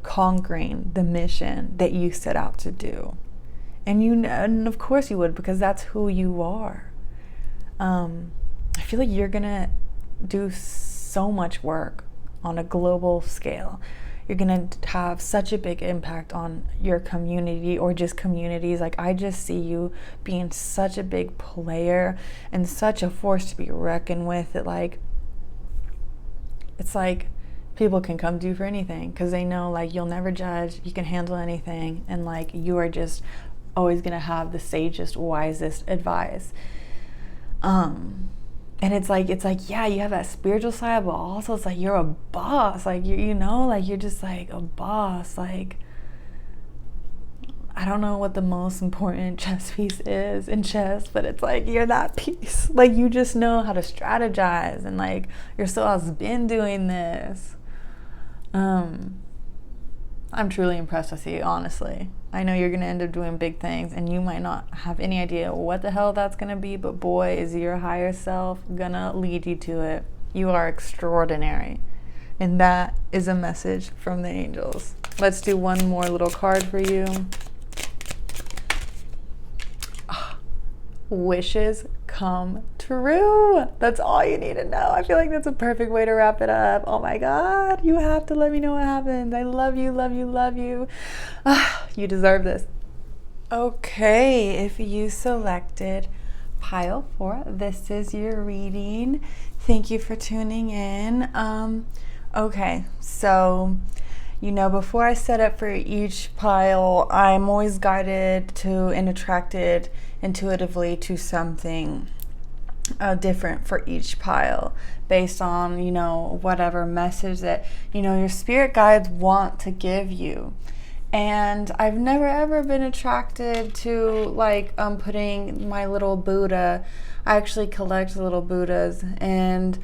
conquering the mission that you set out to do. And of course you would, because that's who you are. I feel like you're gonna do so much work on a global scale. You're going to have such a big impact on your community or just communities. Like, I just see you being such a big player and such a force to be reckoned with that, like, it's like people can come to you for anything because they know, like, you'll never judge, you can handle anything, and, like, you are just always going to have the sagest, wisest advice. And it's like, yeah, you have that spiritual side, but also it's like you're a boss. Like, you know, like you're just like a boss. Like, I don't know what the most important chess piece is in chess, but it's like you're that piece. Like, you just know how to strategize, and like your soul has been doing this. I'm truly impressed with you, honestly. I know you're going to end up doing big things, and you might not have any idea what the hell that's going to be, but boy, is your higher self going to lead you to it. You are extraordinary. And that is a message from the angels. Let's do one more little card for you. Wishes come true. That's all you need to know. I feel like that's a perfect way to wrap it up. Oh my God, you have to let me know what happens. I love you, love you, love you. You deserve this. Okay, if you selected pile 4, this is your reading. Thank you for tuning in. Okay, so you know, before I set up for each pile, I'm always guided to and attracted intuitively to something different for each pile based on, you know, whatever message that, you know, your spirit guides want to give you. And I've never ever been attracted to like putting my little Buddha. I actually collect little Buddhas, and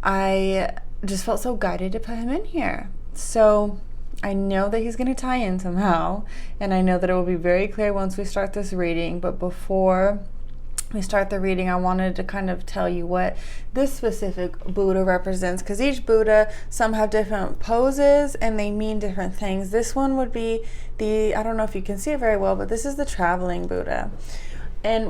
I just felt so guided to put him in here. So I know that he's going to tie in somehow, and I know that it will be very clear once we start this reading. But before we start the reading, I wanted to kind of tell you what this specific Buddha represents, because each Buddha, some have different poses and they mean different things. This one would be I don't know if you can see it very well, but this is the traveling Buddha. And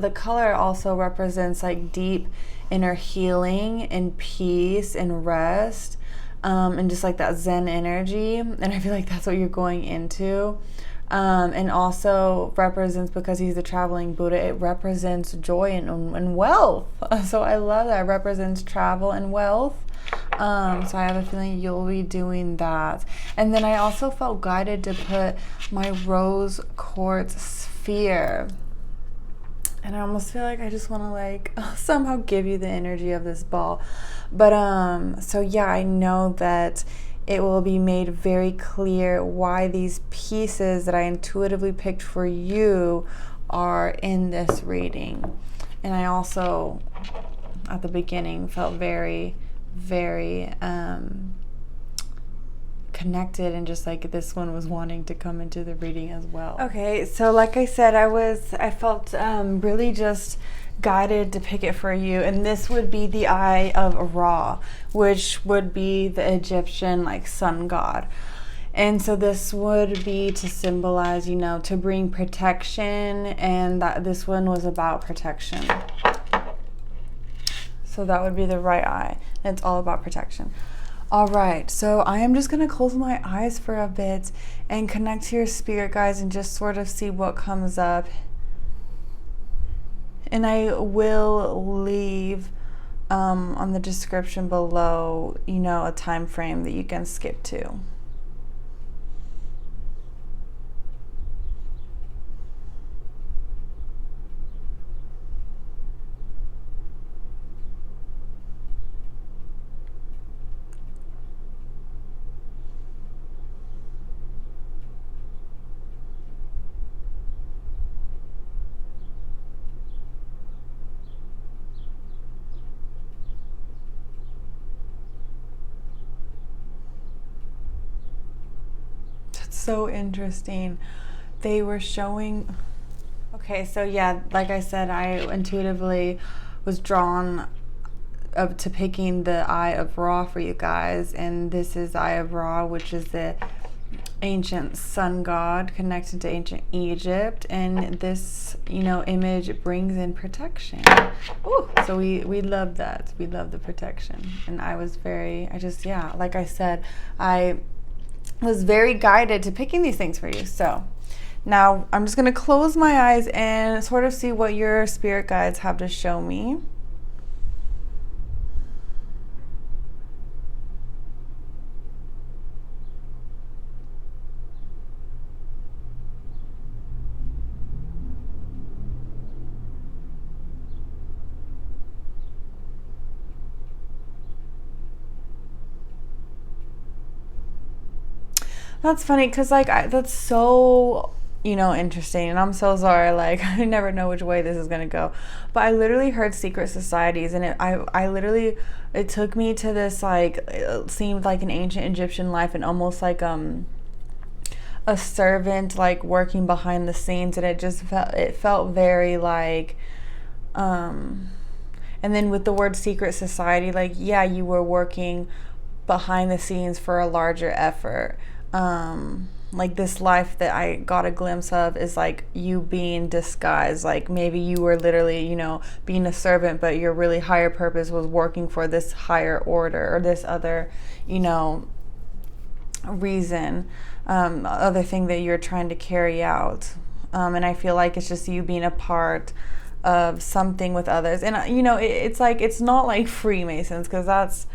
the color also represents like deep inner healing and peace and rest. And just like that Zen energy, and I feel like that's what you're going into. And also represents, because he's the traveling Buddha, it represents joy and wealth. So I love that. It represents travel and wealth. So I have a feeling you'll be doing that. And then I also felt guided to put my rose quartz sphere. And I almost feel like I just want to like somehow give you the energy of this ball. But so yeah, I know that it will be made very clear why these pieces that I intuitively picked for you are in this reading. And I also, at the beginning, felt very, very connected, and just like this one was wanting to come into the reading as well. Okay, so like I said, I felt really just guided to pick it for you, and this would be the Eye of Ra, which would be the Egyptian like sun god. And so this would be to symbolize, you know, to bring protection, and that this one was about protection. So that would be the right eye, and it's all about protection. All right, so I am just going to close my eyes for a bit and connect to your spirit guides and just sort of see what comes up. And I will leave on the description below, you know, a time frame that you can skip to. So interesting. They were showing, okay, so yeah, like I said, I intuitively was drawn up to picking the Eye of Ra for you guys, and this is Eye of Ra, which is the ancient sun god connected to ancient Egypt, and this, you know, image brings in protection. Ooh, so we love that. We love the protection. And yeah, like I said, I was very guided to picking these things for you. So now I'm just going to close my eyes and sort of see what your spirit guides have to show me. That's funny, because like that's so, you know, interesting, and I'm so sorry, like I never know which way this is gonna go, but I literally heard secret societies, and it took me to this, like, it seemed like an ancient Egyptian life, and almost like a servant, like working behind the scenes, and it felt very like and then with the word secret society, like, yeah, you were working behind the scenes for a larger effort. Like this life that I got a glimpse of is like you being disguised, like maybe you were literally, you know, being a servant, but your really higher purpose was working for this higher order or this other, you know, reason, other thing that you're trying to carry out. And I feel like it's just you being a part of something with others. And, you know, it's like, it's not like Freemasons, because that's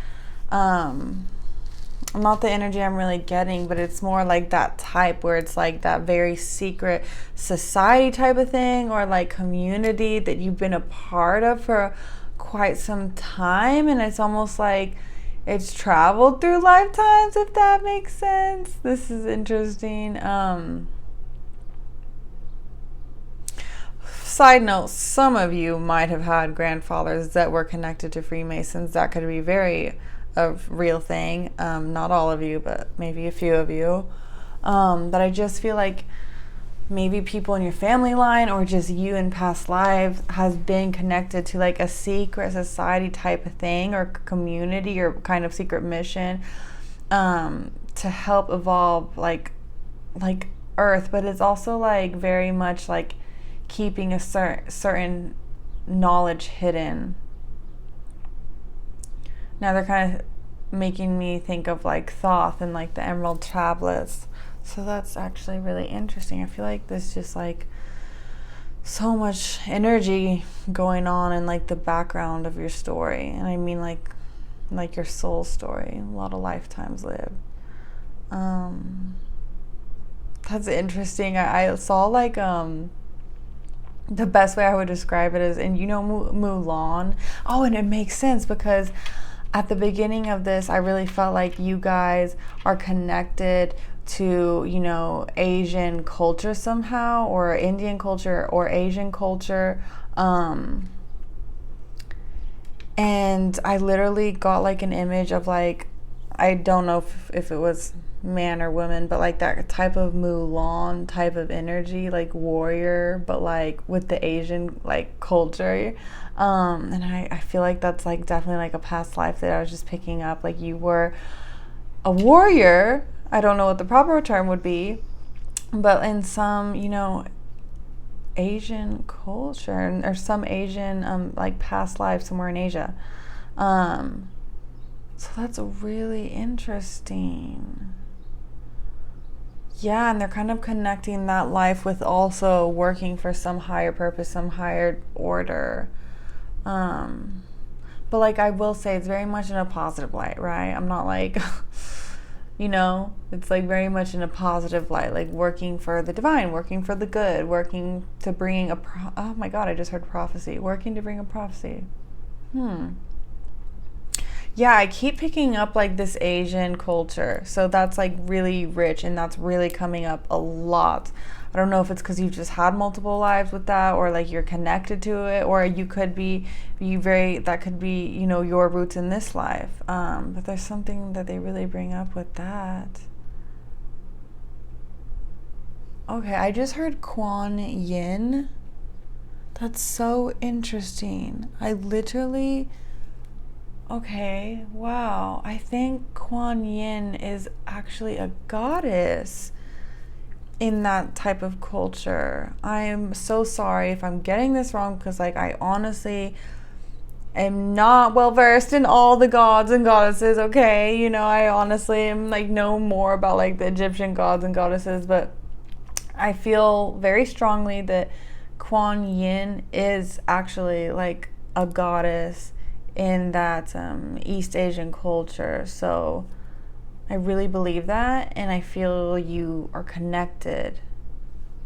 not the energy I'm really getting, but it's more like that type where it's like that very secret society type of thing, or like community that you've been a part of for quite some time, and it's almost like it's traveled through lifetimes, if that makes sense. This is interesting. Side note, some of you might have had grandfathers that were connected to Freemasons. That could be very a real thing. Not all of you, but maybe a few of you. But I just feel like maybe people in your family line, or just you in past lives, has been connected to like a secret society type of thing, or community, or kind of secret mission, to help evolve like Earth. But it's also like very much like keeping a certain knowledge hidden. Now they're kind of making me think of like Thoth and like the Emerald Tablets. So that's actually really interesting. I feel like there's just like so much energy going on in like the background of your story. And I mean like your soul story, a lot of lifetimes lived. That's interesting. I saw like the best way I would describe it is, and you know, Mulan. Oh, and it makes sense because at the beginning of this, I really felt like you guys are connected to, you know, Asian culture somehow, or Indian culture or Asian culture. And I literally got like an image of like, I don't know if it was man or woman, but like that type of Mulan type of energy, like warrior, but like with the Asian like culture. And I feel like that's like definitely like a past life that I was just picking up. Like you were a warrior. I don't know what the proper term would be, but in some, you know, Asian culture or some Asian like past life somewhere in Asia. So that's really interesting. Yeah, and they're kind of connecting that life with also working for some higher purpose, some higher order. But like I will say, it's very much in a positive light, right? I'm not like, you know, it's like very much in a positive light, like working for the divine, working for the good, working to bring oh my God, I just heard prophecy. Working to bring a prophecy. Yeah, I keep picking up like this Asian culture. So that's like really rich, and that's really coming up a lot. I don't know if it's because you've just had multiple lives with that, or like you're connected to it, or you could be that could be, you know, your roots in this life. But there's something that they really bring up with that. Okay, I just heard Kuan Yin. That's so interesting. Okay, wow. I think Kuan Yin is actually a goddess in that type of culture. I am so sorry if I'm getting this wrong, because like I honestly am not well versed in all the gods and goddesses, okay? You know, I honestly am like know more about like the Egyptian gods and goddesses, but I feel very strongly that Kuan Yin is actually like a goddess in that East Asian culture. So I really believe that, and I feel you are connected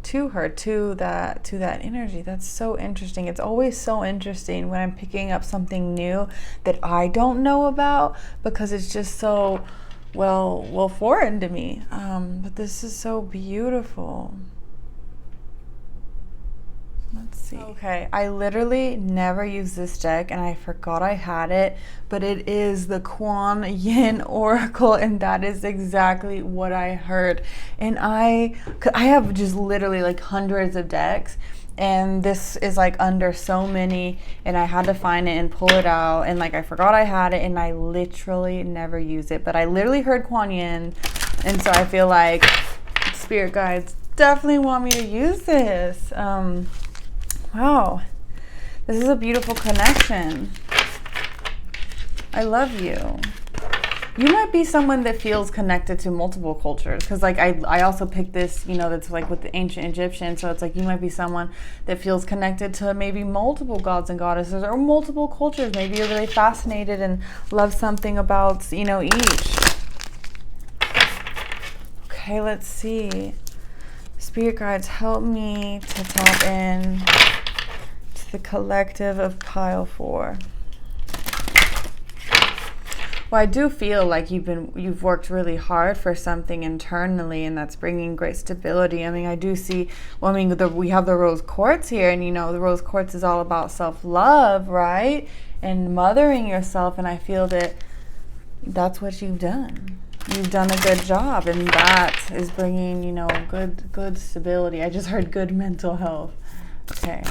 to her, to that energy. That's so interesting. It's always so interesting when I'm picking up something new that I don't know about, because it's just so well foreign to me. But this is so beautiful. Let's see. Okay, I literally never use this deck, and I forgot I had it, but it is the Kuan Yin Oracle, and that is exactly what I heard. And I have just literally like hundreds of decks, and this is like under so many, and I had to find it and pull it out, and like I forgot I had it, and I literally never use it. But I literally heard Kuan Yin, and so I feel like spirit guides definitely want me to use this. Wow, this is a beautiful connection. I love you. You might be someone that feels connected to multiple cultures, because like I also picked this, you know, that's like with the ancient Egyptian. So it's like you might be someone that feels connected to maybe multiple gods and goddesses or multiple cultures. Maybe you're really fascinated and love something about, you know, each. Okay, let's see. Spirit guides, help me to tap in the collective of pile 4. Well, I do feel like you've worked really hard for something internally, and that's bringing great stability. I mean, I do see, well, I mean, we have the rose quartz here, and you know, the rose quartz is all about self-love, right? And mothering yourself, and I feel that that's what you've done. You've done a good job, and that is bringing, you know, good stability. I just heard good mental health. Okay.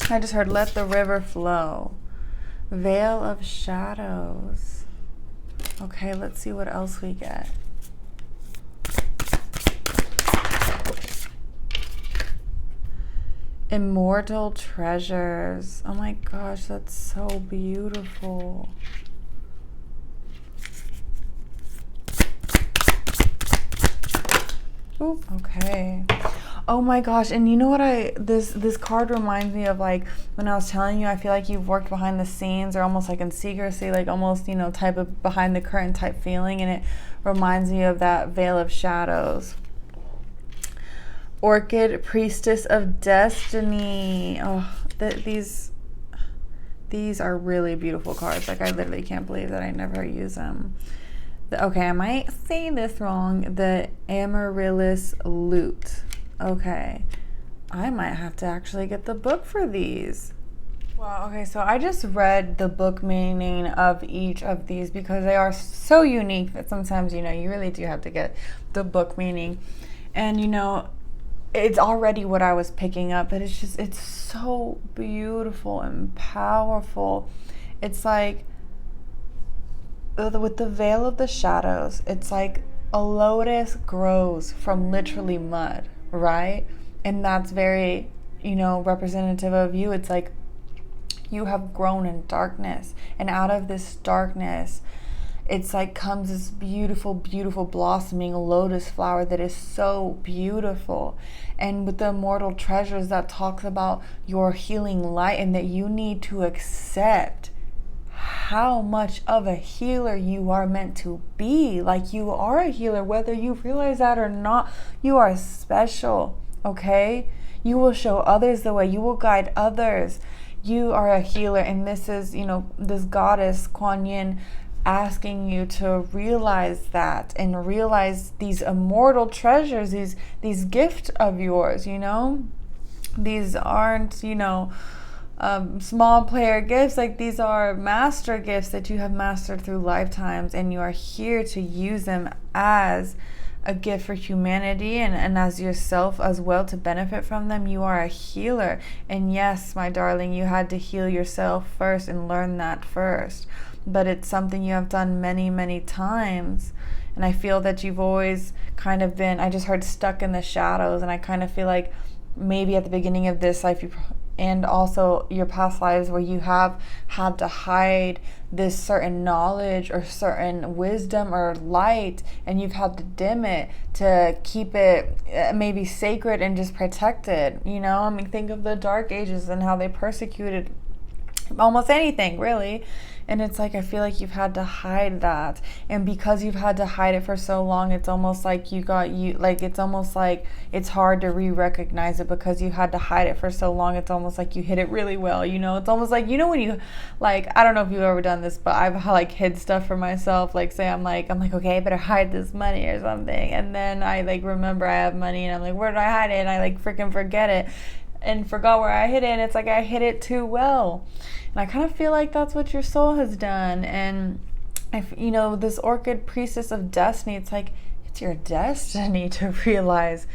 I just heard let the river flow. Veil of shadows. Okay, let's see what else we get. Immortal treasures. Oh my gosh, that's so beautiful. Ooh, okay. Oh my gosh, and you know what this card reminds me of, like when I was telling you, I feel like you've worked behind the scenes, or almost like in secrecy, like almost, you know, type of behind the curtain type feeling, and it reminds me of that veil of shadows. Orchid, priestess of destiny. Oh, these are really beautiful cards. Like I literally can't believe that I never use them. Okay, I might say this wrong. The Amaryllis lute. Okay, I might have to actually get the book for these. Wow, okay, so I just read the book meaning of each of these because they are so unique that sometimes, you really do have to get the book meaning. And, it's already what I was picking up, but it's so beautiful and powerful. It's like, with the veil of the shadows, it's like a lotus grows from literally mud, right? And that's very, representative of you. It's like you have grown in darkness, and out of this darkness, it's like comes this beautiful, beautiful blossoming lotus flower that is so beautiful. And with the immortal treasures, that talks about your healing light and that you need to accept how much of a healer you are meant to be. Like, you are a healer, whether you realize that or not. You are special, okay? You will show others the way. You will guide others. You are a healer, and this is, this goddess Kuan Yin asking you to realize that and realize these immortal treasures, these gifts of yours. These aren't small player gifts. Like, these are master gifts that you have mastered through lifetimes, and you are here to use them as a gift for humanity and as yourself as well, to benefit from them. You are a healer, and yes, my darling, you had to heal yourself first and learn that first. But it's something you have done many, many times. And I feel that you've always kind of been, I just heard, stuck in the shadows. And I kind of feel like maybe at the beginning of this life, and also your past lives, where you have had to hide this certain knowledge or certain wisdom or light, and you've had to dim it to keep it maybe sacred and just protected. Think of the Dark Ages and how they persecuted almost anything, really. And it's like, I feel like you've had to hide that. And because you've had to hide it for so long, it's almost like it's almost like it's hard to re-recognize it because you had to hide it for so long. It's almost like you hid it really well. It's almost like, when you, I don't know if you've ever done this, but I've hid stuff for myself. Like, say I'm like, okay, I better hide this money or something. And then I remember I have money, and I'm like, where did I hide it? And I freaking forget it and forgot where I hid it. And it's like, I hid it too well. And I kind of feel like that's what your soul has done. And this orchid priestess of destiny, it's like, it's your destiny to realize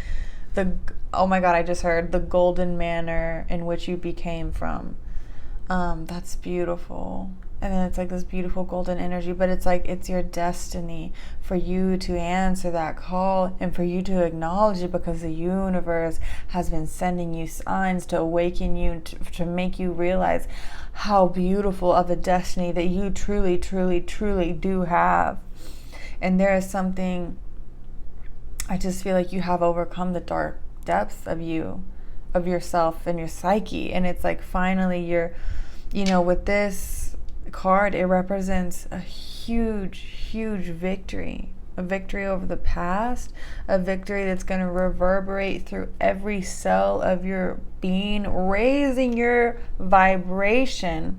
oh my God, I just heard the golden manner in which you became from. That's beautiful. And then it's like this beautiful golden energy, but it's like, it's your destiny for you to answer that call and for you to acknowledge it, because the universe has been sending you signs to awaken you, to make you realize how beautiful of a destiny that you truly, truly, truly do have. And there is something, I just feel like you have overcome the dark depths of yourself and your psyche. And it's like, finally you're, with this card, it represents a huge, huge victory. A victory over the past, a victory that's going to reverberate through every cell of your being, raising your vibration.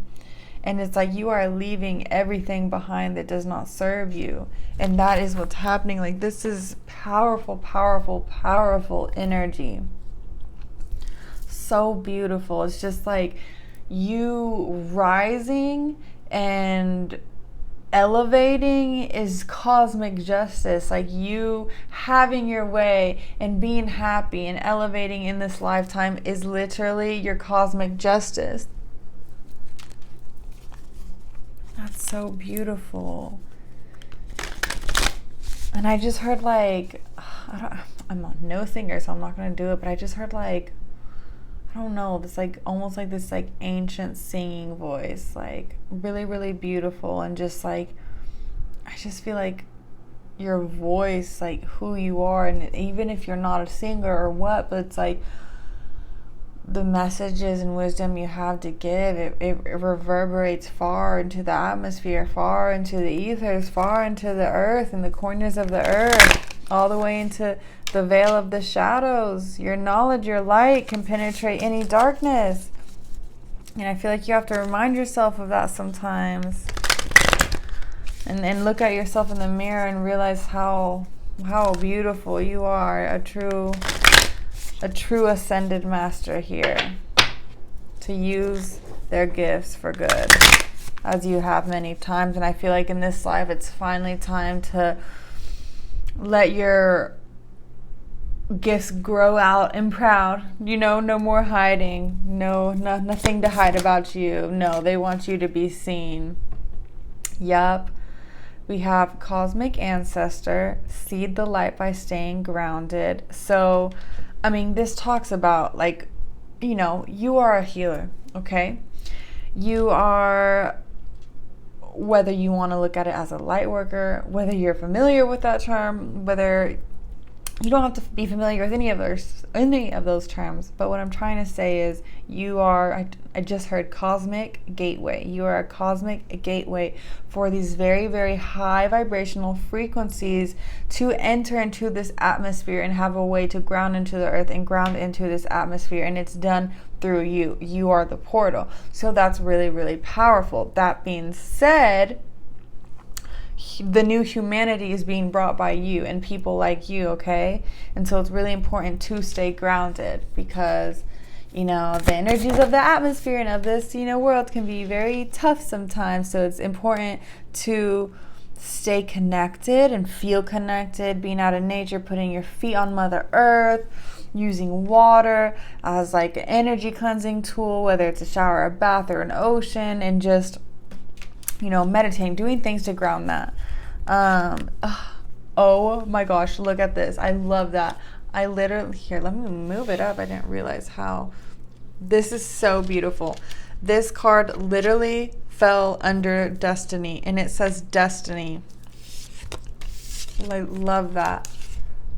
And it's like you are leaving everything behind that does not serve you. And that is what's happening. Like, this is powerful, powerful, powerful energy. So beautiful. It's just like you rising and elevating is cosmic justice. Like, you having your way and being happy and elevating in this lifetime is literally your cosmic justice. That's so beautiful. And I just heard I'm no singer, so I'm not going to do it, but I just heard I don't know, this almost like this ancient singing voice, really, really beautiful. And just I just feel like your voice, who you are, and even if you're not a singer or what, but it's the messages and wisdom you have to give, it reverberates far into the atmosphere, far into the ethers, far into the earth and the corners of the earth, all the way into the veil of the shadows. Your knowledge, your light can penetrate any darkness. And I feel like you have to remind yourself of that sometimes. and look at yourself in the mirror and realize how beautiful you are. A true ascended master here, to use their gifts for good, as you have many times. And I feel like in this life, it's finally time to let your gifts grow out and proud. No more hiding. Nothing to hide about you. No, they want you to be seen. Yup. We have cosmic ancestor, seed the light by staying grounded. So, I mean, this talks about, like, you are a healer, okay? You are, whether you want to look at it as a light worker, whether you're familiar with that term, whether you don't have to be familiar with any of those terms. But what I'm trying to say is you are, I just heard cosmic gateway. You are a cosmic gateway for these very, very high vibrational frequencies to enter into this atmosphere and have a way to ground into the earth and ground into this atmosphere. And it's done through you. You are the portal. So that's really, really powerful. That being said, the new humanity is being brought by you and people like you, okay? And so it's really important to stay grounded, because the energies of the atmosphere and of this world can be very tough sometimes. So it's important to stay connected and feel connected, being out in nature, putting your feet on Mother Earth, using water as like an energy cleansing tool, whether it's a shower, a bath, or an ocean, and just meditating, doing things to ground that. Oh my gosh, look at this. I love that. I literally, here, let me move it up. I didn't realize how. This is so beautiful. This card literally fell under destiny, and it says destiny. I love that.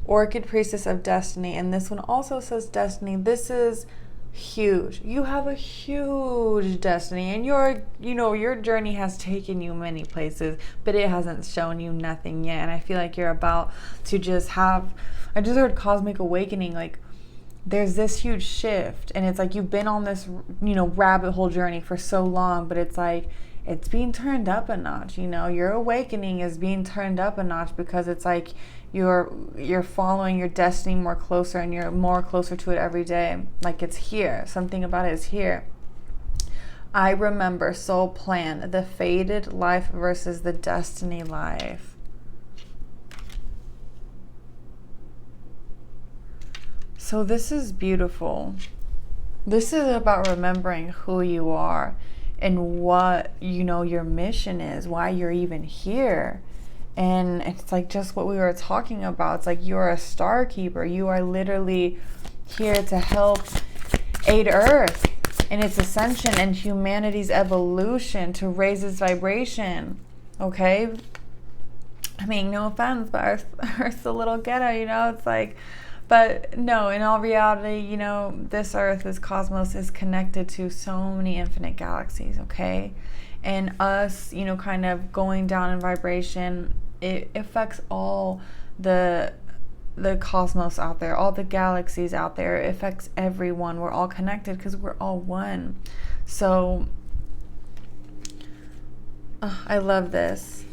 Orchid Priestess of Destiny. And this one also says destiny. This is huge. You have a huge destiny, and your journey has taken you many places, but it hasn't shown you nothing yet. And I feel like you're about to just have, I just heard cosmic awakening. Like, there's this huge shift, and it's like you've been on this rabbit hole journey for so long, but it's like it's being turned up a notch. Your awakening is being turned up a notch, because it's like you're following your destiny more closer, and you're more closer to it every day. Like, it's here. Something about it is here. I remember soul plan, the fated life versus the destiny life. So this is beautiful. This is about remembering who you are and what your mission is, why you're even here. And it's like just what we were talking about. It's like you're a star keeper. You are literally here to help aid Earth in its ascension and humanity's evolution, to raise its vibration. Okay? I mean, no offense, but Earth's a little ghetto, It's like, but no, in all reality, this Earth, this cosmos is connected to so many infinite galaxies, okay? And us, kind of going down in vibration, it affects all the cosmos out there, all the galaxies out there. It affects everyone. We're all connected because we're all one. So I love this.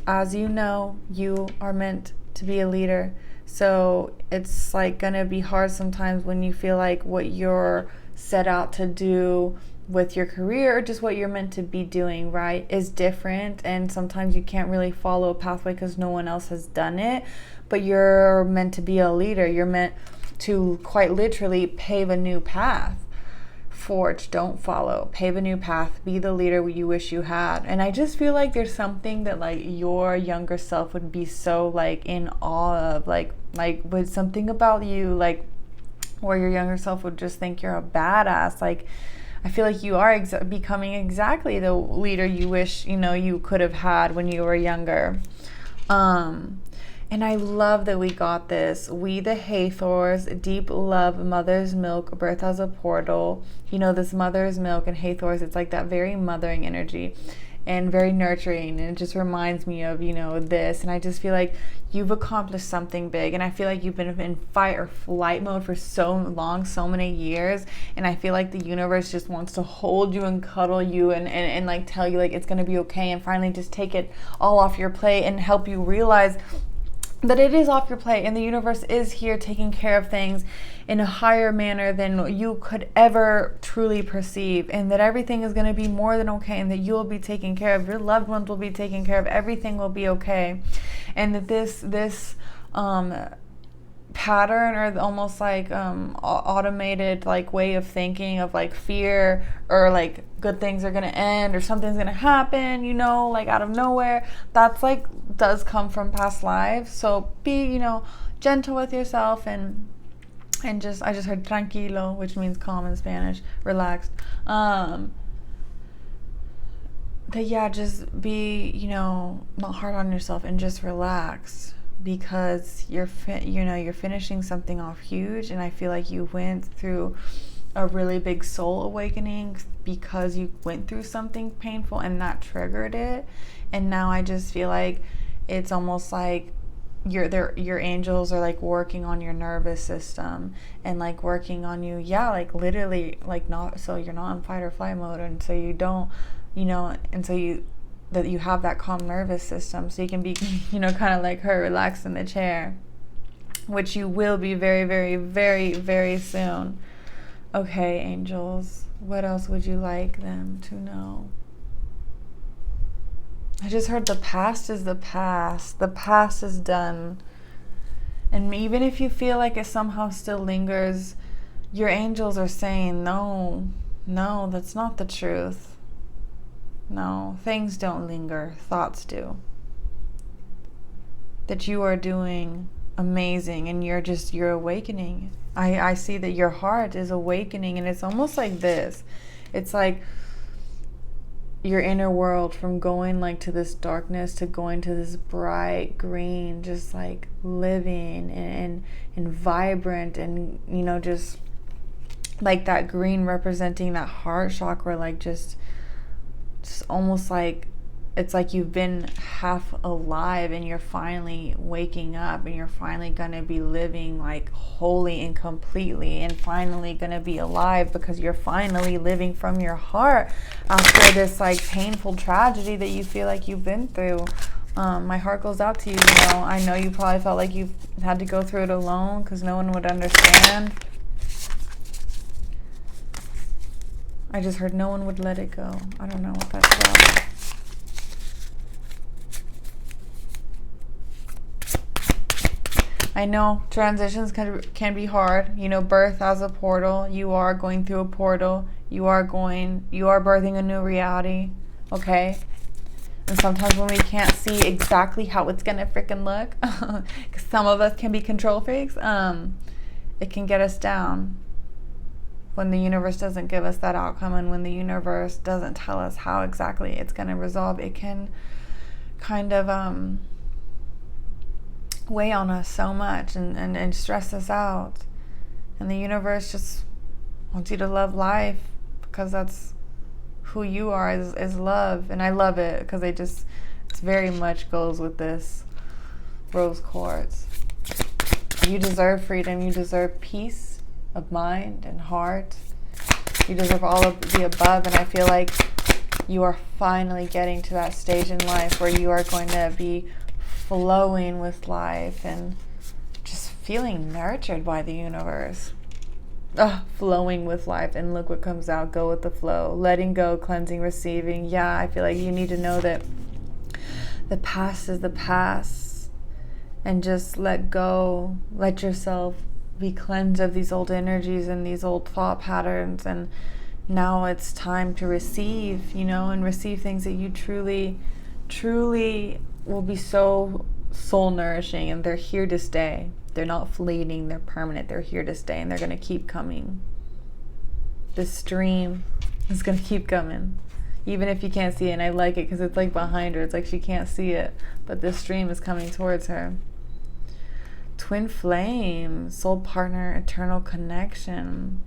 As you know, you are meant to be a leader. So it's like gonna be hard sometimes when you feel like what you're set out to do with your career, or just what you're meant to be doing, right, is different. And sometimes you can't really follow a pathway because no one else has done it. But you're meant to be a leader. You're meant to quite literally pave a new path. Forge, don't follow. Pave a new path. Be the leader you wish you had. And I just feel like there's something that like your younger self would be so like in awe of, like with something about you, like where your younger self would just think you're a badass. Like, I feel like you are becoming exactly the leader you wish you could have had when you were younger. And I love that we got this. We the Hathors, deep love, mother's milk, birth as a portal. This mother's milk and Hathors, it's like that very mothering energy. and very nurturing, and it just reminds me of, you know, this. And I just feel like you've accomplished something big, and I feel like you've been in fight or flight mode for so long, so many years, and I feel like the universe just wants to hold you and cuddle you and like tell you like it's gonna be okay, and finally just take it all off your plate and help you realize that it is off your plate, and the universe is here taking care of things in a higher manner than you could ever truly perceive, and that everything is going to be more than okay, and that you'll be taken care of, your loved ones will be taken care of, everything will be okay. And that this pattern, or almost like automated like way of thinking of like fear, or like good things are gonna end or something's gonna happen, you know, like out of nowhere, that's like does come from past lives. So be, you know, gentle with yourself, and just, I just heard tranquilo, which means calm in Spanish, relaxed. But yeah, just be, you know, not hard on yourself, and just relax, because you're finishing something off huge, and I feel like you went through a really big soul awakening because you went through something painful and that triggered it. And now I just feel like it's almost like your angels are like working on your nervous system, and like working on you, yeah, like literally, like not so you're not in fight or flight mode, and so you don't, you know, and so you have that calm nervous system, so you can be, you know, kind of like her, relaxed in the chair, which you will be very, very, very, very soon. Okay, angels, what else would you like them to know? I just heard the past is the past. The past is done. And even if you feel like it somehow still lingers, your angels are saying, no, that's not the truth. No, things don't linger, thoughts do. That you are doing amazing, and you're awakening. I see that your heart is awakening, and it's almost like this. It's like your inner world, from going like to this darkness to going to this bright green, just like living and vibrant, and, you know, just like that green representing that heart chakra, like just almost like it's like you've been half alive, and you're finally waking up, and you're finally going to be living like wholly and completely, and finally going to be alive, because you're finally living from your heart after this like painful tragedy that you feel like you've been through. My heart goes out to you. You know, I know you probably felt like you've had to go through it alone, because no one would understand. I just heard no one would let it go. I don't know what that's about. I know transitions can be hard. You know, birth as a portal. You are going through a portal. You are birthing a new reality. Okay? And sometimes when we can't see exactly how it's gonna freaking look, because some of us can be control freaks, it can get us down. When the universe doesn't give us that outcome, and when the universe doesn't tell us how exactly it's going to resolve, it can kind of weigh on us so much, and stress us out. And the universe just wants you to love life, because that's who you are, is love. And I love it, because it's very much goes with this rose quartz. You deserve freedom. You deserve peace of mind and heart. You deserve all of the above, and I feel like you are finally getting to that stage in life where you are going to be flowing with life and just feeling nurtured by the universe. Flowing with life, and look what comes out. Go with the flow, letting go, cleansing, receiving. Yeah, I feel like you need to know that the past is the past, and just let go, let yourself be cleansed of these old energies and these old thought patterns. And now it's time to receive, you know, and receive things that you truly will be so soul nourishing, and they're here to stay. They're not fleeting, they're permanent, they're here to stay, and they're going to keep coming. This stream is going to keep coming, even if you can't see it. And I like it because it's like behind her, it's like she can't see it, but this stream is coming towards her. Twin flame, soul partner, eternal connection,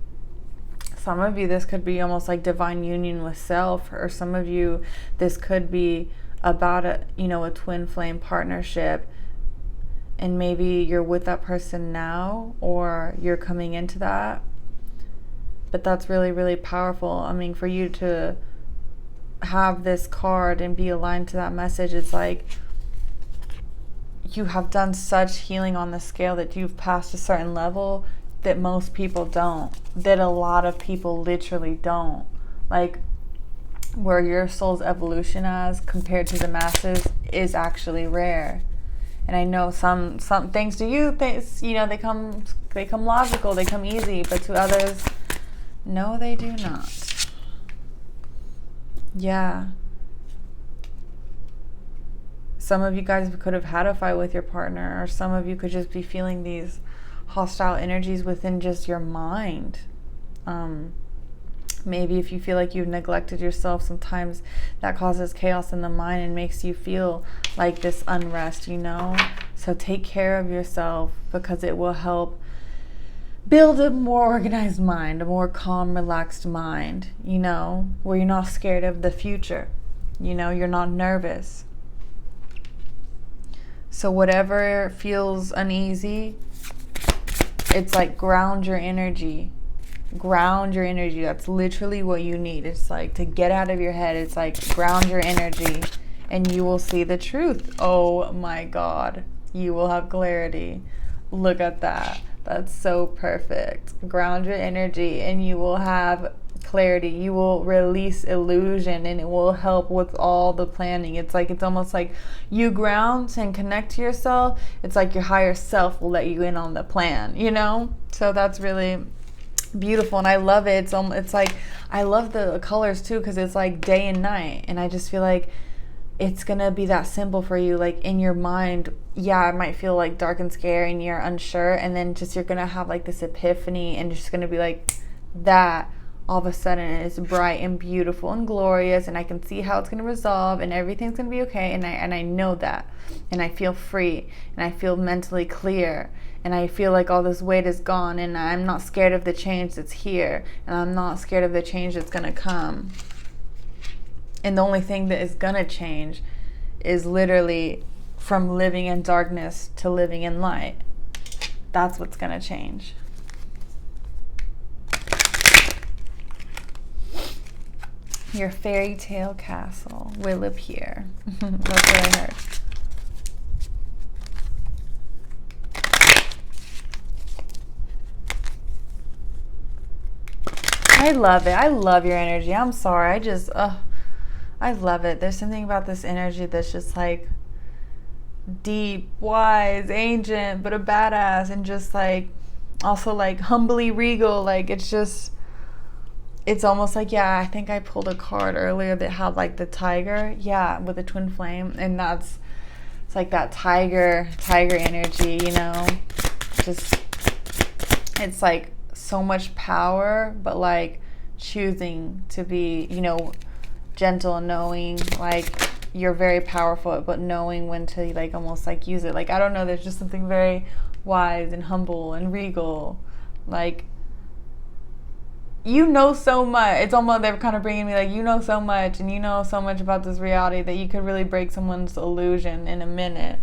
some of you, this could be almost like divine union with self, or some of you, this could be about a twin flame partnership, and maybe you're with that person now, or you're coming into that. But that's really, really powerful. I mean, for you to have this card and be aligned to that message, it's like you have done such healing on the scale that you've passed a certain level that most people don't, that a lot of people literally don't. Like, where your soul's evolution as compared to the masses is actually rare. And I know some things to you, they come logical, they come easy, but to others, no, they do not. Yeah. Some of you guys could have had a fight with your partner, or some of you could just be feeling these hostile energies within just your mind. Maybe if you feel like you've neglected yourself, sometimes that causes chaos in the mind and makes you feel like this unrest, So take care of yourself, because it will help build a more organized mind, a more calm, relaxed mind, where you're not scared of the future. You're not nervous. So whatever feels uneasy, it's like ground your energy. Ground your energy. That's literally what you need. It's like to get out of your head. It's like ground your energy and you will see the truth. Oh my God. You will have clarity. Look at that. That's so perfect. Ground your energy and you will have clarity. You will release illusion and it will help with all the planning. It's almost like you ground and connect to yourself. It's like your higher self will let you in on the plan, So that's really beautiful, and I love it. It's like, I love the colors too, because it's like day and night, and I just feel like it's gonna be that simple for you. Like in your mind, yeah, it might feel like dark and scary and you're unsure, and then just you're gonna have like this epiphany and it's just gonna be like that. All of a sudden it's bright and beautiful and glorious, and I can see how it's gonna resolve and everything's gonna be okay, and I know that, and I feel free and I feel mentally clear. And I feel like all this weight is gone, and I'm not scared of the change that's here, and I'm not scared of the change that's going to come. And the only thing that is going to change is literally from living in darkness to living in light. That's what's going to change. Your fairy tale castle will appear. That's what I heard. I love it. I love your energy. I'm sorry. I love it. There's something about this energy that's just like deep, wise, ancient, but a badass, and just like also like humbly regal. Like it's almost like, yeah, I think I pulled a card earlier that had like the tiger, yeah, with a twin flame, and it's like that tiger energy, just, it's like so much power, but like choosing to be, gentle and knowing, like you're very powerful, but knowing when to like almost like use it. Like, I don't know, there's just something very wise and humble and regal. Like, so much. It's almost, they're kind of bringing me like, so much, and so much about this reality that you could really break someone's illusion in a minute.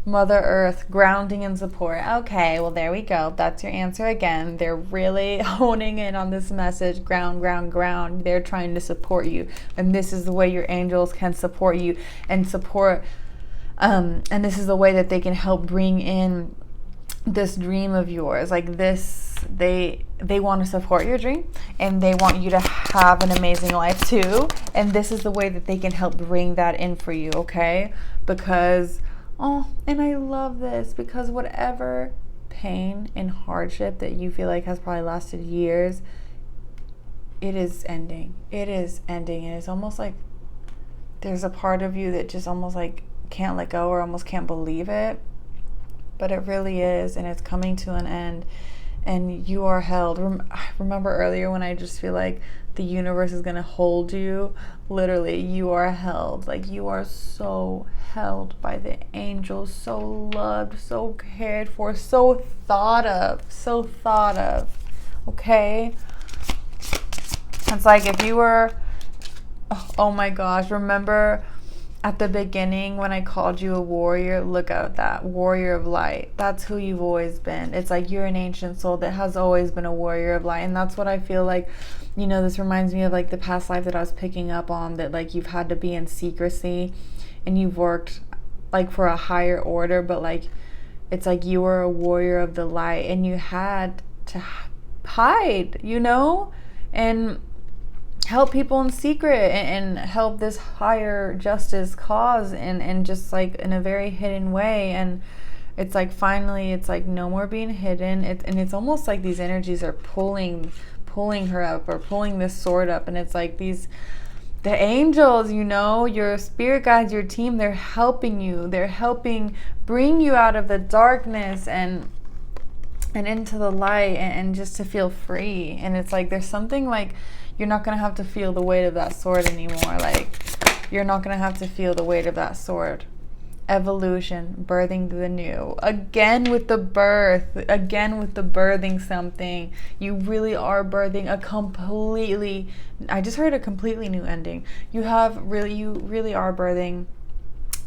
Mother Earth, grounding and support. Okay, well, there we go. That's your answer again. They're really honing in on this message. Ground, ground, ground. They're trying to support you. And this is the way your angels can support you and support. And this is the way that they can help bring in this dream of yours. Like this, they want to support your dream, and they want you to have an amazing life too. And this is the way that they can help bring that in for you, okay? Because... oh, and I love this, because whatever pain and hardship that you feel like has probably lasted years, it is ending. It is ending. And it's almost like there's a part of you that just almost like can't let go, or almost can't believe it. But it really is, and it's coming to an end. And you are held. I remember earlier when I just feel like the universe is going to hold you. Literally, you are held. Like, you are so held by the angels, so loved, so cared for, so thought of, okay? It's like if you were, oh my gosh, remember at the beginning when I called you a warrior? Look at that, warrior of light. That's who you've always been. It's like you're an ancient soul that has always been a warrior of light. And that's what I feel like, you know, this reminds me of like the past life that I was picking up on, that like you've had to be in secrecy and you've worked like for a higher order, but like it's like you were a warrior of the light and you had to hide, you know, and help people in secret and help this higher justice cause and just like in a very hidden way. And it's like finally it's like no more being hidden. And it's almost like these energies are pulling her up, or pulling this sword up, and it's like the angels, you know, your spirit guides, your team, they're helping you. They're helping bring you out of the darkness and into the light, and just to feel free. And it's like there's something like you're not going to have to feel the weight of that sword anymore. Like, you're not going to have to feel the weight of that sword. Evolution, birthing the new. Again with the birth. Again with the birthing something. You really are birthing a completely, I just heard a completely new ending. You really are birthing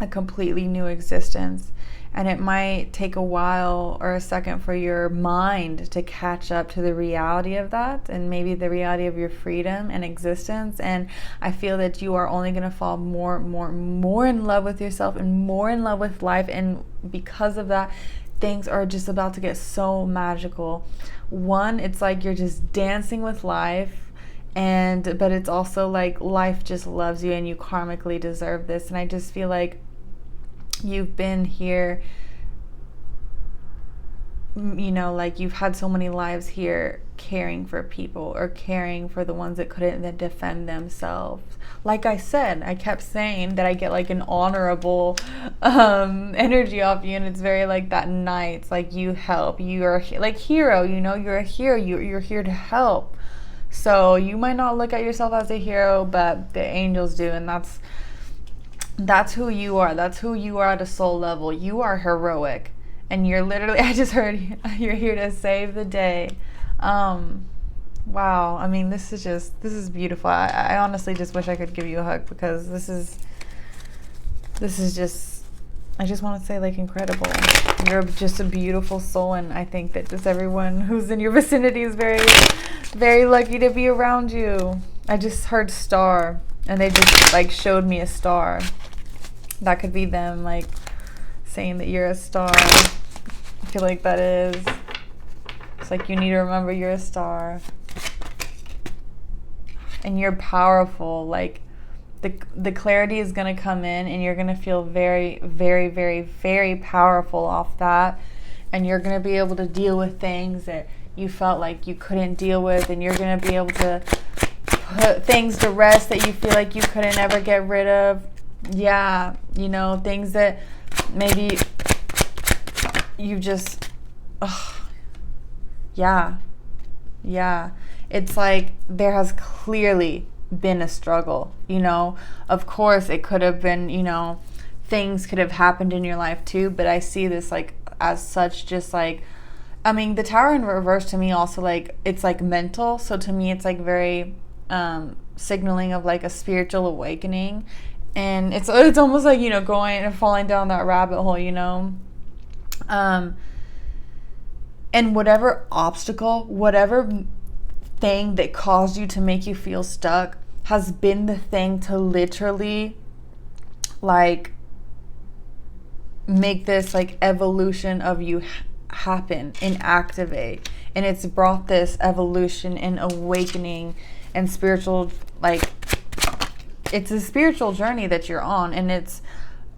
a completely new existence. And it might take a while or a second for your mind to catch up to the reality of that, and maybe the reality of your freedom and existence. And I feel that you are only going to fall more in love with yourself and more in love with life. And because of that, things are just about to get so magical. One, it's like you're just dancing with life. But it's also like life just loves you and you karmically deserve this. And I just feel like you've been here, you know, like you've had so many lives here caring for people, or caring for the ones that couldn't then defend themselves. Like I said, I kept saying that I get like an honorable energy off you, and it's very like that night. It's like you help, you are like hero, you know, you're a hero, you're here to help. So you might not look at yourself as a hero, but the angels do, and that's who you are. That's who you are at a soul level. You are heroic. And you're literally, I just heard, you're here to save the day. Wow. I mean, this is beautiful. I honestly just wish I could give you a hug, because this is just, I just want to say, like, incredible. You're just a beautiful soul. And I think that just everyone who's in your vicinity is very, very lucky to be around you. I just heard star, and they just like showed me a star. That could be them, like, saying that you're a star. I feel like that is. It's like you need to remember you're a star. And you're powerful. Like, the clarity is going to come in, and you're going to feel very, very, very, very powerful off that. And you're going to be able to deal with things that you felt like you couldn't deal with. And you're going to be able to put things to rest that you feel like you couldn't ever get rid of. Yeah, you know, things that maybe you just, yeah. It's like there has clearly been a struggle, you know. Of course, it could have been, you know, things could have happened in your life too, but I see this like as such, just like, I mean, the Tower in reverse to me also, like, it's like mental. So to me, it's like very signaling of like a spiritual awakening. And it's almost like, you know, going and falling down that rabbit hole, you know. And whatever obstacle, whatever thing that caused you to make you feel stuck has been the thing to literally, like, make this, like, evolution of you happen and activate. And it's brought this evolution and awakening and spiritual, like, it's a spiritual journey that you're on. And it's,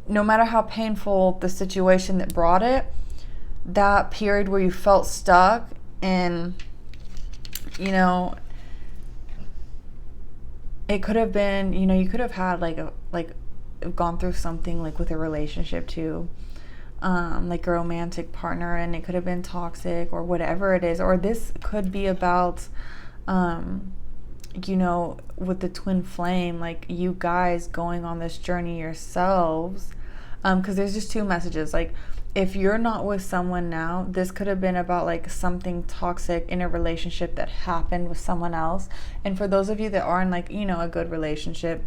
no matter how painful the situation that brought it, that period where you felt stuck and, you know, it could have been, you know, you could have had like gone through something like with a relationship too, like a romantic partner, and it could have been toxic or whatever it is. Or this could be about you know, with the twin flame, like you guys going on this journey yourselves. Because there's just two messages. Like, if you're not with someone now, this could have been about like something toxic in a relationship that happened with someone else. And for those of you that are in like, you know, a good relationship,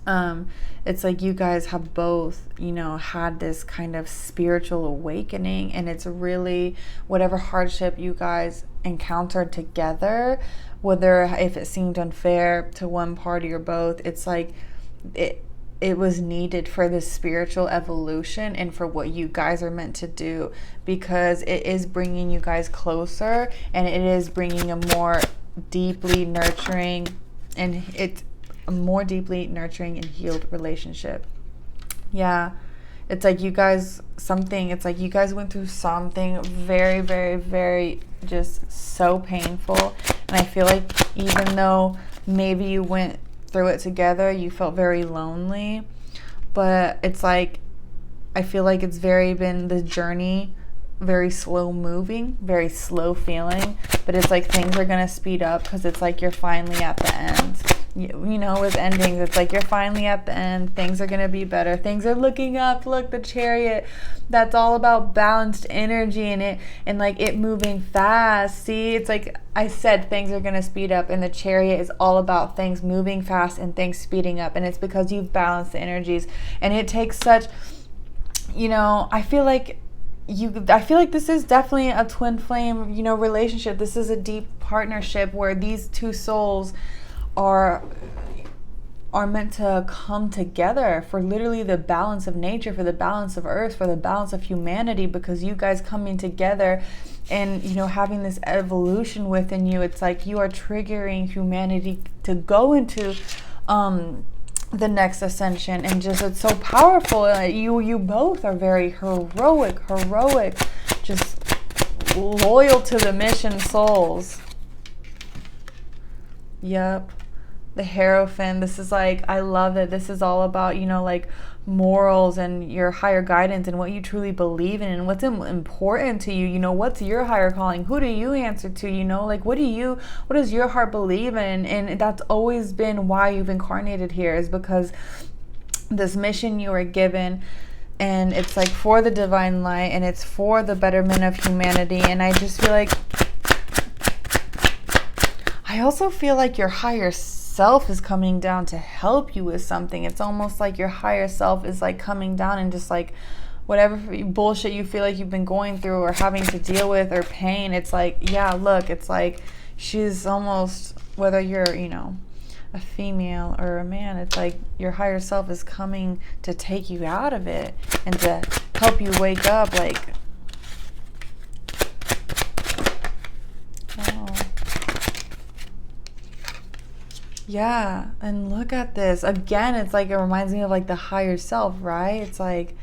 it's like you guys have both, you know, had this kind of spiritual awakening, and it's really whatever hardship you guys encountered together, whether if it seemed unfair to one party or both, it's like it was needed for this spiritual evolution and for what you guys are meant to do, because it is bringing you guys closer, and it is bringing a more deeply nurturing and it's a more deeply nurturing and healed relationship. Yeah, it's like you guys it's like you guys went through something very, very, very just so painful, and I feel like even though maybe you went through it together, you felt very lonely, but it's like I feel like it's been the journey, very slow moving, very slow feeling, but it's like things are gonna speed up because it's like you're finally at the end. You know, with endings, it's like you're finally at the end. Things are gonna be better. Things are looking up. Look, the Chariot. That's all about balanced energy in it, and like it moving fast. See, it's like I said, things are gonna speed up, and the Chariot is all about things moving fast and things speeding up, and it's because you've balanced the energies. And it takes such, you know, I feel like this is definitely a twin flame, you know, relationship. This is a deep partnership where these two souls are meant to come together for literally the balance of nature, for the balance of earth, for the balance of humanity, because you guys coming together and, you know, having this evolution within you, it's like you are triggering humanity to go into the next ascension, and just it's so powerful. You both are very heroic, just loyal to the mission souls. Yep. The Hierophant, this is like, I love it. This is all about, you know, like morals and your higher guidance and what you truly believe in and what's important to you. You know, what's your higher calling? Who do you answer to? You know, like what does your heart believe in? And that's always been why you've incarnated here, is because this mission you were given, and it's like for the divine light, and it's for the betterment of humanity. And I just feel like, I also feel like your higher self is coming down to help you with something. It's almost like your higher self is like coming down and just like whatever bullshit you feel like you've been going through or having to deal with or pain, it's like, yeah, look, it's like she's almost, whether you're, you know, a female or a man, it's like your higher self is coming to take you out of it and to help you wake up. Like, oh. Yeah, and look at this. Again, it's like it reminds me of like the higher self, right? It's like,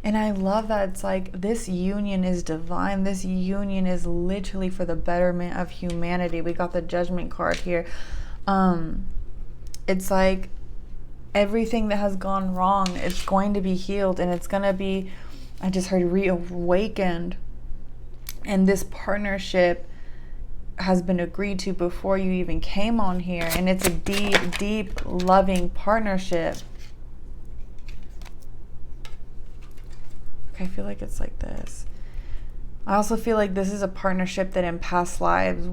and I love that it's like this union is divine. This union is literally for the betterment of humanity. We got the Judgment card here. It's like everything that has gone wrong, it's going to be healed, and it's going to be, I just heard, reawakened. And this partnership has been agreed to before you even came on here, and it's a deep loving partnership. Okay, I feel like it's like this. I also feel like this is a partnership that in past lives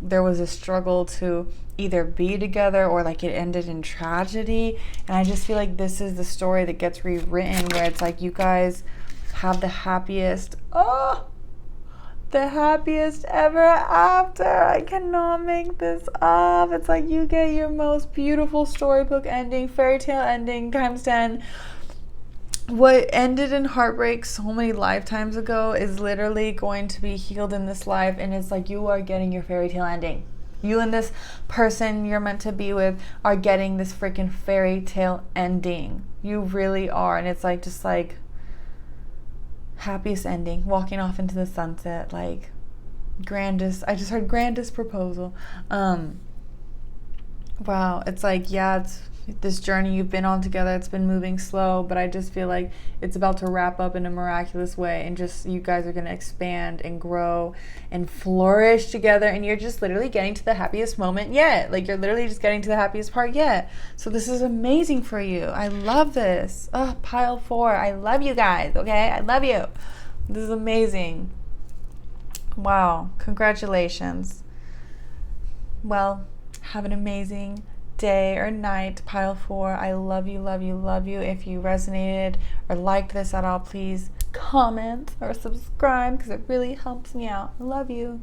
there was a struggle to either be together or like it ended in tragedy, and I just feel like this is the story that gets rewritten, where it's like you guys have the happiest ever after. I cannot make this up. It's like you get your most beautiful storybook ending, fairy tale ending times 10. What ended in heartbreak so many lifetimes ago is literally going to be healed in this life, and it's like you are getting your fairy tale ending. You and this person you're meant to be with are getting this freaking fairy tale ending. You really are. And it's like just like happiest ending, walking off into the sunset, like grandest, I just heard grandest proposal. Wow, it's like, yeah, it's this journey you've been on together. It's been moving slow, but I just feel like it's about to wrap up in a miraculous way, and just you guys are going to expand and grow and flourish together, and you're just literally getting to the happiest moment yet. Like, you're literally just getting to the happiest part yet. So this is amazing for you. I love this. Oh, pile 4. I love you guys, okay? I love you. This is amazing. Wow. Congratulations. Well, have an amazing day or night, pile 4. I love you, love you, love you. If you resonated or liked this at all, please comment or subscribe, because it really helps me out. I love you.